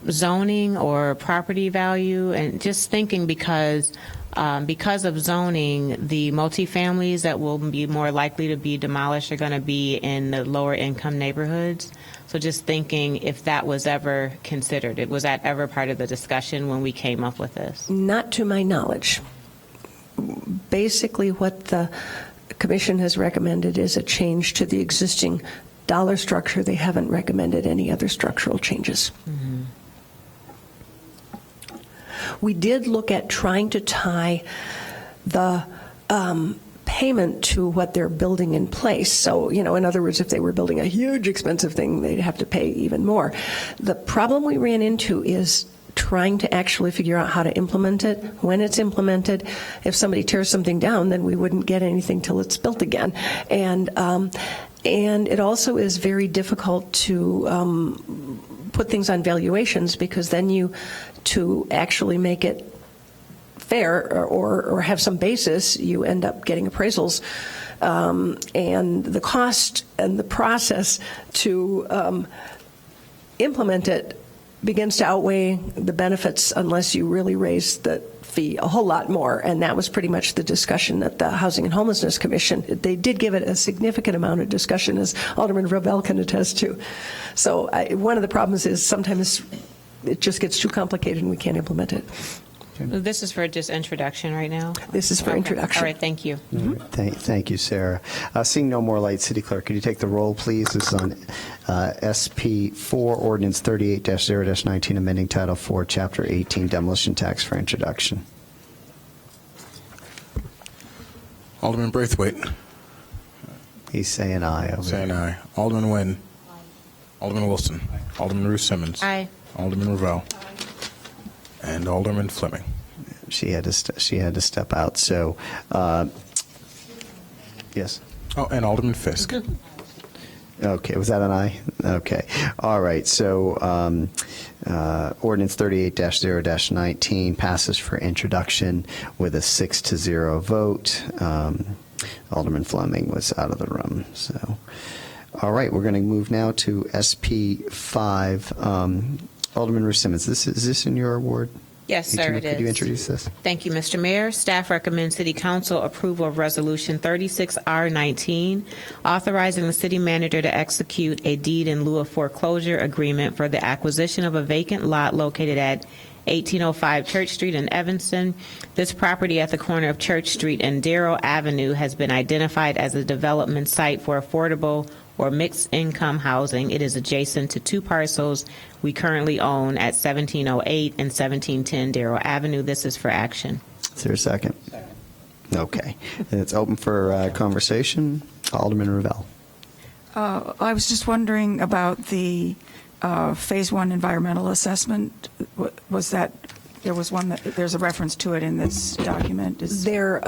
zoning or property value? And just thinking because of zoning, the multifamilies that will be more likely to be demolished are going to be in the lower income neighborhoods. So just thinking if that was ever considered, was that ever part of the discussion when we came up with this? Not to my knowledge. Basically, what the Commission has recommended is a change to the existing dollar structure. They haven't recommended any other structural changes. Mm-hmm. We did look at trying to tie the payment to what they're building in place. So, in other words, if they were building a huge expensive thing, they'd have to pay even more. The problem we ran into is trying to actually figure out how to implement it. When it's implemented, if somebody tears something down, then we wouldn't get anything till it's built again. And And it also is very difficult to put things on valuations, because then to actually make it fair or have some basis, you end up getting appraisals. And the cost and the process to implement it begins to outweigh the benefits unless you really raise the fee a whole lot more. And that was pretty much the discussion at the Housing and Homelessness Commission. They did give it a significant amount of discussion, as Alderman Ravel can attest to. So one of the problems is sometimes it just gets too complicated and we can't implement it. This is for just introduction right now? This is for introduction. All right, thank you. Thank you, Sarah. Seeing no more lights, City Clerk, could you take the roll, please? This is on SP4, Ordinance 38-0-19, amending Title 4, Chapter 18, Demolition Tax for introduction. Alderman Braithwaite. He's saying aye. Saying aye. Alderman Nguyen. Alderman Wilson. Alderman Ruth Simmons. Aye. Alderman Ravel. And Alderman Fleming. She had to step out. So, yes. Oh, and Alderman Fisk. Okay, was that an aye? Okay. All right. So, Ordinance 38-0-19 passes for introduction with a 6-0 vote. Alderman Fleming was out of the room. So, all right, we're going to move now to SP5. Alderman Ruth Simmons, is this in your ward? Yes, sir, it is. Could you introduce this? Thank you, Mr. Mayor. Staff recommends City Council approval of Resolution 36R19, authorizing the city manager to execute a deed in lieu of foreclosure agreement for the acquisition of a vacant lot located at 1805 Church Street in Evanston. This property at the corner of Church Street and Darrow Avenue has been identified as a development site for affordable or mixed income housing. It is adjacent to two parcels we currently own at 1708 and 1710 Darrow Avenue. This is for action. Is there a second? Okay. And it's open for conversation. Alderman Ravel. I was just wondering about the Phase 1 environmental assessment. Was that, there's a reference to it in this document? There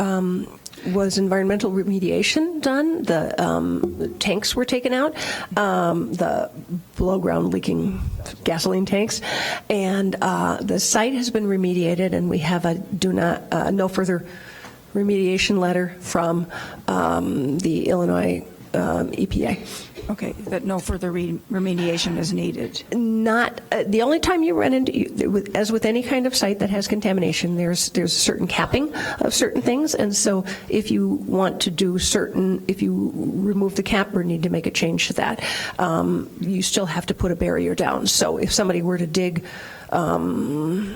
was environmental remediation done. The tanks were taken out, the below-ground leaking gasoline tanks, and the site has been remediated, and we have a no further remediation letter from the Illinois EPA. Okay, that no further remediation is needed. Not the only time you run into, as with any kind of site that has contamination, there's certain capping of certain things, and so if you want to do if you remove the cap or need to make a change to that, you still have to put a barrier down. So if somebody were to dig, if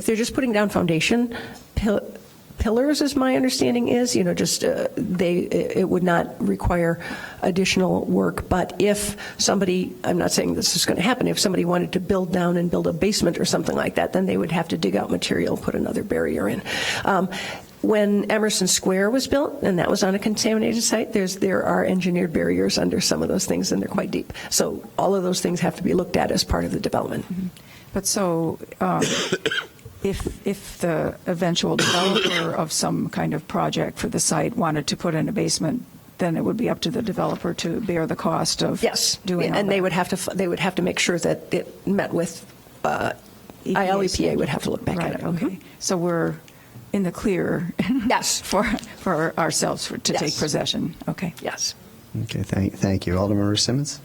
they're just putting down foundation, pillars, as my understanding is, it would not require additional work. But if somebody, I'm not saying this is going to happen, if somebody wanted to build down and build a basement or something like that, then they would have to dig out material, put another barrier in. When Emerson Square was built, and that was on a contaminated site, there are engineered barriers under some of those things, and they're quite deep. So all of those things have to be looked at as part of the development. Mm-hmm. But so if the eventual developer of some kind of project for the site wanted to put in a basement, then it would be up to the developer to bear the cost of doing all and that. they would have to make sure that it met with ILEPA would have to look back at it. Okay, so we're in the clear. Yes, for ourselves to take possession. Okay. Yes. Okay. Thank you, Alderman Ruth Simmons.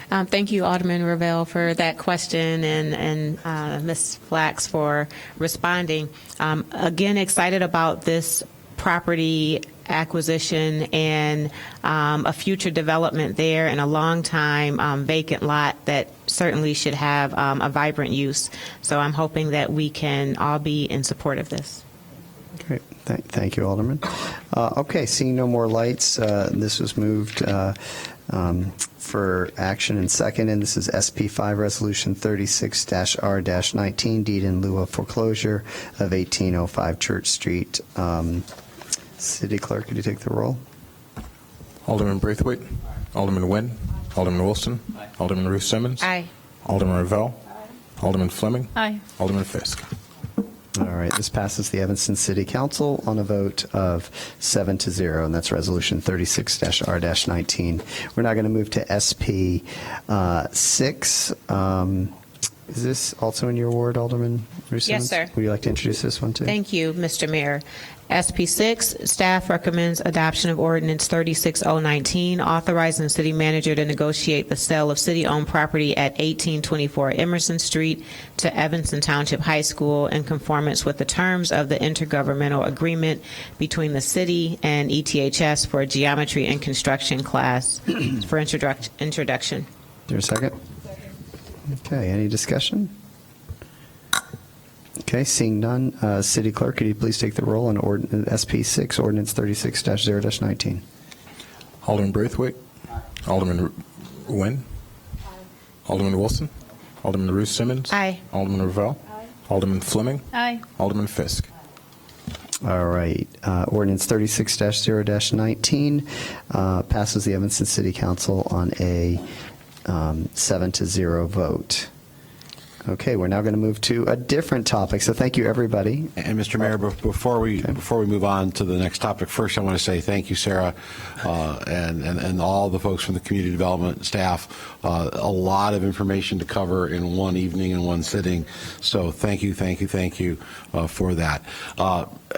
Thank you, Alderman Ravel, for that question, and Ms. Flax for responding. Again, excited about this property acquisition and a future development there, and a long time vacant lot that certainly should have a vibrant use. So I'm hoping that we can all be in support of this. Great. Thank you, Alderman. Okay, seeing no more lights, this was moved for action and second, and this is SP5 Resolution 36-R-19, deed in lieu of foreclosure of 1805 Church Street. City Clerk, could you take the roll? Alderman Braithwaite. Alderman Nguyen. Alderman Wilson. Alderman Ruth Simmons. Aye. Alderman Ravel. Alderman Fleming. Aye. Alderman Fisk. All right, this passes the Evanston City Council on a vote of 7-0, and that's Resolution 36-R-19. We're now going to move to SP 6. Is this also in your ward, Alderman Russo? Yes, sir. Would you like to introduce this one, too? Thank you, Mr. Mayor. SP6, staff recommends adoption of ordinance 36019, authorizing the city manager to negotiate the sale of city-owned property at 1824 Emerson Street to Evanston Township High School in conformance with the terms of the intergovernmental agreement between the city and ETHS for a geometry and construction class for introduction. Is there a second? Okay, any discussion? Okay, seeing none, City Clerk, could you please take the roll on SP 6, Ordinance 36-0-19? Alderman Braithwaite. Alderman Nguyen. Alderman Wilson. Alderman Ruth Simmons. Aye. Alderman Ravel. Alderman Fleming. Aye. Alderman Fisk. All right, Ordinance 36-0-19 passes the Evanston City Council on a 7-0 vote. Okay, we're now going to move to a different topic. So thank you, everybody. And Mr. Mayor, before we move on to the next topic, first I want to say thank you, Sarah, and all the folks from the community development staff. A lot of information to cover in one evening and one sitting. So thank you for that.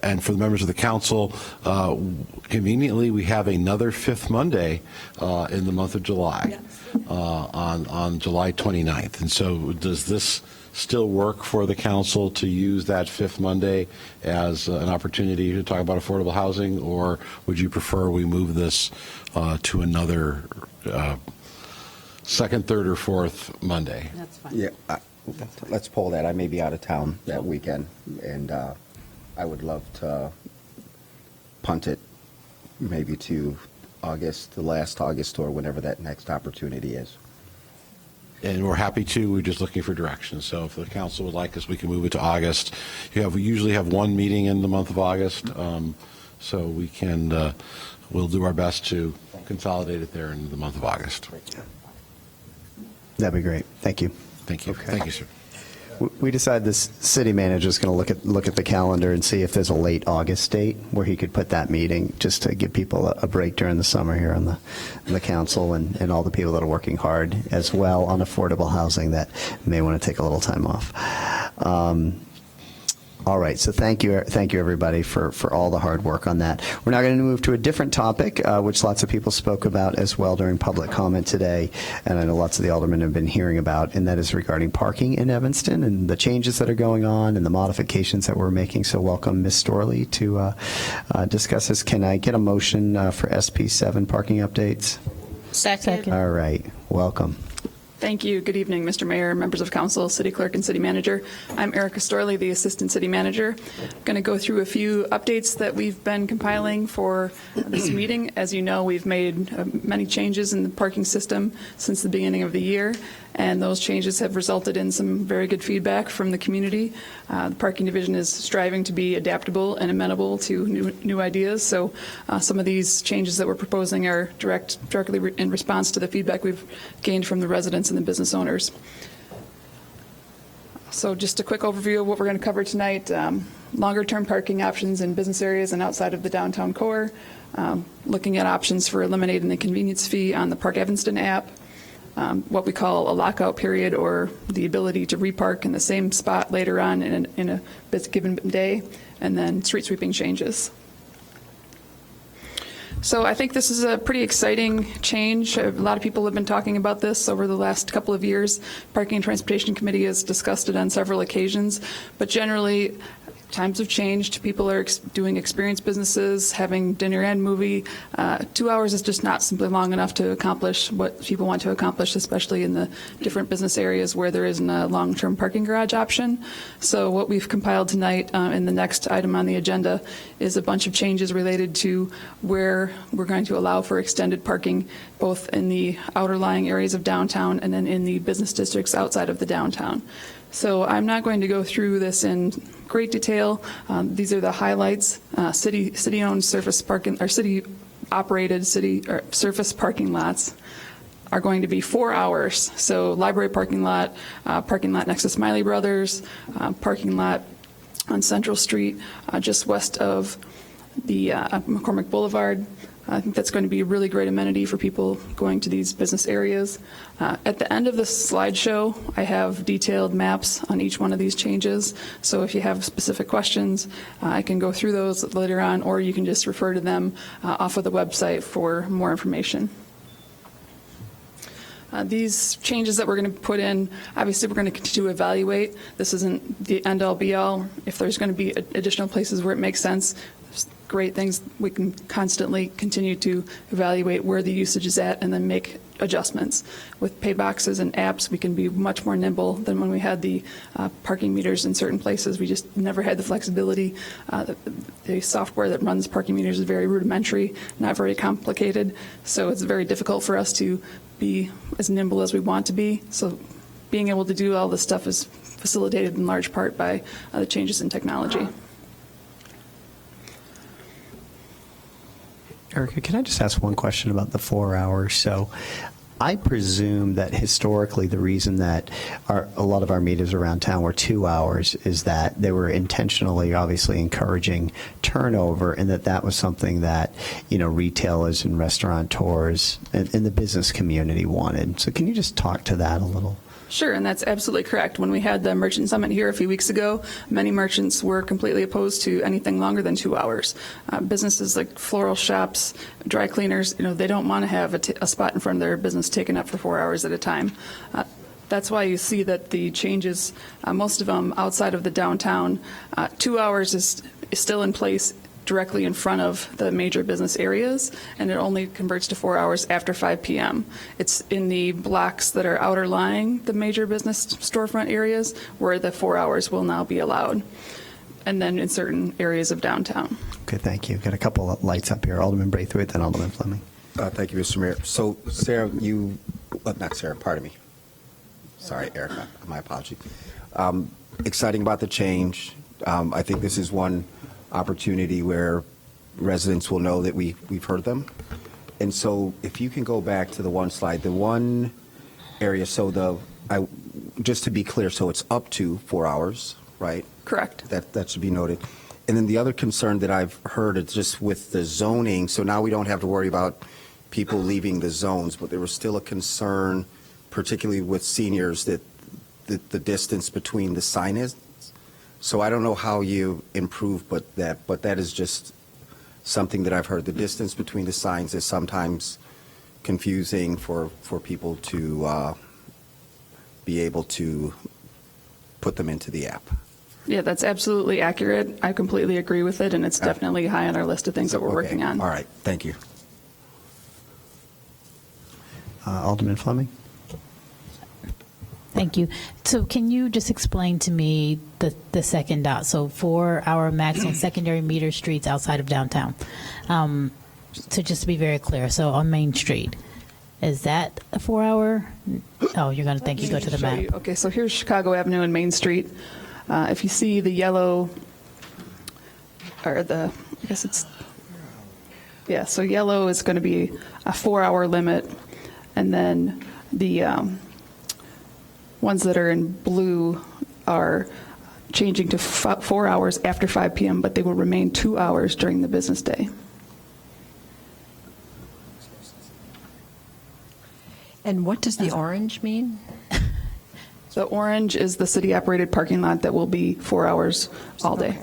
And for the members of the council, conveniently, we have another fifth Monday in the month of July. On July 29th. And so does this still work for the council to use that fifth Monday as an opportunity to talk about affordable housing, or would you prefer we move this to another second, third, or fourth Monday? That's fine. Yeah, let's pull that. I may be out of town that weekend, and I would love to punt it maybe to August, the last August, or whenever that next opportunity is. And we're happy to. We're just looking for direction. So if the council would like us, we can move it to August. We usually have one meeting in the month of August, so we can. We'll do our best to consolidate it there in the month of August. That'd be great. Thank you. Thank you. Okay. Thank you, sir. We decided the city manager is going to look at the calendar and see if there's a late August date where he could put that meeting, just to give people a break during the summer here on the council, and all the people that are working hard as well on affordable housing that may want to take a little time off. All right, so thank you everybody for all the hard work on that. We're now going to move to a different topic, which lots of people spoke about as well during public comment today, and I know lots of the aldermen have been hearing about, and that is regarding parking in Evanston and the changes that are going on and the modifications that we're making. So welcome Ms. Storley to discuss this. Can I get a motion for SP7 parking updates? Second. All right, welcome. Thank you. Good evening, Mr. Mayor, members of council, city clerk, and city manager. I'm Erica Storley, the assistant city manager. I'm going to go through a few updates that we've been compiling for this meeting. As you know, we've made many changes in the parking system since the beginning of the year, and those changes have resulted in some very good feedback from the community. The parking division is striving to be adaptable and amenable to new ideas, so some of these changes that we're proposing are directly in response to the feedback we've gained from the residents and the business owners. So just a quick overview of what we're going to cover tonight. Longer-term parking options in business areas and outside of the downtown core. Looking at options for eliminating the convenience fee on the Park Evanston app. What we call a lockout period, or the ability to repark in the same spot later on in a given day. And then street sweeping changes. So I think this is a pretty exciting change. A lot of people have been talking about this over the last couple of years. Parking and Transportation Committee has discussed it on several occasions, but generally times have changed. People are doing experience businesses, having dinner and movie. 2 hours is just not simply long enough to accomplish what people want to accomplish, especially in the different business areas where there isn't a long-term parking garage option. So what we've compiled tonight in the next item on the agenda is a bunch of changes related to where we're going to allow for extended parking, both in the outer lying areas of downtown and then in the business districts outside of the downtown. So I'm not going to go through this in great detail. These are the highlights. City-owned surface parking, or city-operated surface parking lots are going to be 4 hours. So library parking lot next to Smiley Brothers, parking lot on Central Street, just west of the McCormick Boulevard. I think that's going to be a really great amenity for people going to these business areas. At the end of the slideshow, I have detailed maps on each one of these changes. So if you have specific questions, I can go through those later on, or you can just refer to them off of the website for more information. These changes that we're going to put in, obviously we're going to continue to evaluate. This isn't the end-all be-all. If there's going to be additional places where it makes sense, great things, we can constantly continue to evaluate where the usage is at and then make adjustments. With pay boxes and apps, we can be much more nimble than when we had the parking meters in certain places. We just never had the flexibility. The software that runs parking meters is very rudimentary, not very complicated, so it's very difficult for us to be as nimble as we want to be. So being able to do all this stuff is facilitated in large part by the changes in technology. Erica, can I just ask one question about the 4 hours? So I presume that historically the reason that a lot of our meters around town were 2 hours is that they were intentionally, obviously, encouraging turnover, and that was something that, retailers and restaurateurs and the business community wanted. So can you just talk to that a little? Sure, and that's absolutely correct. When we had the Merchant Summit here a few weeks ago, many merchants were completely opposed to anything longer than 2 hours. Businesses like floral shops, dry cleaners, they don't want to have a spot in front of their business taken up for 4 hours at a time. That's why you see that the changes, most of them outside of the downtown, 2 hours is still in place directly in front of the major business areas, and it only converts to 4 hours after 5 p.m. It's in the blocks that are outerlying the major business storefront areas where the 4 hours will now be allowed, and then in certain areas of downtown. Okay, thank you. Got a couple of lights up here. Alderman Braithwaite, then Alderman Fleming. Thank you, Mr. Mayor. So, Sarah, not Sarah, pardon me. Sorry, Erica, my apologies. Exciting about the change. I think this is one opportunity where residents will know that we've heard them. And so if you can go back to the one slide, the one area, just to be clear, so it's up to 4 hours, right? Correct. That should be noted. And then the other concern that I've heard is just with the zoning, so now we don't have to worry about people leaving the zones, but there was still a concern, particularly with seniors, that the distance between the sign is. So I don't know how you improve, but that is just something that I've heard. The distance between the signs is sometimes confusing for people to be able to put them into the app. Yeah, that's absolutely accurate. I completely agree with it, and it's definitely high on our list of things that we're working on. All right, thank you. Alderman Fleming? Thank you. So can you just explain to me the second dot? So 4 hour max on secondary meter streets outside of downtown. So just to be very clear, so on Main Street, is that a 4 hour? Oh, you're going to think you go to the map. Okay, so here's Chicago Avenue and Main Street. If you see the yellow, so yellow is going to be a 4 hour limit, and then the ones that are in blue are changing to 4 hours after 5 p.m., but they will remain 2 hours during the business day. And what does the orange mean? The orange is the city-operated parking lot that will be 4 hours all day.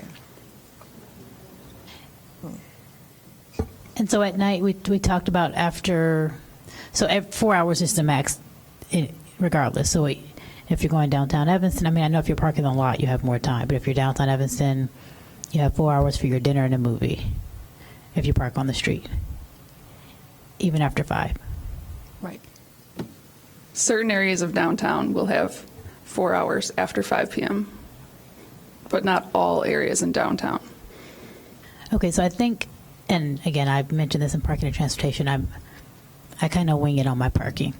And so at night, we talked about after, so 4 hours is the max regardless. So if you're going downtown Evanston, I know if you're parking on the lot, you have more time. But if you're downtown Evanston, you have 4 hours for your dinner and a movie if you park on the street, even after 5. Right. Certain areas of downtown will have 4 hours after 5 p.m., but not all areas in downtown. Okay, so I think, and again, I mentioned this in parking and transportation, I kind of wing it on my parking.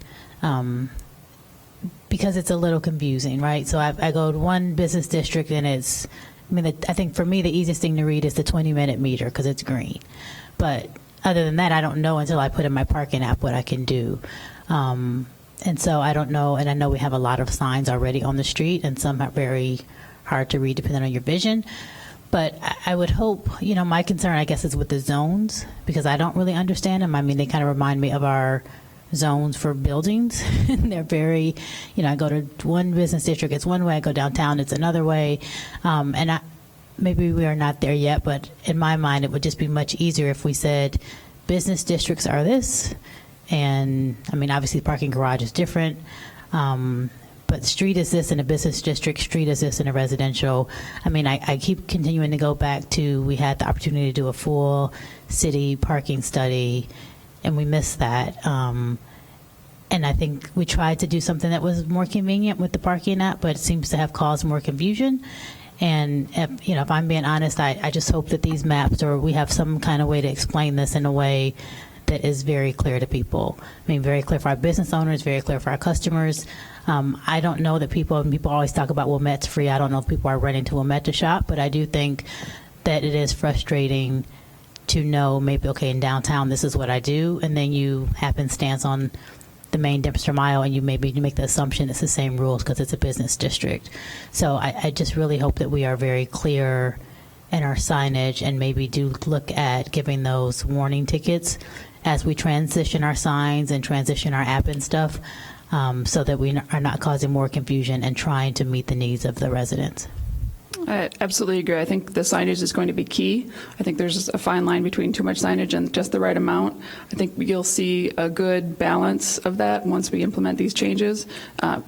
Because it's a little confusing, right? So I go to one business district and I think for me the easiest thing to read is the 20-minute meter because it's green. But other than that, I don't know until I put in my parking app what I can do. And so I don't know, and I know we have a lot of signs already on the street, and some are very hard to read depending on your vision. But I would hope, my concern, I guess, is with the zones, because I don't really understand them. I mean, they kind of remind me of our zones for buildings. They're very, I go to one business district, it's one way, I go downtown, it's another way. Maybe we are not there yet, but in my mind, it would just be much easier if we said business districts are this. And, I mean, obviously, parking garage is different. But street is this in a business district, street is this in a residential. I mean, I keep continuing to go back to, we had the opportunity to do a full city parking study, and we missed that. And I think we tried to do something that was more convenient with the parking app, but it seems to have caused more confusion. And if I'm being honest, I just hope that these maps, or we have some kind of way to explain this in a way that is very clear to people. I mean, very clear for our business owners, very clear for our customers. I don't know that people always talk about Wilmette's free. I don't know if people are running to Wilmette to shop, but I do think that it is frustrating to know maybe, okay, in downtown, this is what I do, and then you happenstance on the main Dempster Mile, and you make the assumption it's the same rules because it's a business district. So I just really hope that we are very clear in our signage, and maybe do look at giving those warning tickets as we transition our signs and transition our app and stuff, so that we are not causing more confusion and trying to meet the needs of the residents. I absolutely agree. I think the signage is going to be key. I think there's a fine line between too much signage and just the right amount. I think you'll see a good balance of that once we implement these changes,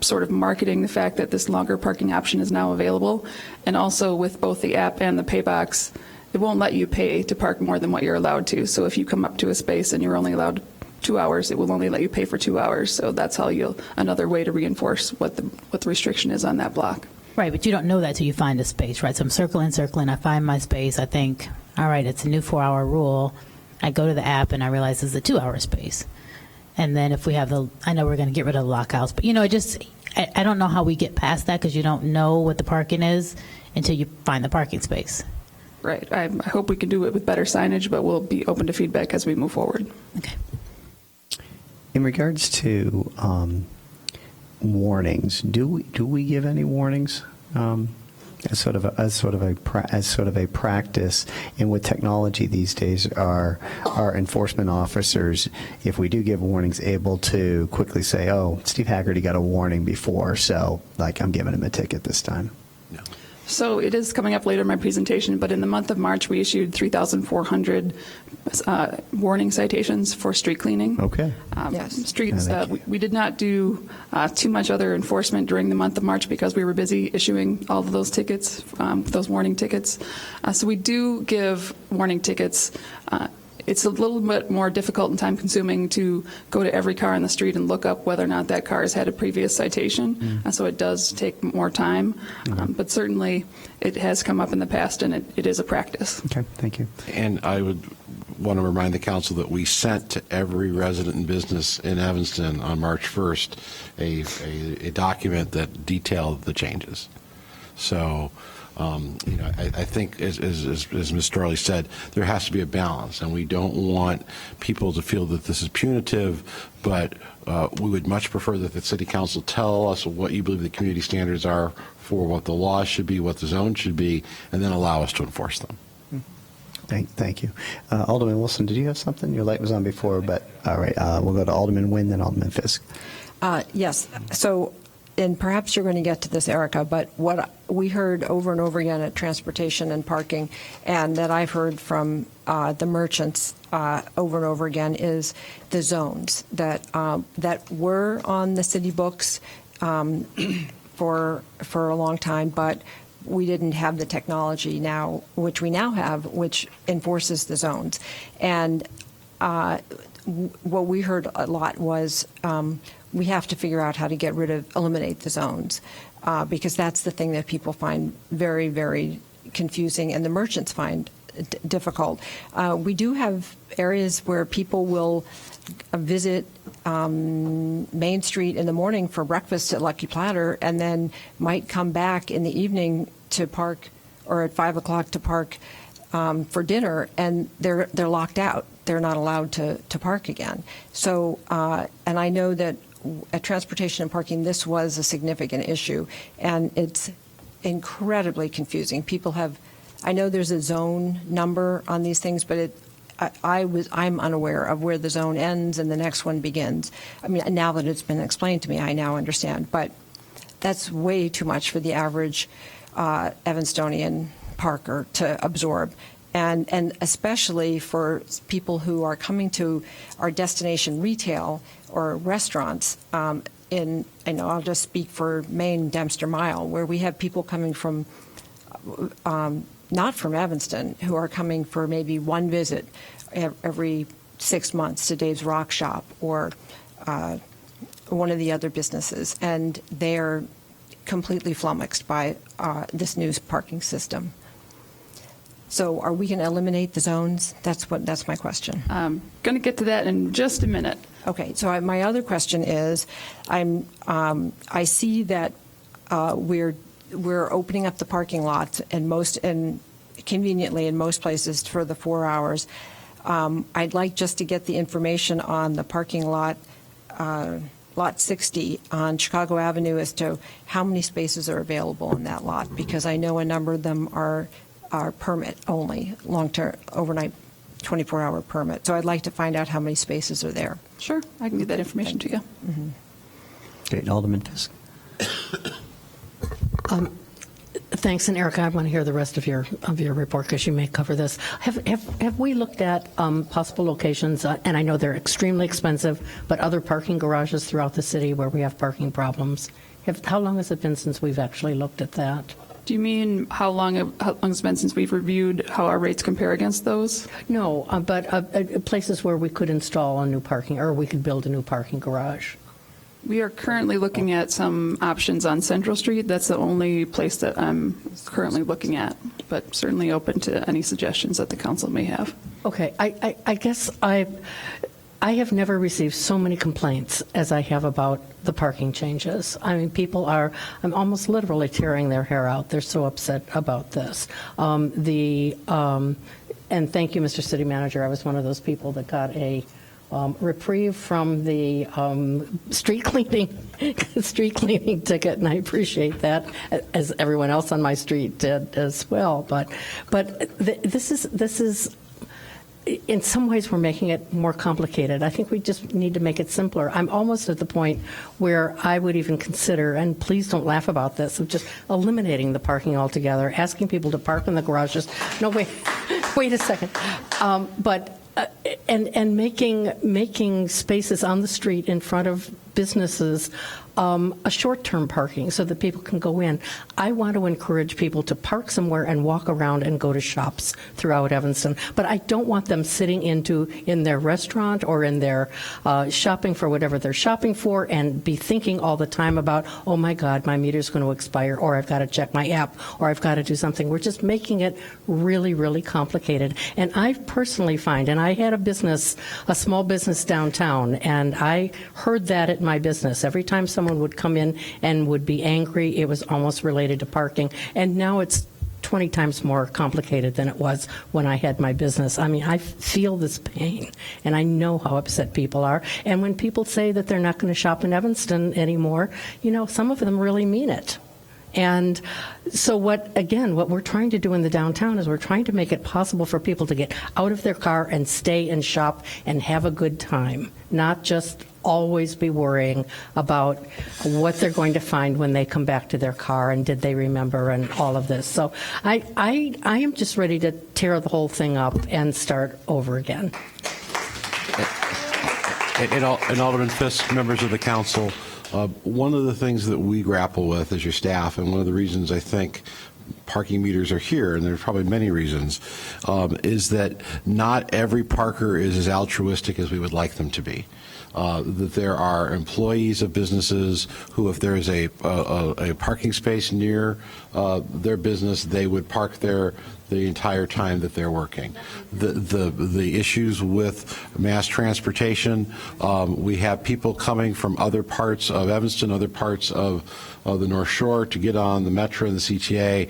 sort of marketing the fact that this longer parking option is now available. And also with both the app and the pay box, it won't let you pay to park more than what you're allowed to. So if you come up to a space and you're only allowed 2 hours, it will only let you pay for 2 hours. So that's how another way to reinforce what the restriction is on that block. Right, but you don't know that till you find a space, right? So I'm circling, I find my space, I think, all right, it's a new 4-hour rule. I go to the app and I realize it's a 2-hour space. And then if we have I know we're going to get rid of the lockouts, but I don't know how we get past that, because you don't know what the parking is until you find the parking space. Right. I hope we can do it with better signage, but we'll be open to feedback as we move forward. Okay. In regards to warnings, do we give any warnings as sort of a practice? And with technology these days, are our enforcement officers, if we do give warnings, able to quickly say, "Oh, Steve Haggerty got a warning before, so I'm giving him a ticket this time"? So it is coming up later in my presentation, but in the month of March, we issued 3,400 warning citations for street cleaning. Okay. Streets. We did not do too much other enforcement during the month of March because we were busy issuing all of those tickets, those warning tickets. So we do give warning tickets. It's a little bit more difficult and time-consuming to go to every car on the street and look up whether or not that car has had a previous citation. So it does take more time. But certainly it has come up in the past, and it is a practice. Okay, thank you. And I would want to remind the council that we sent to every resident and business in Evanston on March 1st a document that detailed the changes. So I think, as Ms. Storley said, there has to be a balance, and we don't want people to feel that this is punitive, but we would much prefer that the City Council tell us what you believe the community standards are for what the laws should be, what the zone should be, and then allow us to enforce them. Thank you. Alderman Wilson, did you have something? Your light was on before, but all right, we'll go to Alderman Nguyen, then Alderman Fisk. Yes. So, and perhaps you're going to get to this, Erica, but what we heard over and over again at transportation and parking, and that I've heard from the merchants over and over again, is the zones that were on the city books for a long time, but we didn't have the technology now, which we now have, which enforces the zones. And what we heard a lot was we have to figure out how to eliminate the zones, because that's the thing that people find very, very confusing, and the merchants find difficult. We do have areas where people will visit Main Street in the morning for breakfast at Lucky Platter, and then might come back in the evening to park, or at 5 o'clock to park for dinner, and they're locked out. They're not allowed to park again. So, and I know that at transportation and parking, this was a significant issue, and it's incredibly confusing. People have, I know there's a zone number on these things, but I'm unaware of where the zone ends and the next one begins. I mean, now that it's been explained to me, I now understand, but that's way too much for the average Evanstonian parker to absorb. And especially for people who are coming to our destination retail or restaurants I'll just speak for Maine Dempster Mile, where we have people coming from, not from Evanston, who are coming for maybe one visit every 6 months to Dave's Rock Shop or one of the other businesses, and they're completely flummoxed by this new parking system. So are we going to eliminate the zones? That's my question. I'm going to get to that in just a minute. Okay, so my other question is, I see that we're opening up the parking lots and conveniently in most places for the 4 hours. I'd like just to get the information on the parking lot, lot 60 on Chicago Avenue, as to how many spaces are available in that lot, because I know a number of them are permit only, long-term, overnight, 24-hour permit. So I'd like to find out how many spaces are there. Sure, I can get that information to you. Mm-hmm. Okay, Alderman Fisk. Thanks, and Erica, I want to hear the rest of your report because you may cover this. Have we looked at possible locations, and I know they're extremely expensive, but other parking garages throughout the city where we have parking problems? How long has it been since we've actually looked at that? Do you mean how long it's been since we've reviewed how our rates compare against those? No, but places where we could install a new parking, or we could build a new parking garage. We are currently looking at some options on Central Street. That's the only place that I'm currently looking at, but certainly open to any suggestions that the council may have. Okay, I guess I have never received so many complaints as I have about the parking changes. I mean, I'm almost literally tearing their hair out. They're so upset about this. And thank you, Mr. City Manager. I was one of those people that got a reprieve from the street cleaning ticket, and I appreciate that, as everyone else on my street did as well. But this is. In some ways, we're making it more complicated. I think we just need to make it simpler. I'm almost at the point where I would even consider, and please don't laugh about this, of just eliminating the parking altogether, asking people to park in the garages. No, wait a second. And making spaces on the street in front of businesses a short-term parking so that people can go in. I want to encourage people to park somewhere and walk around and go to shops throughout Evanston, but I don't want them sitting in their restaurant or in their shopping for whatever they're shopping for and be thinking all the time about, oh my God, my meter's going to expire, or I've got to check my app, or I've got to do something. We're just making it really, really complicated. And I personally find, and I had a small business downtown, and I heard that at my business. Every time someone would come in and would be angry, it was almost related to parking. And now it's 20 times more complicated than it was when I had my business. I mean, I feel this pain, and I know how upset people are. And when people say that they're not going to shop in Evanston anymore, some of them really mean it. And so what we're trying to do in the downtown is we're trying to make it possible for people to get out of their car and stay and shop and have a good time, not just always be worrying about what they're going to find when they come back to their car and did they remember and all of this. So I am just ready to tear the whole thing up and start over again. And Alderman Fisk, members of the council, one of the things that we grapple with as your staff, and one of the reasons I think parking meters are here, and there's probably many reasons, is that not every parker is as altruistic as we would like them to be. That there are employees of businesses who, if there is a parking space near their business, they would park there the entire time that they're working. The issues with mass transportation, we have people coming from other parts of Evanston, other parts of the North Shore to get on the Metro and the CTA,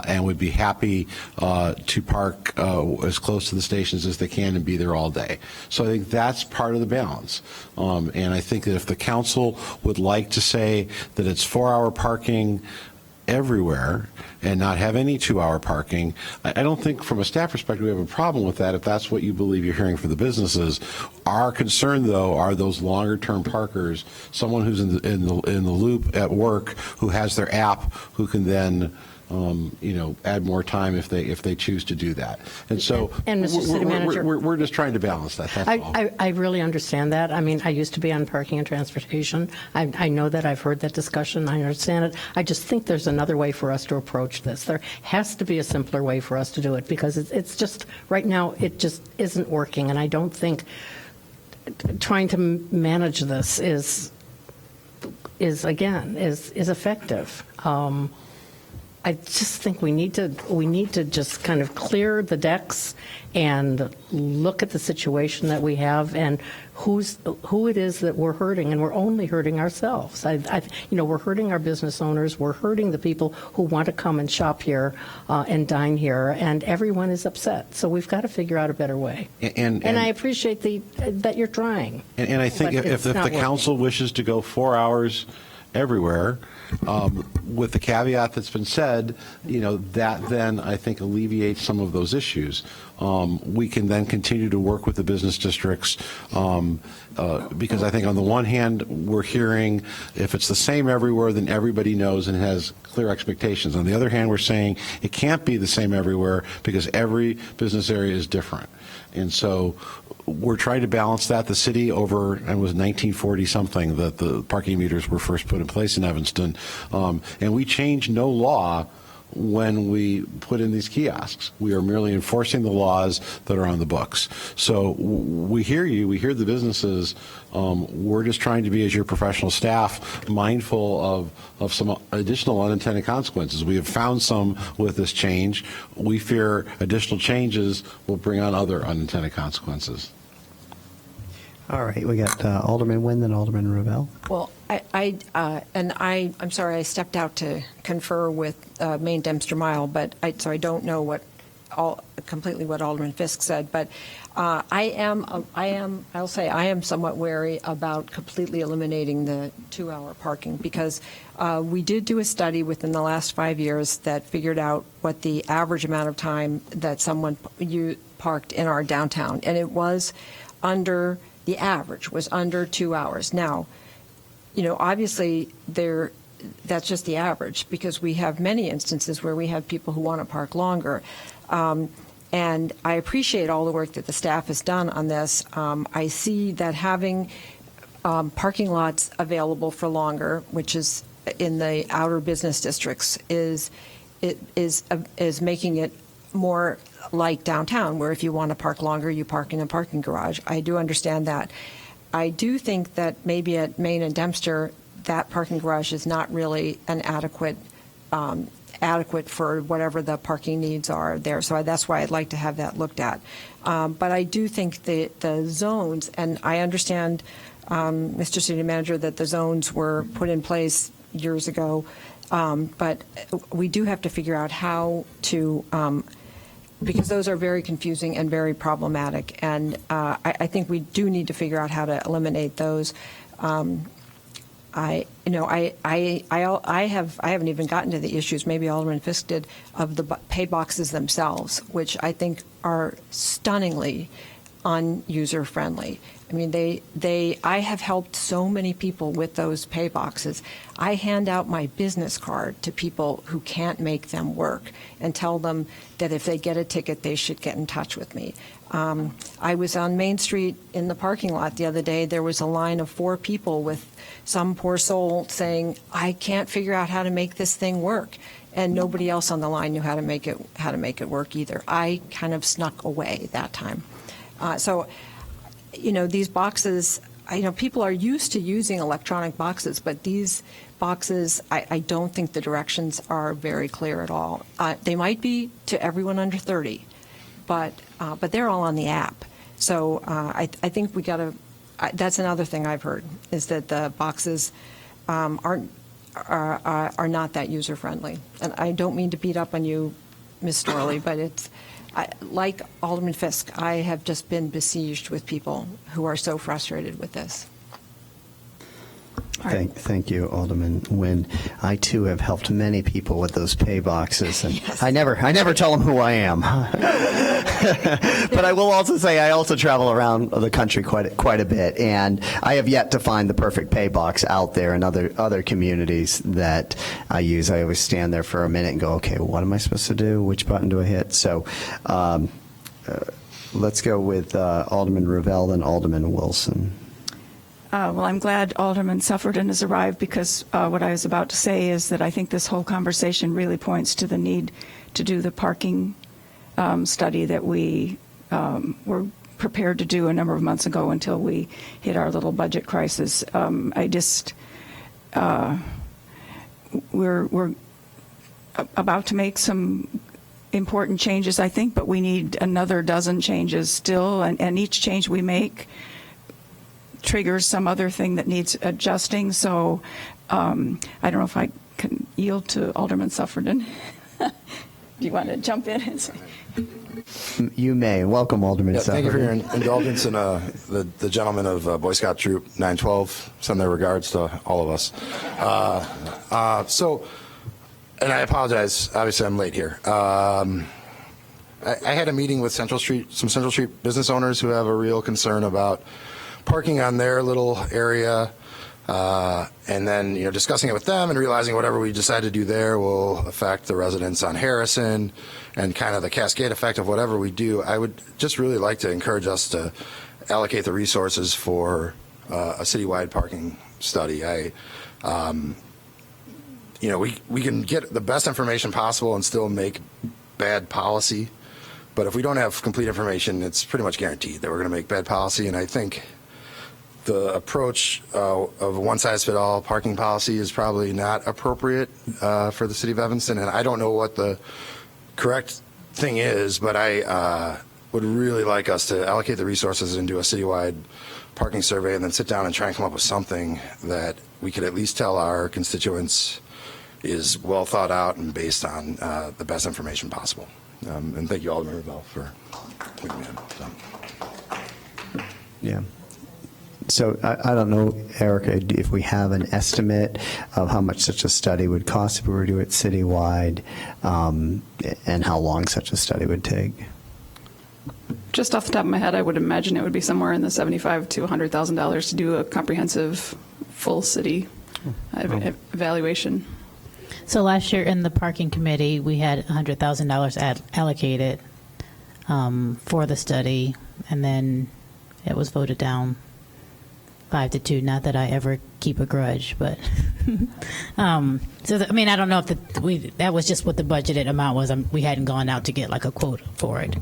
and would be happy to park as close to the stations as they can and be there all day. So I think that's part of the balance. And I think that if the council would like to say that it's 4-hour parking everywhere and not have any 2-hour parking, I don't think from a staff perspective we have a problem with that if that's what you believe you're hearing from the businesses. Our concern, though, are those longer-term parkers, someone who's in the loop at work who has their app who can then add more time if they choose to do that. And so And Mr. City Manager, we're just trying to balance that. That's all. I really understand that. I mean, I used to be on parking and transportation. I know that. I've heard that discussion. I understand it. I just think there's another way for us to approach this. There has to be a simpler way for us to do it because it's just, right now, it just isn't working. And I don't think trying to manage this is effective. I just think we need to just kind of clear the decks and look at the situation that we have and who it is that we're hurting, and we're only hurting ourselves. We're hurting our business owners, we're hurting the people who want to come and shop here and dine here, and everyone is upset. So we've got to figure out a better way. And I appreciate that you're trying. And I think if the council wishes to go 4 hours everywhere, with the caveat that's been said, that then I think alleviates some of those issues. We can then continue to work with the business districts because I think on the one hand we're hearing if it's the same everywhere, then everybody knows and has clear expectations. On the other hand, we're saying it can't be the same everywhere because every business area is different. And so we're trying to balance that. The city it was 1940 something that the parking meters were first put in place in Evanston. And we changed no law when we put in these kiosks. We are merely enforcing the laws that are on the books. So we hear you, we hear the businesses. We're just trying to be, as your professional staff, mindful of some additional unintended consequences. We have found some with this change. We fear additional changes will bring on other unintended consequences. All right, we got Alderman Nguyen, then Alderman Ravel. Well, I'm sorry, I stepped out to confer with Maine Dempster Mile, so I don't know completely what Alderman Fisk said, but I'll say I am somewhat wary about completely eliminating the 2-hour parking because we did do a study within the last 5 years that figured out what the average amount of time that someone parked in our downtown, and it was the average was under 2 hours. Now, obviously that's just the average because we have many instances where we have people who want to park longer. And I appreciate all the work that the staff has done on this. I see that having parking lots available for longer, which is in the outer business districts, is making it more like downtown, where if you want to park longer, you park in a parking garage. I do understand that. I do think that maybe at Maine and Dempster, that parking garage is not really an adequate for whatever the parking needs are there. So that's why I'd like to have that looked at. But I do think the zones, and I understand, Mr. City Manager, that the zones were put in place years ago, but we do have to figure out how to because those are very confusing and very problematic. And I think we do need to figure out how to eliminate those. I haven't even gotten to the issues, maybe Alderman Fisk did, of the pay boxes themselves, which I think are stunningly unuser friendly. I mean, I have helped so many people with those pay boxes. I hand out my business card to people who can't make them work and tell them that if they get a ticket, they should get in touch with me. I was on Main Street in the parking lot the other day. There was a line of 4 people with some poor soul saying, I can't figure out how to make this thing work. And nobody else on the line knew how to make it work either. I kind of snuck away that time. These boxes, people are used to using electronic boxes, but these boxes, I don't think the directions are very clear at all. They might be to everyone under 30, but they're all on the app. So I think we got to. That's another thing I've heard is that the boxes are not that user friendly. And I don't mean to beat up on you, Ms. Storley, but it's. Like Alderman Fisk, I have just been besieged with people who are so frustrated with this. Thank you, Alderman Nguyen. I too have helped many people with those pay boxes, and I never tell them who I am. But I will also say I also travel around the country quite a bit, and I have yet to find the perfect pay box out there in other communities that I use. I always stand there for a minute and go, okay, well, what am I supposed to do? Which button do I hit? So let's go with Alderman Ravel and Alderman Wilson. Well, I'm glad Alderman Suffredin has arrived, because what I was about to say is that I think this whole conversation really points to the need to do the parking study that we were prepared to do a number of months ago until we hit our little budget crisis. We're about to make some important changes, I think, but we need another dozen changes still, and each change we make triggers some other thing that needs adjusting. So I don't know if I can yield to Alderman Suffredin. Do you want to jump in and say? You may. Welcome, Alderman Suffredin. Thank you for your indulgence, and the gentlemen of Boy Scout Troop 912 send their regards to all of us. And I apologize, obviously I'm late here. I had a meeting with some Central Street business owners who have a real concern about parking on their little area, and then discussing it with them and realizing whatever we decide to do there will affect the residents on Harrison and kind of the cascade effect of whatever we do. I would just really like to encourage us to allocate the resources for a citywide parking study. We can get the best information possible and still make bad policy, but if we don't have complete information, it's pretty much guaranteed that we're going to make bad policy. And I think the approach of a one-size-fits-all parking policy is probably not appropriate for the city of Evanston. And I don't know what the correct thing is, but I would really like us to allocate the resources and do a citywide parking survey and then sit down and try and come up with something that we could at least tell our constituents is well thought out and based on the best information possible. And thank you, Alderman Ravel, for putting me in. Yeah. So I don't know, Erica, if we have an estimate of how much such a study would cost if we were to do it citywide, and how long such a study would take. Just off the top of my head, I would imagine it would be somewhere in the $75,000 to $100,000 to do a comprehensive full city evaluation. So last year in the parking committee, we had $100,000 allocated for the study, and then it was voted down 5-2. Not that I ever keep a grudge, but I don't know if that was just what the budgeted amount was. We hadn't gone out to get like a quote for it.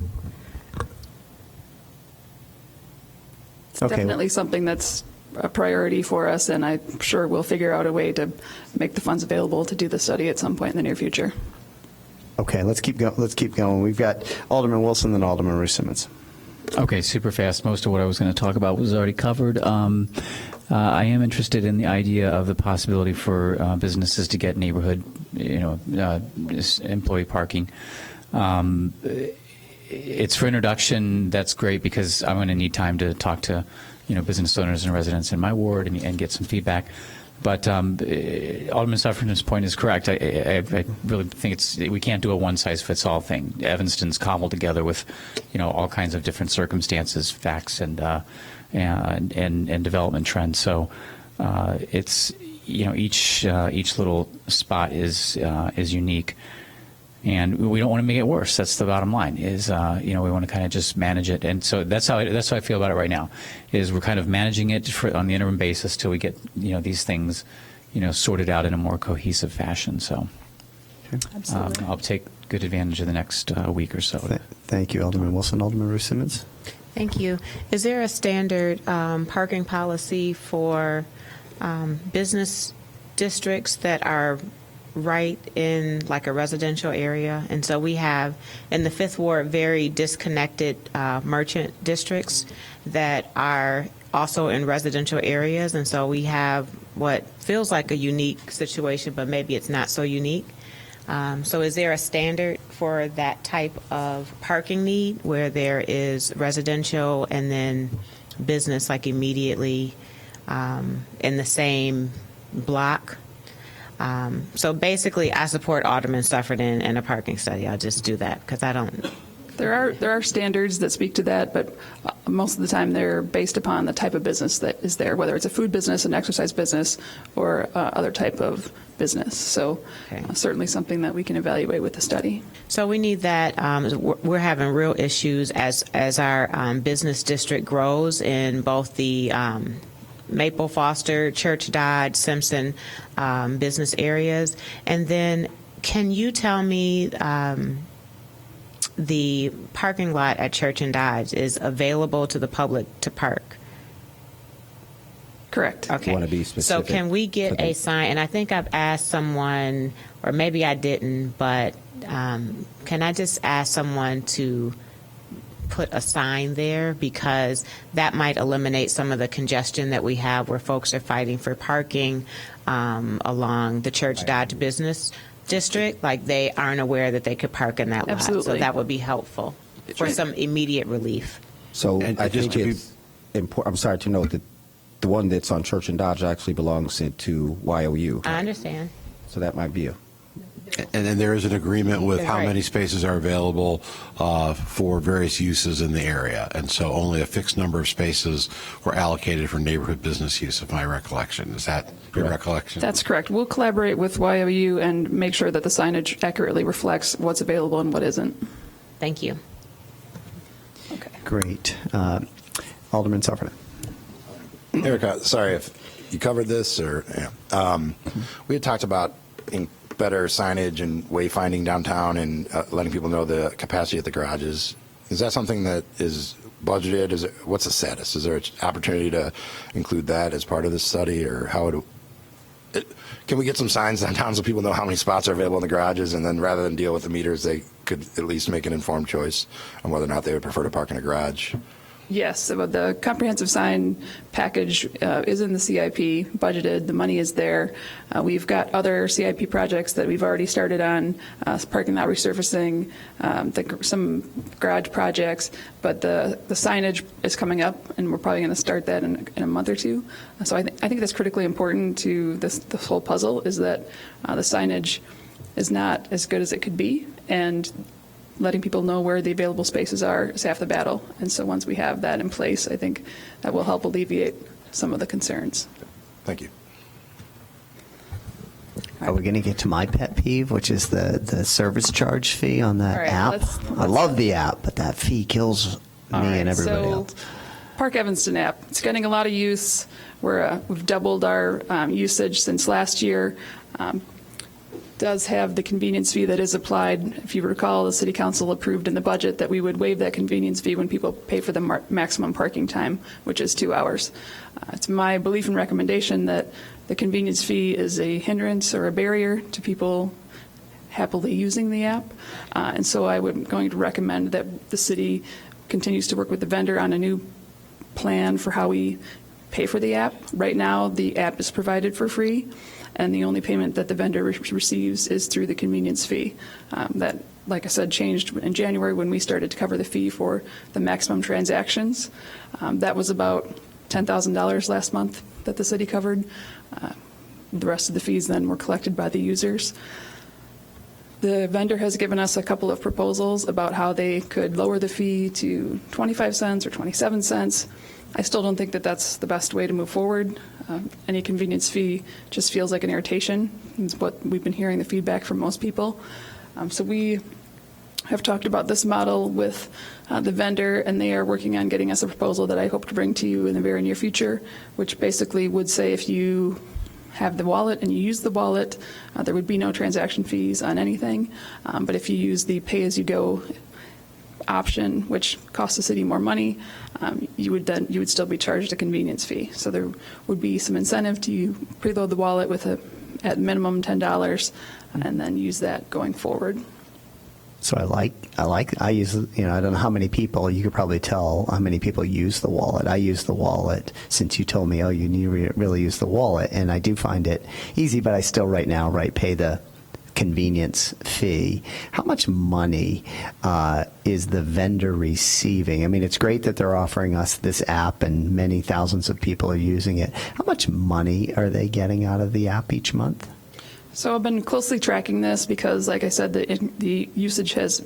It's definitely something that's a priority for us, and I'm sure we'll figure out a way to make the funds available to do the study at some point in the near future. Okay, let's keep going. We've got Alderman Wilson and Alderman Ruth Simmons. Okay, super fast. Most of what I was going to talk about was already covered. I am interested in the idea of the possibility for businesses to get neighborhood, employee parking. It's for introduction. That's great because I'm going to need time to talk to, business owners and residents in my ward and get some feedback. But Alderman Suffredin's point is correct. I really think we can't do a one-size-fits-all thing. Evanston's cobbled together with, all kinds of different circumstances, facts, and development trends. So it's each little spot is unique. And we don't want to make it worse. That's the bottom line. Is we want to kind of just manage it, and so that's how I feel about it right now. Is we're kind of managing it on the interim basis till we get these things sorted out in a more cohesive fashion. So I'll take good advantage of the next week or so. Thank you, Alderman Wilson. Alderman Ruth Simmons. Thank you. Is there a standard parking policy for business districts that are right in like a residential area? And so we have in the Fifth Ward very disconnected merchant districts that are also in residential areas, and so we have what feels like a unique situation, but maybe it's not so unique. So is there a standard for that type of parking need where there is residential and then business like immediately in the same block. So basically, I support Alderman Sufferton in a parking study. I'll just do that because I don't. There are standards that speak to that, but most of the time they're based upon the type of business that is there, whether it's a food business, an exercise business, or other type of business. So certainly something that we can evaluate with the study. So we need that. We're having real issues as our business district grows in both the Maple, Foster, Church, Dodge, Simpson business areas. And then can you tell me the parking lot at Church and Dodge is available to the public to park? Correct. Okay. Want to be So specific can we to get the- a sign? And I think I've asked someone, or maybe I didn't, but can I just ask someone to put a sign there, because that might eliminate some of the congestion that we have where folks are fighting for parking along the Church Dodge Business District. Like, they aren't aware that they could park in that lot. Absolutely. So that would be helpful for some immediate relief. So And I just think to be- it's important, I'm sorry to note that the one that's on Church and Dodge actually belongs to YOU. I understand. So that might be And then there is an agreement with how Right. many spaces are available for various uses in the area. And so only a fixed number of spaces were allocated for neighborhood business use, if my recollection. Is that your recollection? That's correct. We'll collaborate with YOU and make sure that the signage accurately reflects what's available and what isn't. Thank you. Great. Alderman Sufferton. Erica, sorry if you covered this or we had talked about better signage and wayfinding downtown and letting people know the capacity at the garages. Is that something that is budgeted? What's the status? Is there an opportunity to include that as part of this study, or can we get some signs downtown so people know how many spots are available in the garages, and then rather than deal with the meters, they could at least make an informed choice on whether or not they would prefer to park in a garage? Yes, so the comprehensive sign package is in the CIP, budgeted, the money is there. We've got other CIP projects that we've already started on, parking lot resurfacing, some garage projects, but the signage is coming up, and we're probably going to start that in a month or two. So I think that's critically important to this whole puzzle, is that the signage is not as good as it could be, and letting people know where the available spaces are is half the battle. And so once we have that in place, I think that will help alleviate some of the concerns. Thank you. Are we going to get to my pet peeve, which is the service charge fee on that All right, app? let's- I love the app, but that fee kills me and everybody so else. Park Evanston app, it's getting a lot of use. We've doubled our usage since last year. Does have the convenience fee that is applied. If you recall, the City Council approved in the budget that we would waive that convenience fee when people pay for the maximum parking time, which is 2 hours. It's my belief and recommendation that the convenience fee is a hindrance or a barrier to people happily using the app. And so I would going to recommend that the city continues to work with the vendor on a new plan for how we pay for the app. Right now, the app is provided for free, and the only payment that the vendor receives is through the convenience fee. That, like I said, changed in January when we started to cover the fee for the maximum transactions. That was about $10,000 last month that the city covered. The rest of the fees then were collected by the users. The vendor has given us a couple of proposals about how they could lower the fee to 25 cents or 27 cents. I still don't think that that's the best way to move forward. Any convenience fee just feels like an irritation. It's what we've been hearing the feedback from most people. So we have talked about this model with the vendor, and they are working on getting us a proposal that I hope to bring to you in the very near future, which basically would say if you have the wallet and you use the wallet, there would be no transaction fees on anything. But if you use the pay-as-you-go option, which costs the city more money, you would still be charged a convenience fee. So there would be some incentive to preload the wallet with at minimum $10, and then use that going forward. So I use, I don't know how many people, you could probably tell how many people use the wallet. I use the wallet since you told me, you need to really use the wallet, and I do find it easy, but I still right now, pay the convenience fee. How much money is the vendor receiving? I mean, it's great that they're offering us this app and many thousands of people are using it. How much money are they getting out of the app each month? So I've been closely tracking this because, like I said, the usage has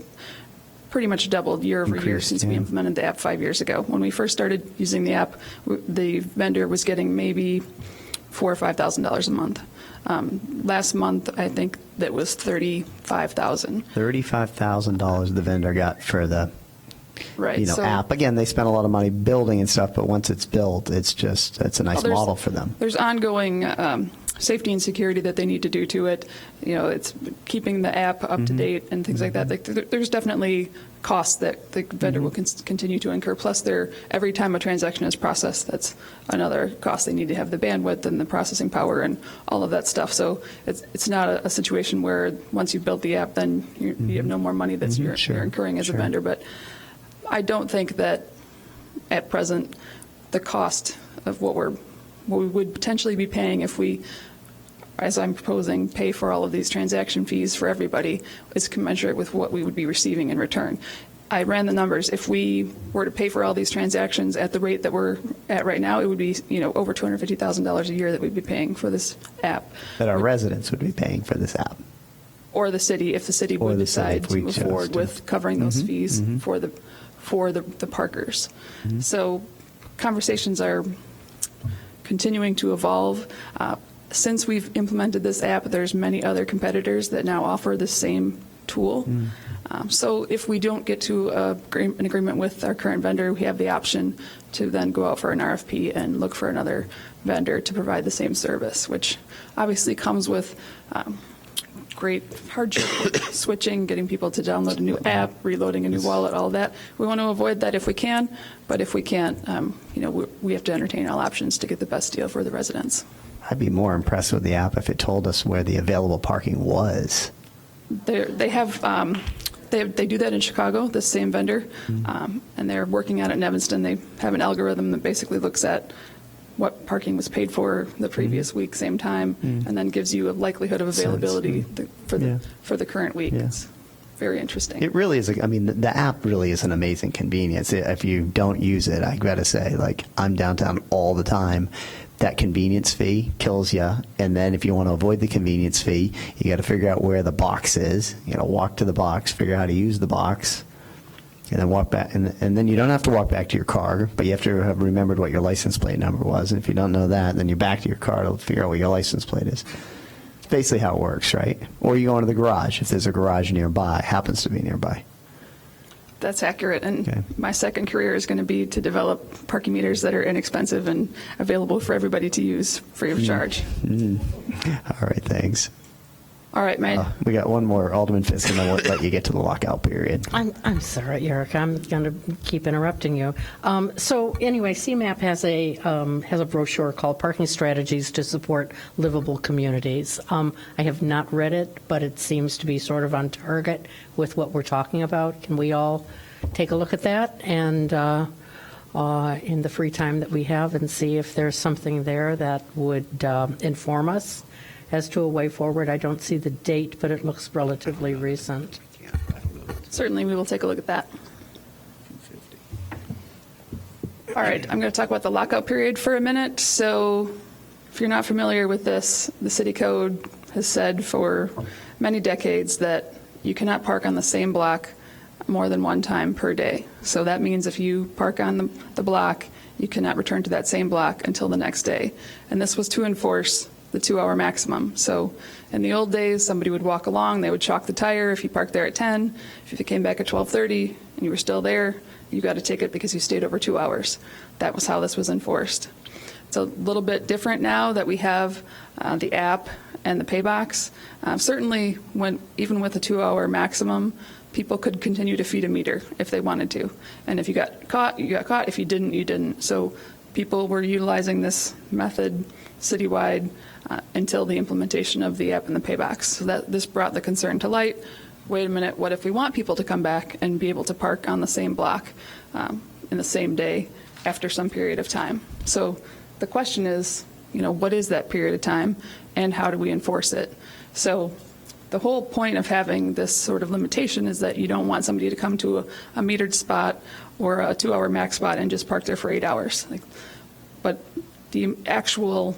pretty much doubled year over year since we implemented the app 5 years ago. When we first started using the app, the vendor was getting maybe $4,000 or $5,000 a month. Last month, I think that was $35,000. $35,000 the vendor got for the right, app. Again, they spent a lot of money building and stuff, but once it's built, it's a nice model for them. There's ongoing safety and security that they need to do to it. It's keeping the app up to date and things like that. There's definitely costs that the vendor will continue to incur. Plus, every time a transaction is processed, that's another cost. They need to have the bandwidth and the processing power and all of that stuff. So it's not a situation where once you build the app, then you have no more money that you're incurring as a vendor. But I don't think that at present the cost of what we would potentially be paying if we, as I'm proposing, pay for all of these transaction fees for everybody is commensurate with what we would be receiving in return. I ran the numbers. If we were to pay for all these transactions at the rate that we're at right now, it would be over $250,000 a year that we'd be paying for this app. That our residents would be paying for this app. Or the city, if the city would decide to move forward with covering those fees for the parkers. So conversations are continuing to evolve. Since we've implemented this app, there's many other competitors that now offer the same tool. So if we don't get to an agreement with our current vendor, we have the option to then go out for an RFP and look for another vendor to provide the same service, which obviously comes with great hardship, switching, getting people to download a new app, reloading a new wallet, all of that. We want to avoid that if we can, but if we can't, we have to entertain all options to get the best deal for the residents. I'd be more impressed with the app if it told us where the available parking was. They do that in Chicago, the same vendor, and they're working on it in Evanston. They have an algorithm that basically looks at what parking was paid for the previous week, same time, and then gives you a likelihood of availability for the current week. It's very interesting. It really is. The app really is an amazing convenience. If you don't use it, I got to say, I'm downtown all the time. That convenience fee kills you. And then if you want to avoid the convenience fee, you got to figure out where the box is. You got to walk to the box, figure out how to use the box, and then walk back. And then you don't have to walk back to your car, but you have to have remembered what your license plate number was. And if you don't know that, then you're back to your car to figure out what your license plate is. It's basically how it works, right? Or you go into the garage if there's a garage nearby, happens to be nearby. That's accurate. And my second career is going to be to develop parking meters that are inexpensive and available for everybody to use free of charge. All right, thanks. All right, May. We got one more, Alderman Fisk, and then we'll let you get to the lockout period. I'm sorry, Eric. I'm going to keep interrupting you. So anyway, CMAP has a brochure called Parking Strategies to Support Livable Communities. I have not read it, but it seems to be sort of on target with what we're talking about. Can we all take a look at that and in the free time that we have and see if there's something there that would inform us as to a way forward? I don't see the date, but it looks relatively recent. Certainly, we will take a look at that. All right, I'm going to talk about the lockout period for a minute. So if you're not familiar with this, the city code has said for many decades that you cannot park on the same block more than one time per day. So that means if you park on the block, you cannot return to that same block until the next day. And this was to enforce the 2-hour maximum. So in the old days, somebody would walk along, they would chalk the tire if you parked there at 10. If you came back at 12:30 and you were still there, you got a ticket because you stayed over 2 hours. That was how this was enforced. It's a little bit different now that we have the app and the pay box. Certainly, even with a 2-hour maximum, people could continue to feed a meter if they wanted to. And if you got caught, you got caught. If you didn't, you didn't. So people were utilizing this method citywide until the implementation of the app and the pay box. So this brought the concern to light. Wait a minute, what if we want people to come back and be able to park on the same block in the same day after some period of time? So the question is, what is that period of time and how do we enforce it? So the whole point of having this sort of limitation is that you don't want somebody to come to a metered spot or a 2-hour max spot and just park there for 8 hours. But the actual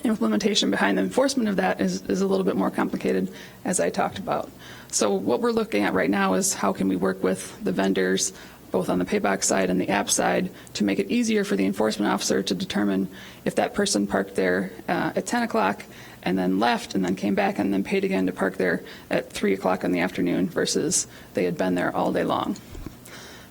implementation behind the enforcement of that is a little bit more complicated, as I talked about. So what we're looking at right now is how can we work with the vendors, both on the paybox side and the app side, to make it easier for the enforcement officer to determine if that person parked there at 10 o'clock and then left and then came back and then paid again to park there at 3 o'clock in the afternoon versus they had been there all day long.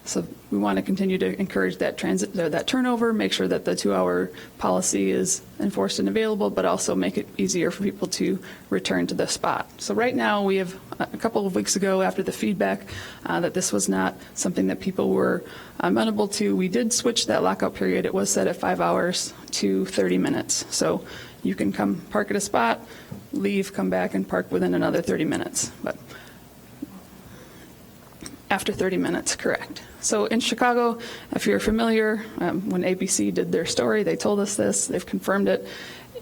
So we want to continue to encourage that that turnover, make sure that the 2-hour policy is enforced and available, but also make it easier for people to return to the spot. So right now, we have a couple of weeks ago, after the feedback that this was not something that people were amenable to, we did switch that lockout period. It was set at 5 hours to 30 minutes. So you can come park at a spot, leave, come back, and park within another 30 minutes. But after 30 minutes, correct. So in Chicago, if you're familiar, when ABC did their story, they told us this, they've confirmed it.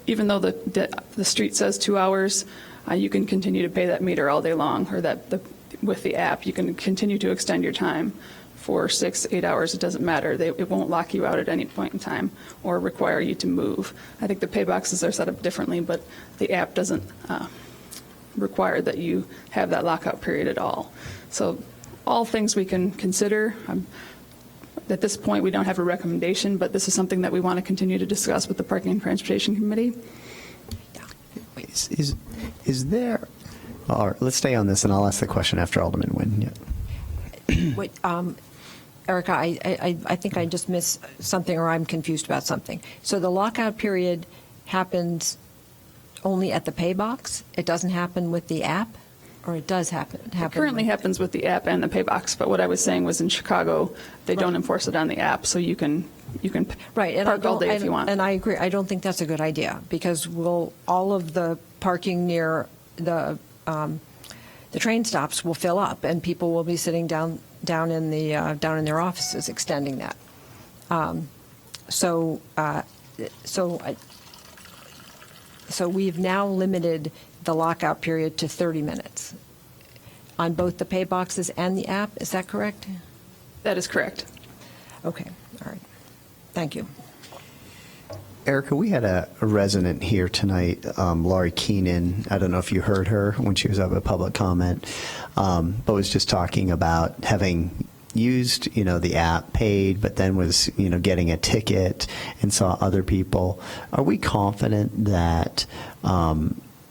Even though the street says 2 hours, you can continue to pay that meter all day long, or with the app, you can continue to extend your time for 6, 8 hours. It doesn't matter. It won't lock you out at any point in time or require you to move. I think the pay boxes are set up differently, but the app doesn't require that you have that lockout period at all. So all things we can consider. At this point, we don't have a recommendation, but this is something that we want to continue to discuss with the Parking and Transportation Committee. Is there, all right, let's stay on this, and I'll ask the question after Alderman Nguyen. Yeah. Wait, Erica, I think I just missed something, or I'm confused about something. So the lockout period happens only at the pay box? It doesn't happen with the app? Or it does happen? It currently happens with the app and the pay box, but what I was saying was in Chicago, they don't enforce it on the app, so you can park all day if you want. And I agree. I don't think that's a good idea, because all of the parking near the train stops will fill up, and people will be sitting down in their offices extending that. So we've now limited the lockout period to 30 minutes on both the pay boxes and the app. Is that correct? That is correct. Okay. All right. Thank you. Erica, we had a resident here tonight, Laurie Keenan. I don't know if you heard her when she was up at public comment, but was just talking about having used, the app, paid, but then was, getting a ticket and saw other people. Are we confident that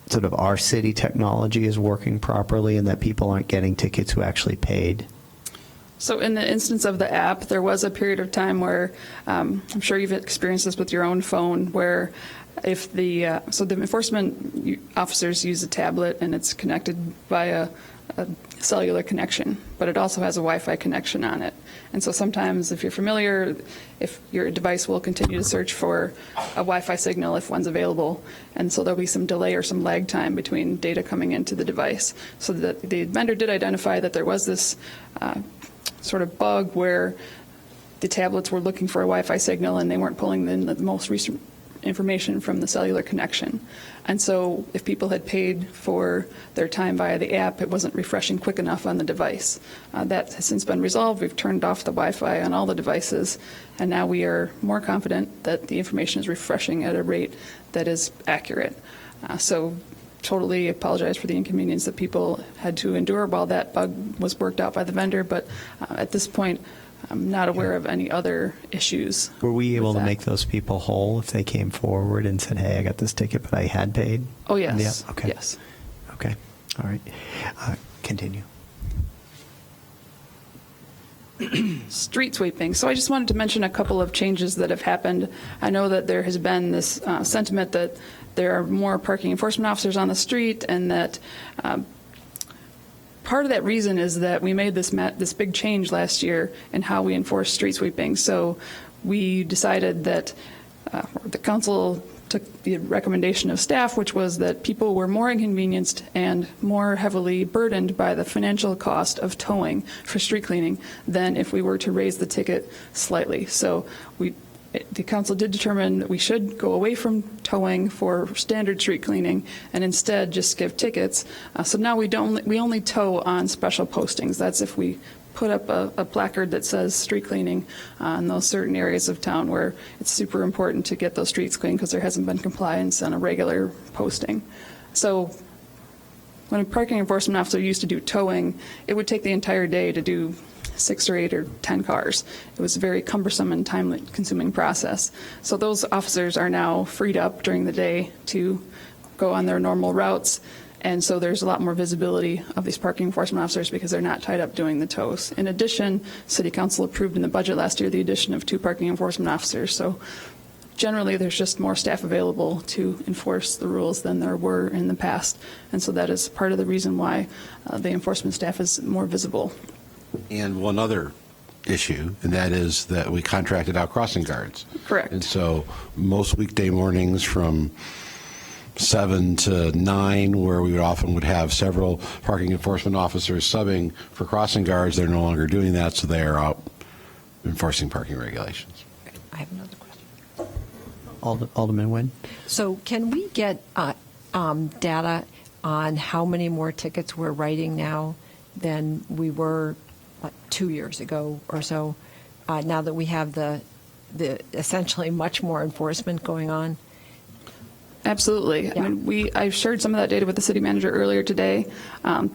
sort of our city technology is working properly and that people aren't getting tickets who actually paid? So in the instance of the app, there was a period of time where, I'm sure you've experienced this with your own phone, where if the enforcement officers use a tablet and it's connected via a cellular connection, but it also has a Wi-Fi connection on it. And so sometimes, if you're familiar, if your device will continue to search for a Wi-Fi signal if one's available, and so there'll be some delay or some lag time between data coming into the device. So that the vendor did identify that there was this sort of bug where the tablets were looking for a Wi-Fi signal and they weren't pulling in the most recent information from the cellular connection. And so if people had paid for their time via the app, it wasn't refreshing quick enough on the device. That has since been resolved. We've turned off the Wi-Fi on all the devices, and now we are more confident that the information is refreshing at a rate that is accurate. So totally apologize for the inconvenience that people had to endure while that bug was worked out by the vendor, but at this point, I'm not aware of any other issues. Were we able to make those people whole if they came forward and said, hey, I got this ticket, but I had paid? Oh, yes. Yeah. Okay. Yes. Okay. All right. Continue. Street sweeping. So I just wanted to mention a couple of changes that have happened. I know that there has been this sentiment that there are more parking enforcement officers on the street, and that part of that reason is that we made this big change last year in how we enforce street sweeping. So we decided that the council took the recommendation of staff, which was that people were more inconvenienced and more heavily burdened by the financial cost of towing for street cleaning than if we were to raise the ticket slightly. So we the council did determine that we should go away from towing for standard street cleaning and instead just give tickets. So now we only tow on special postings. That's if we put up a placard that says street cleaning in those certain areas of town where it's super important to get those streets clean because there hasn't been compliance on a regular posting. So when a parking enforcement officer used to do towing, it would take the entire day to do 6 or 8 or 10 cars. It was a very cumbersome and time-consuming process. So those officers are now freed up during the day to go on their normal routes. And so there's a lot more visibility of these parking enforcement officers because they're not tied up doing the tows. In addition, City Council approved in the budget last year the addition of 2 parking enforcement officers. So generally, there's just more staff available to enforce the rules than there were in the past. And so that is part of the reason why the enforcement staff is more visible. And one other issue, and that is that we contracted out crossing guards. Correct. And so most weekday mornings from 7 to 9, where we often would have several parking enforcement officers subbing for crossing guards, they're no longer doing that, so they are out enforcing parking regulations. I have another question. Alderman Nguyen. So can we get data on how many more tickets we're writing now than we were 2 years ago or so, now that we have the essentially much more enforcement going on? Absolutely. Yeah. I mean, I shared some of that data with the city manager earlier today.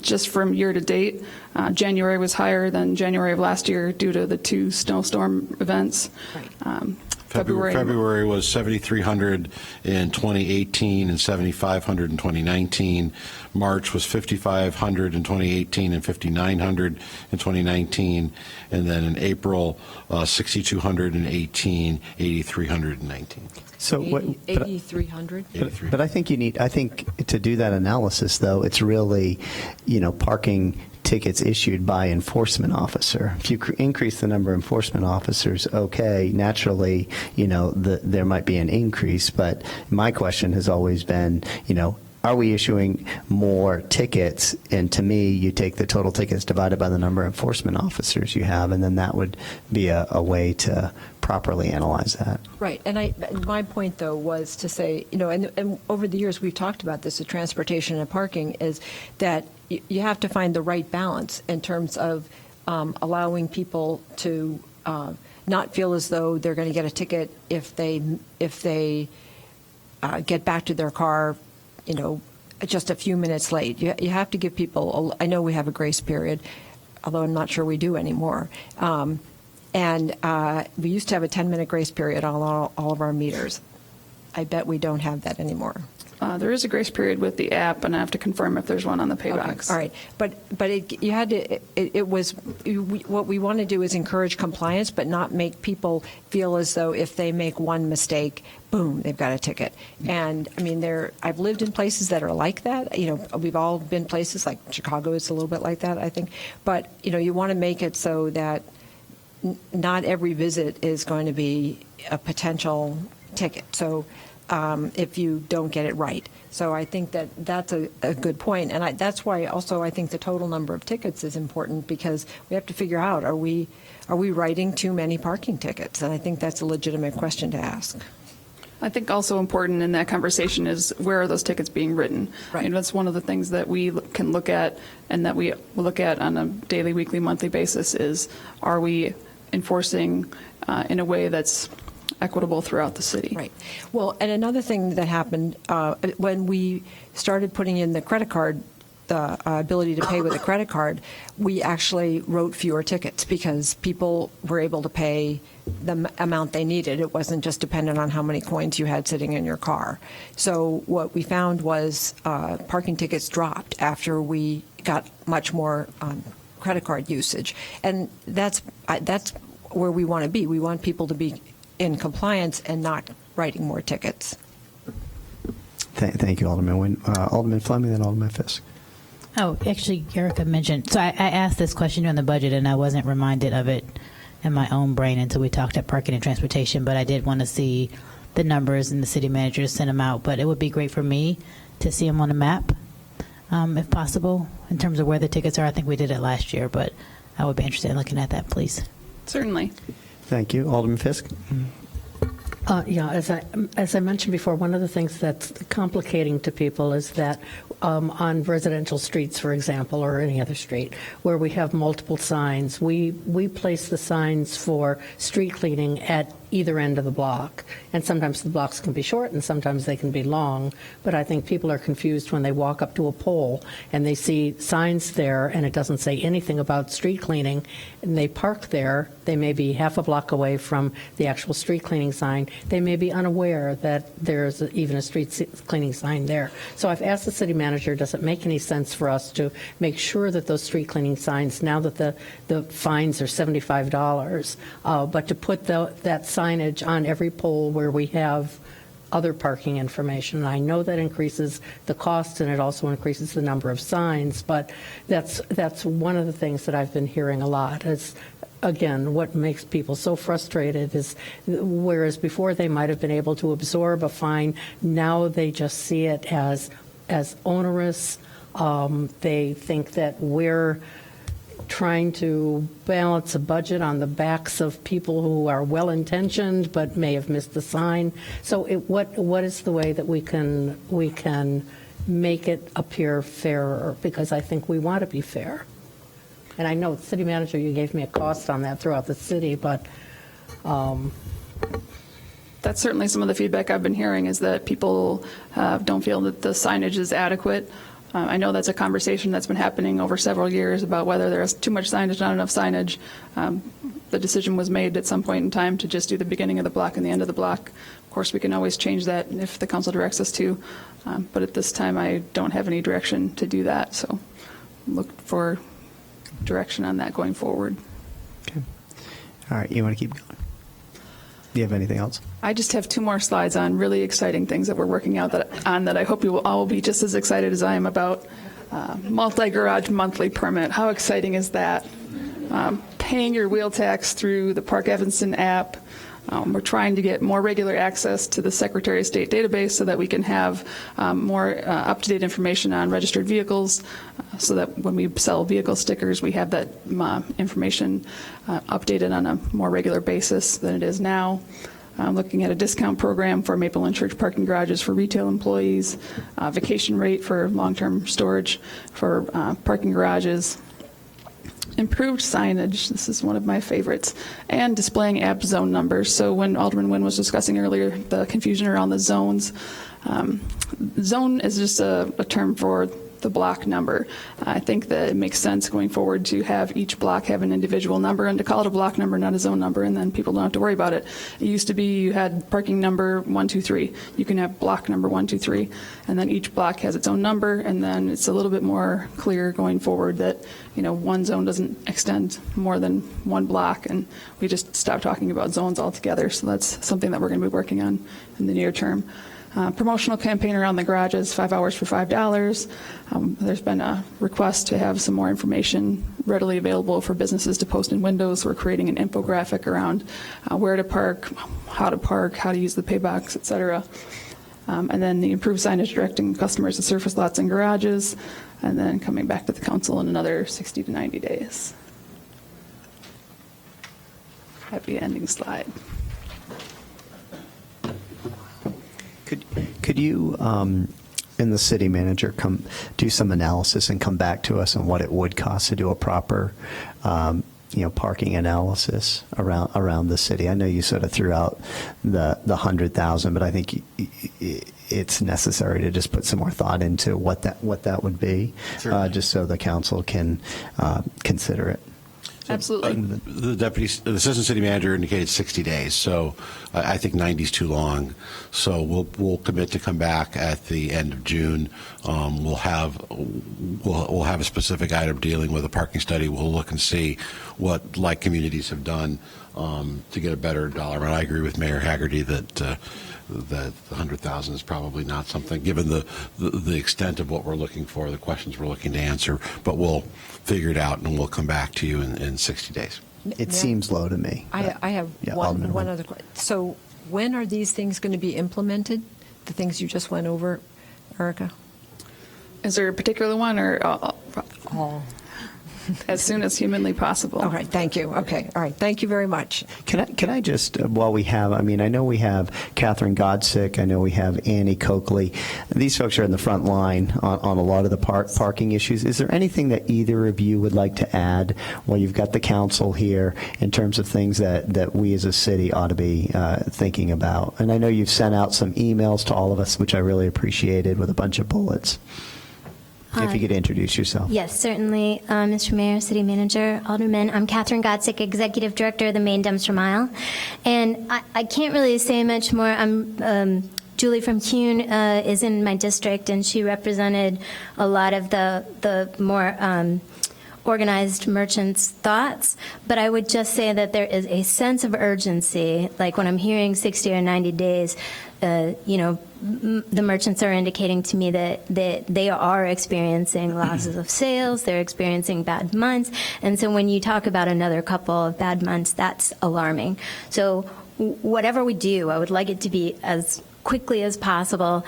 Just from year to date, January was higher than January of last year due to the 2 snowstorm events. February was 7,300 in 2018 and 7,500 in 2019. March was 5,500 in 2018 and 5,900 in 2019. And then in April, 6,200 in 18, 8,300 in 19. So 8,300? But I think I think to do that analysis, though, it's really, parking tickets issued by enforcement officer. If you increase the number of enforcement officers, okay, naturally, there might be an increase. But my question has always been, are we issuing more tickets? And to me, you take the total tickets divided by the number of enforcement officers you have, and then that would be a way to properly analyze that. Right. And my point, though, was to say, and over the years we've talked about this, the transportation and parking, is that you have to find the right balance in terms of allowing people to not feel as though they're going to get a ticket if they get back to their car, just a few minutes late. You have to give people, I know we have a grace period, although I'm not sure we do anymore. And we used to have a 10-minute grace period on all of our meters. I bet we don't have that anymore. There is a grace period with the app, and I have to confirm if there's one on the pay Okay. box. All right, but you had to. What we want to do is encourage compliance, but not make people feel as though if they make one mistake, boom, they've got a ticket. And I mean, I've lived in places that are like that. We've all been places like Chicago. It's a little bit like that, I think. But you want to make it so that not every visit is going to be a potential ticket. So if you don't get it right. So I think that's a good point. And that's why also I think the total number of tickets is important, because we have to figure out, are we writing too many parking tickets? And I think that's a legitimate question to ask. I think also important in that conversation is, where are those tickets being written? Right. That's one of the things that we can look at, and that we look at on a daily, weekly, monthly basis, is, are we enforcing in a way that's equitable throughout the city? Right. Well, and another thing that happened when we started putting in the credit card, the ability to pay with a credit card, we actually wrote fewer tickets because people were able to pay the amount they needed. It wasn't just dependent on how many coins you had sitting in your car. So what we found was parking tickets dropped after we got much more credit card usage. And that's where we want to be. We want people to be in compliance and not writing more tickets. Thank you, Alderman Nguyen. Alderman Fleming, then Alderman Fisk. Oh, actually, Erica mentioned, so I asked this question during the budget, and I wasn't reminded of it in my own brain until we talked at parking and transportation, but I did want to see the numbers, and the city manager sent them out. But it would be great for me to see them on a map, if possible, in terms of where the tickets are. I think we did it last year, but I would be interested in looking at that, please. Certainly. Thank you. Alderman Fisk. Yeah, as I mentioned before, one of the things that's complicating to people is that on residential streets, for example, or any other street, where we have multiple signs, we place the signs for street cleaning at either end of the block. And sometimes the blocks can be short and sometimes they can be long. But I think people are confused when they walk up to a pole and they see signs there and it doesn't say anything about street cleaning, and they park there. They may be half a block away from the actual street cleaning sign. They may be unaware that there's even a street cleaning sign there. So I've asked the city manager, does it make any sense for us to make sure that those street cleaning signs, now that the fines are $75, but to put that signage on every pole where we have other parking information. And I know that increases the cost and it also increases the number of signs, but that's one of the things that I've been hearing a lot is, again, what makes people so frustrated is, whereas before they might have been able to absorb a fine, now they just see it as onerous. They think that we're trying to balance a budget on the backs of people who are well-intentioned but may have missed the sign. So what is the way that we can make it appear fairer? Because I think we want to be fair. And I know, city manager, you gave me a cost on that throughout the city, but that's certainly some of the feedback I've been hearing, is that people don't feel that the signage is adequate. I know that's a conversation that's been happening over several years about whether there's too much signage, not enough signage. The decision was made at some point in time to just do the beginning of the block and the end of the block. Of course, we can always change that if the council directs us to, but at this time I don't have any direction to do that, so look for direction on that going forward. Okay. All right, you want to keep going? Do you have anything else? I just have 2 more slides on really exciting things that we're working out that I hope you will all be just as excited as I am about. Multi-garage monthly permit. How exciting is that? Paying your wheel tax through the Park Evanston app. We're trying to get more regular access to the Secretary of State database so that we can have more up-to-date information on registered vehicles, so that when we sell vehicle stickers, we have that information updated on a more regular basis than it is now. Looking at a discount program for Maple and Church parking garages for retail employees, vacation rate for long-term storage for parking garages, improved signage, this is one of my favorites, and displaying app zone numbers. So when Alderman Nguyen was discussing earlier the confusion around the zones, zone is just a term for the block number. I think that it makes sense going forward to have each block have an individual number and to call it a block number, not a zone number, and then people don't have to worry about it. It used to be you had parking number 123. You can have block number 123, and then each block has its own number, and then it's a little bit more clear going forward that, you know, one zone doesn't extend more than one block, and we just stop talking about zones altogether. So that's something that we're going to be working on in the near term. Promotional campaign around the garages, 5 hours for $5. There's been a request to have some more information readily available for businesses to post in windows. We're creating an infographic around where to park, how to use the pay box, et cetera. And then the improved signage directing customers to surface lots and garages, and then coming back to the council in another 60 to 90 days. Happy ending slide. Could you, in the city manager, do some analysis and come back to us on what it would cost to do a proper, parking analysis around the city? I know you sort of threw out the 100,000, but I think it's necessary to just put some more thought into what that would be, just so the council can consider it. Absolutely. The assistant city manager indicated 60 days, so I think 90 is too long. So we'll commit to come back at the end of June. We'll have a specific item dealing with a parking study. We'll look and see what like communities have done to get a better dollar amount. I agree with Mayor Haggerty that the 100,000 is probably not something, given the extent of what we're looking for, the questions we're looking to answer, but we'll figure it out and we'll come back to you in 60 days. It seems low to me. I have one other question. So when are these things going to be implemented, the things you just went over, Erica? Is there a particular one or all? as soon as humanly possible. All right, thank you. Okay, all right, thank you very much. Can I just, while we have, I mean, I know we have Catherine Godsick, I know we have Annie Coakley. These folks are in the front line on a lot of the parking issues. Is there anything that either of you would like to add while you've got the council here in terms of things that we as a city ought to be thinking about? And I know you've sent out some emails to all of us, which I really appreciated, with a bunch of bullets. If you could introduce yourself. Yes, certainly. Mr. Mayor, City Manager, Alderman, I'm Catherine Godsick, Executive Director of the Main Dumpster Mile. And I can't really say much more. Julie from Kuhn is in my district, and she represented a lot of the more organized merchants' thoughts. But I would just say that there is a sense of urgency, like when I'm hearing 60 or 90 days, the merchants are indicating to me that they are experiencing losses of sales, they're experiencing bad months, and so when you talk about another couple of bad months, that's alarming. So whatever we do, I would like it to be as quickly as possible.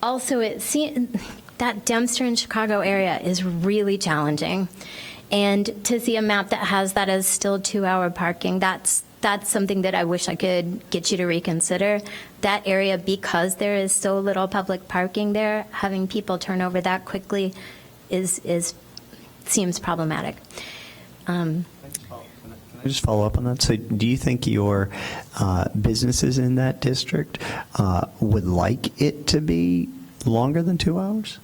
Also, it seems that Dempster and Chicago area is really challenging, and to see a map that has that as still 2-hour parking, that's something that I wish I could get you to reconsider. That area, because there is so little public parking there, having people turn over that quickly seems problematic. Can I just follow up on that? So do you think your businesses in that district would like it to be longer than 2 hours?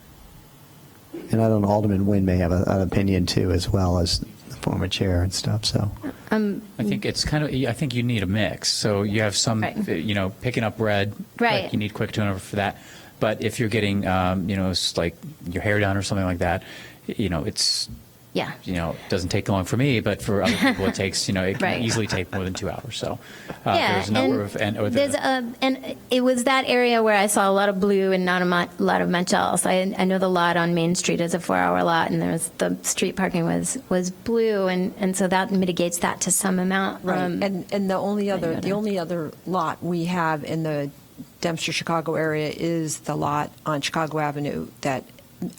And I don't know, Alderman Nguyen may have an opinion too, as well as the former chair and stuff. So I think it's kind of, I think you need a mix. So you have some, picking up bread, right. Like you need quick turnover for that. But if you're getting, it's like your hair done or something like that, it's, doesn't take long for me, but for other people it takes, it can Right. easily take more than 2 hours. So Yeah, there's a number of, and it was that area where I saw a lot of blue and not a lot of much else. I know the lot on Main Street is a 4-hour lot, and the street parking was blue, and so that mitigates that to some amount. Right, and the only other lot we have in the Dempster, Chicago area is the lot on Chicago Avenue that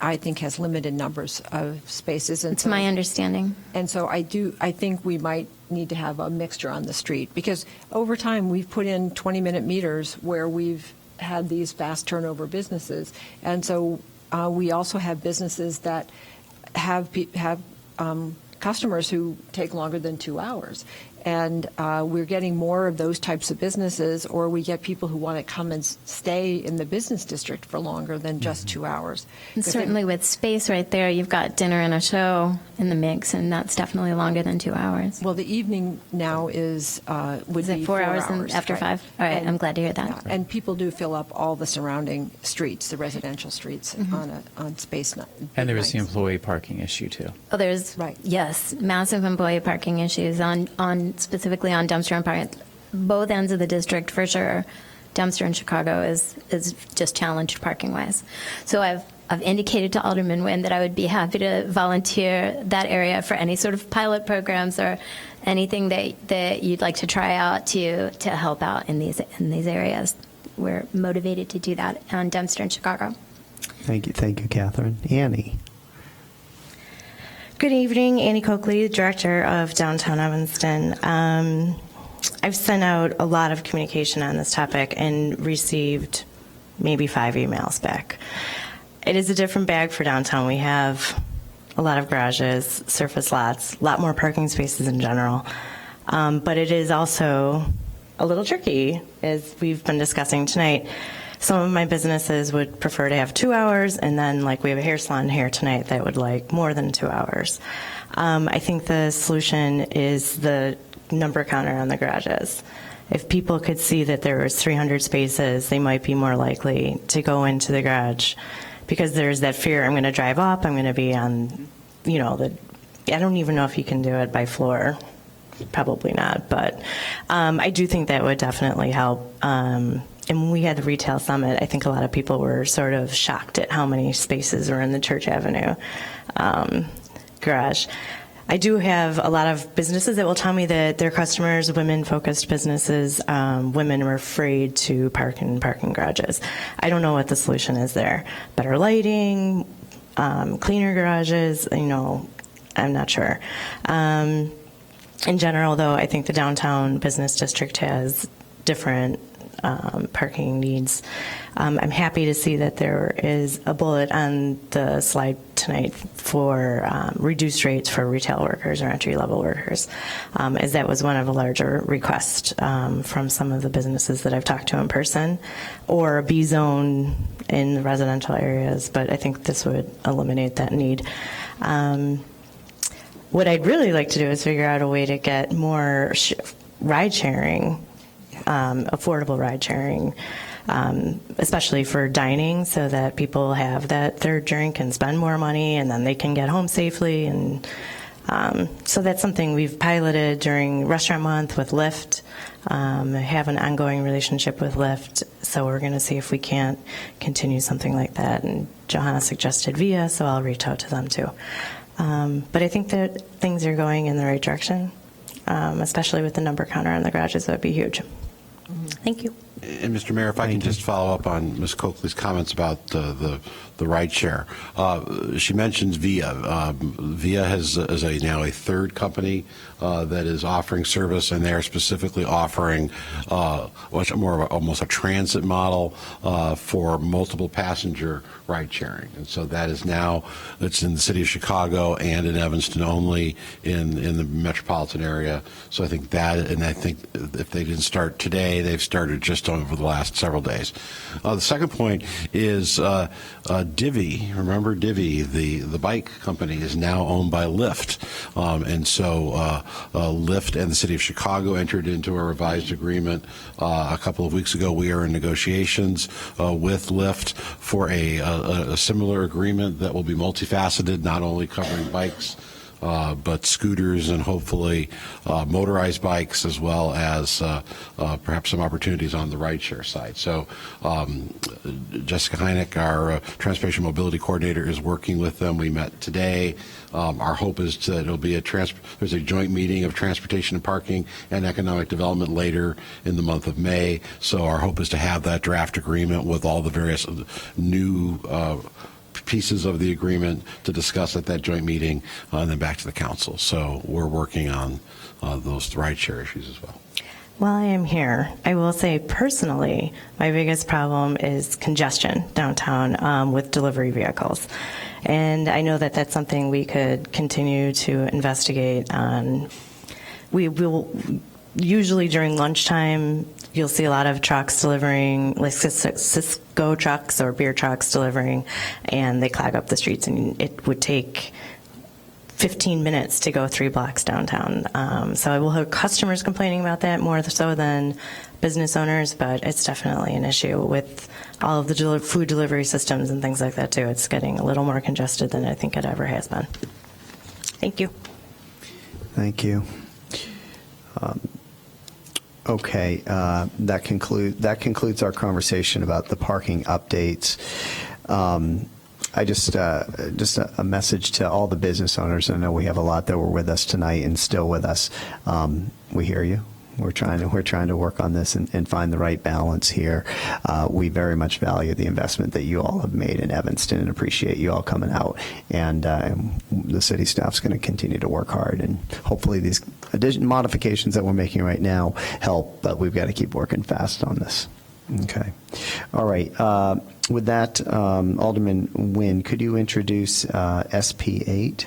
I think has limited numbers of spaces. And It's my understanding. And so I think we might need to have a mixture on the street, because over time we've put in 20-minute meters where we've had these fast turnover businesses. And so we also have businesses that have customers who take longer than 2 hours. And we're getting more of those types of businesses, or we get people who want to come and stay in the business district for longer than just 2 hours. And certainly with space right there, you've got dinner and a show in the mix, and that's definitely longer than 2 hours. Well, the evening now would be 4 hours after right. 5? All right, And- I'm glad to hear that. Yeah, and people do fill up all the surrounding streets, the residential streets, on space night. and there is the employee parking issue too. Oh, there's, yes, massive employee parking issues specifically on Dempster and Park, both ends of the district for sure. Dempster in Chicago is just challenged parking-wise. So I've indicated to Alderman Nguyen that I would be happy to volunteer that area for any sort of pilot programs or anything that you'd like to try out to help out in these areas. We're motivated to do that on Dempster in Chicago. Thank you, Catherine. Annie. Good evening, Annie Coakley, Director of Downtown Evanston. I've sent out a lot of communication on this topic and received maybe 5 emails back. It is a different bag for downtown. We have a lot of garages, surface lots, a lot more parking spaces in general. But it is also a little tricky, as we've been discussing tonight. Some of my businesses would prefer to have 2 hours, and then like we have a hair salon here tonight that would like more than 2 hours. I think the solution is the number counter on the garages. If people could see that there was 300 spaces, they might be more likely to go into the garage, because there's that fear, I'm going to drive up, I'm going to be on, I don't even know if you can do it by floor. Probably not, but I do think that would definitely help. And when we had the retail summit, I think a lot of people were sort of shocked at how many spaces were in the Church Avenue garage. I do have a lot of businesses that will tell me that their customers, women-focused businesses, women are afraid to park in parking garages. I don't know what the solution is there. Better lighting, cleaner garages, I'm not sure. In general, though, I think the downtown business district has different parking needs. I'm happy to see that there is a bullet on the slide tonight for reduced rates for retail workers or entry-level workers, as that was one of the larger requests from some of the businesses that I've talked to in person, or a B zone in the residential areas, but I think this would eliminate that need. What I'd really like to do is figure out a way to get more ride sharing, affordable ride sharing, especially for dining, so that people have that third drink and spend more money, and then they can get home safely. And so that's something we've piloted during Restaurant Month with Lyft. I have an ongoing relationship with Lyft, so we're going to see if we can't continue something like that. And Johanna suggested Via, so I'll reach out to them too. But I think that things are going in the right direction, especially with the number counter on the garages. That would be huge. Thank you. And Mr. Mayor, if I can just follow up on Ms. Coakley's comments about the ride share. She mentions Via. Via is now a third company that is offering service, and they are specifically offering much more of almost a transit model for multiple passenger ride sharing. And so that is now, it's in the city of Chicago and in Evanston only in the metropolitan area. So I think that, and I think if they didn't start today, they've started just over the last several days. The second point is Divvy. Remember Divvy, the bike company, is now owned by Lyft. And so Lyft and the city of Chicago entered into a revised agreement a couple of weeks ago. We are in negotiations with Lyft for a similar agreement that will be multifaceted, not only covering bikes, but scooters and hopefully motorized bikes, as well as perhaps some opportunities on the rideshare side. So Jessica Heineck, our Transportation Mobility Coordinator, is working with them. We met today. Our hope is that it'll be there's a joint meeting of transportation and parking and economic development later in the month of May. So our hope is to have that draft agreement with all the various new pieces of the agreement to discuss at that joint meeting, and then back to the council. So we're working on those rideshare issues as well. While I am here, I will say personally, my biggest problem is congestion downtown with delivery vehicles. And I know that that's something we could continue to investigate on. We will usually during lunchtime, you'll see a lot of trucks delivering, like Cisco trucks or beer trucks delivering, and they clog up the streets, and it would take 15 minutes to go 3 blocks downtown. So I will have customers complaining about that more so than business owners, but it's definitely an issue with all of the food delivery systems and things like that too. It's getting a little more congested than I think it ever has been. Thank you. Thank you. Okay, that concludes our conversation about the parking updates. I just a message to all the business owners. I know we have a lot that were with us tonight and still with us. We hear you. We're trying to work on this and find the right balance here. We very much value the investment that you all have made in Evanston and appreciate you all coming out. And the city staff's going to continue to work hard. And hopefully these modifications that we're making right now help, but we've got to keep working fast on this. Okay. All right. With that, Alderman Nguyen, could you introduce SP 8?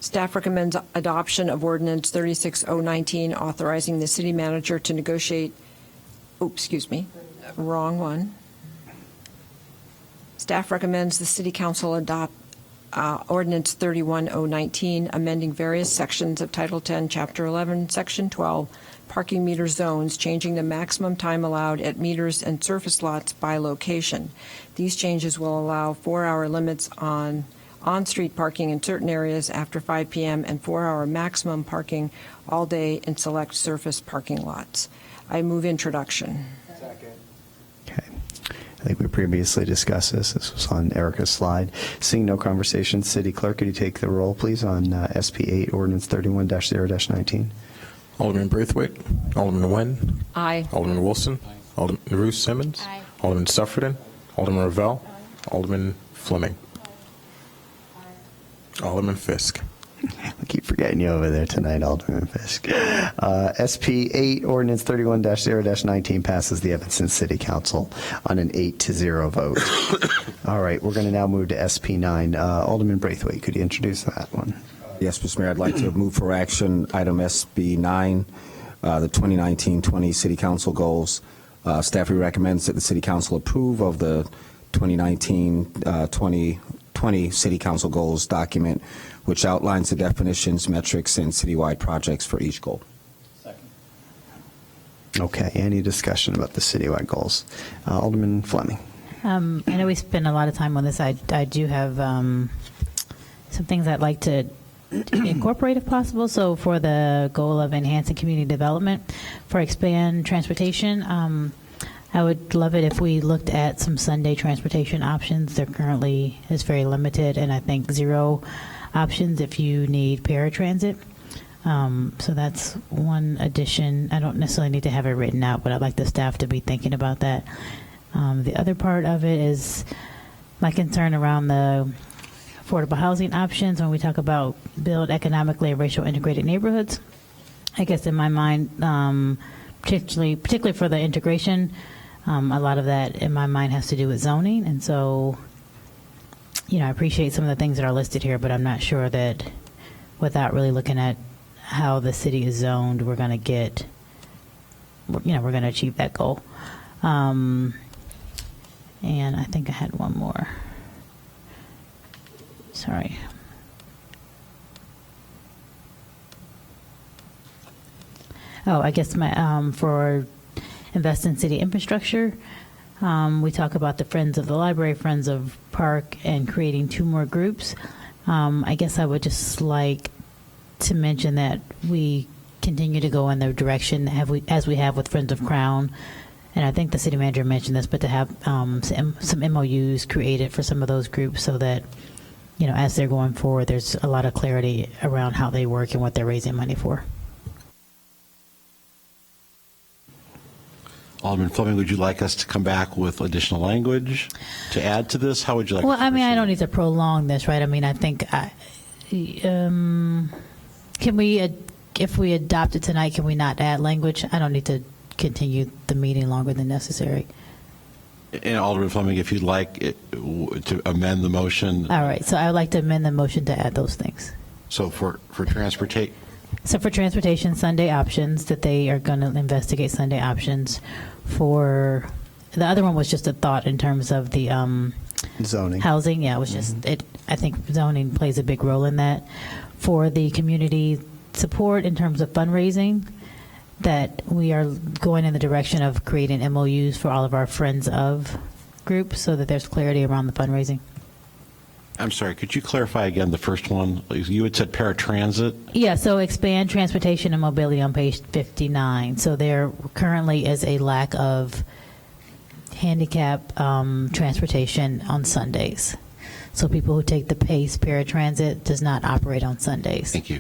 Staff recommends adoption of Ordinance 36019, authorizing the city manager to negotiate, wrong one. Staff recommends the city council adopt Ordinance 31019, amending various sections of Title 10, Chapter 11, Section 12, parking meter zones, changing the maximum time allowed at meters and surface lots by location. These changes will allow 4-hour limits on-street parking in certain areas after 5 p.m. and 4-hour maximum parking all day in select surface parking lots. I move introduction. Okay. I think we previously discussed this. This was on Erica's slide. Seeing no conversation, City Clerk, could you take the roll, please, on SP 8, Ordinance 31-0-19? Alderman Braithwaite. Alderman Nguyen. Aye. Alderman Wilson. Alderman Roos Simmons. Alderman Suffredin. Alderman Ravel. Alderman Fleming. Alderman Fisk. I keep forgetting you over there tonight, Alderman Fisk. SP 8, Ordinance 31-0-19 passes the Evanston City Council on an 8-0 vote. All right, we're going to now move to SP 9. Alderman Braithwaite, could you introduce that one? Yes, Mr. Mayor, I'd like to move for action item SB 9, the 2019-20 City Council goals. Staff recommends that the City Council approve of the 2019-2020 City Council goals document, which outlines the definitions, metrics, and citywide projects for each goal. Okay, any discussion about the citywide goals? Alderman Fleming. I know we spend a lot of time on this. I do have some things I'd like to incorporate if possible. So for the goal of enhancing community development, for expand transportation, I would love it if we looked at some Sunday transportation options. There currently is very limited, and I think 0 options if you need paratransit. So that's one addition. I don't necessarily need to have it written out, but I'd like the staff to be thinking about that. The other part of it is my concern around the affordable housing options when we talk about build economically and racial integrated neighborhoods. I guess in my mind, particularly for the integration, a lot of that in my mind has to do with zoning. And so, I appreciate some of the things that are listed here, but I'm not sure that without really looking at how the city is zoned, we're going to achieve that goal. And I think I had one more. Sorry. Oh, I guess for invest in city infrastructure, we talk about the Friends of the Library, Friends of Park, and creating 2 more groups. I guess I would just like to mention that we continue to go in the direction as we have with Friends of Crown, and I think the city manager mentioned this, but to have some MOUs created for some of those groups so that, as they're going forward, there's a lot of clarity around how they work and what they're raising money for. Alderman Fleming, would you like us to come back with additional language to add to this? How would you like Well, to I mean, I don't need to prolong this, right? I mean, I think, can we, if we adopt it tonight, can we not add language? I don't need to continue the meeting longer than necessary. And Alderman Fleming, if you'd like to amend the motion. All right, so I would like to amend the motion to add those things. So for transportation. So for transportation, Sunday options, that they are going to investigate Sunday options. For the other one was just a thought in terms of the zoning. Housing, yeah, it was just it. I think zoning plays a big role in that. For the community support in terms of fundraising, that we are going in the direction of creating MOUs for all of our Friends of groups so that there's clarity around the fundraising. I'm sorry, could you clarify again the first one? You had said paratransit. Yeah, so expand transportation and mobility on page 59. So there currently is a lack of handicap transportation on Sundays. So people who take the PACE paratransit does not operate on Sundays. Thank you.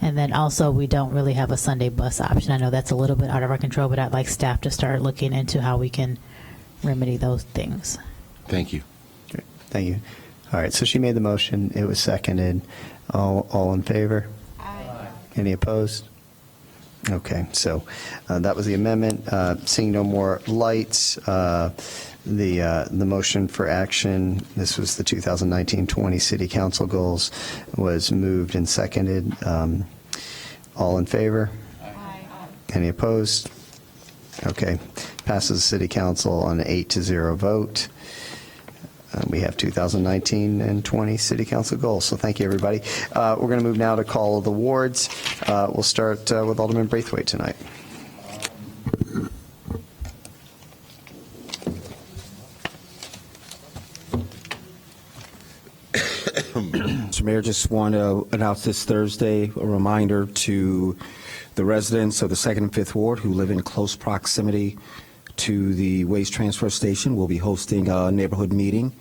And then also we don't really have a Sunday bus option. I know that's a little bit out of our control, but I'd like staff to start looking into how we can remedy those things. Thank you. Great. Thank you. All right, so she made the motion. It was seconded. All in favor? Aye. Any opposed? Okay, so that was the amendment. Seeing no more lights, the motion for action, this was the 2019-20 City Council goals, was moved and seconded. All in favor? Aye. Any opposed? Okay, passes the City Council on an 8-0 vote. We have 2019 and 20 City Council goals. So thank you, everybody. We're going to move now to call of the wards. We'll start with Alderman Braithwaite tonight. Mr. Mayor, just want to announce this Thursday a reminder to the residents of the 2nd and 5th Ward who live in close proximity to the waste transfer station. We'll be hosting a neighborhood meeting,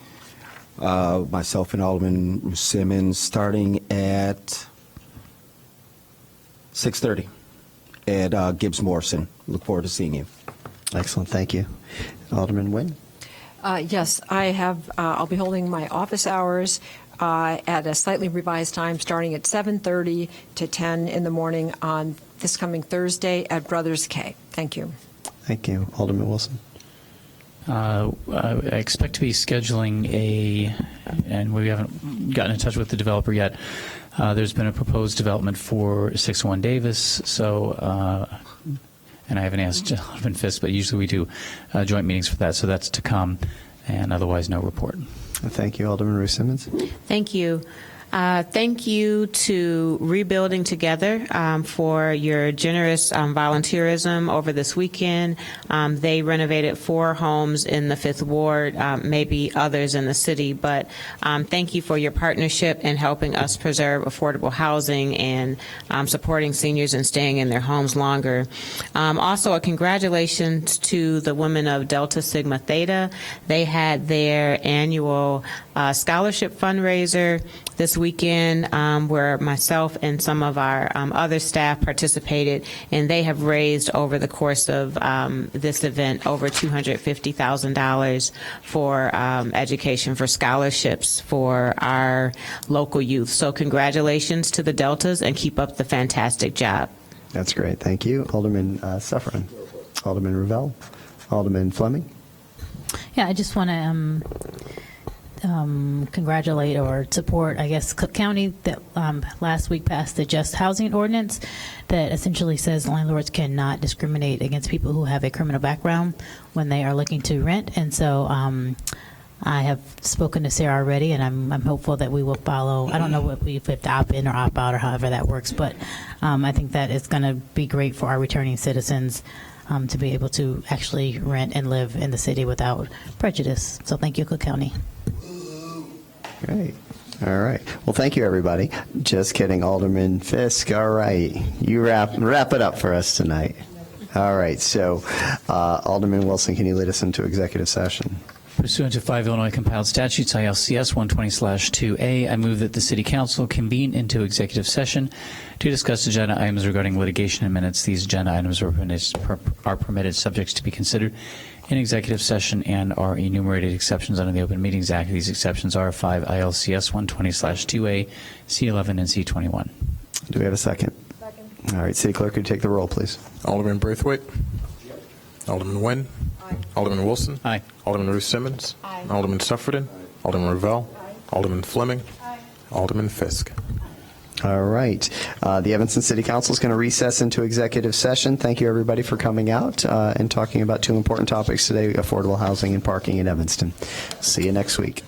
myself and Alderman Simmons, starting at 6:30 at Gibbs Morrison. Look forward to seeing you. Excellent. Thank you. Alderman Nguyen? Yes, I have. I'll be holding my office hours at a slightly revised time, starting at 7:30 to 10 in the morning on this coming Thursday at Brothers K. Thank you. Thank you. Alderman Wilson? I expect to be scheduling and we haven't gotten in touch with the developer yet. There's been a proposed development for 601 Davis, so, and I haven't asked Alderman Fisk, but usually we do joint meetings for that, so that's to come, and otherwise no report. Thank you. Alderman Ruth Simmons? Thank you. Thank you to Rebuilding Together for your generous volunteerism over this weekend. They renovated 4 homes in the 5th Ward, maybe others in the city, but thank you for your partnership in helping us preserve affordable housing and supporting seniors and staying in their homes longer. Also, a congratulations to the women of Delta Sigma Theta. They had their annual scholarship fundraiser this weekend, where myself and some of our other staff participated, and they have raised over the course of this event over $250,000 for education, for scholarships for our local youth. So congratulations to the Deltas, and keep up the fantastic job. That's great. Thank you. Alderman Sufferin. Alderman Revelle. Alderman Fleming. Yeah, I just want to congratulate or support, I guess, Cook County that last week passed the Just Housing Ordinance that essentially says landlords cannot discriminate against people who have a criminal background when they are looking to rent. And so I have spoken to Sarah already, and I'm hopeful that we will follow. I don't know if we have to opt in or opt out or however that works, but I think that it's going to be great for our returning citizens to be able to actually rent and live in the city without prejudice. So thank you, Cook County. Great. All right. Well, thank you, everybody. Just kidding, Alderman Fisk. All right. You wrap it up for us tonight. All right. So, Alderman Wilson, can you lead us into executive session? Pursuant to 5 Illinois compiled statutes, ILCS 120/2A, I move that the City Council convene into executive session to discuss agenda items regarding litigation and minutes. These agenda items are permitted subjects to be considered in executive session and are enumerated exceptions under the Open Meetings Act. These exceptions are 5 ILCS 120/2A, C11, and C21. Do we have a second? Second. All right. City Clerk, could you take the roll, please? Alderman Braithwaite? Alderman Nguyen? Aye. Alderman Wilson? Aye. Alderman Ruth Simmons? Aye. Alderman Suffredin? Alderman Revelle? Aye. Alderman Fleming? Aye. Alderman Fisk. All right. The Evanston City Council is going to recess into executive session. Thank you, everybody, for coming out and talking about 2 important topics today, affordable housing and parking in Evanston. See you next week.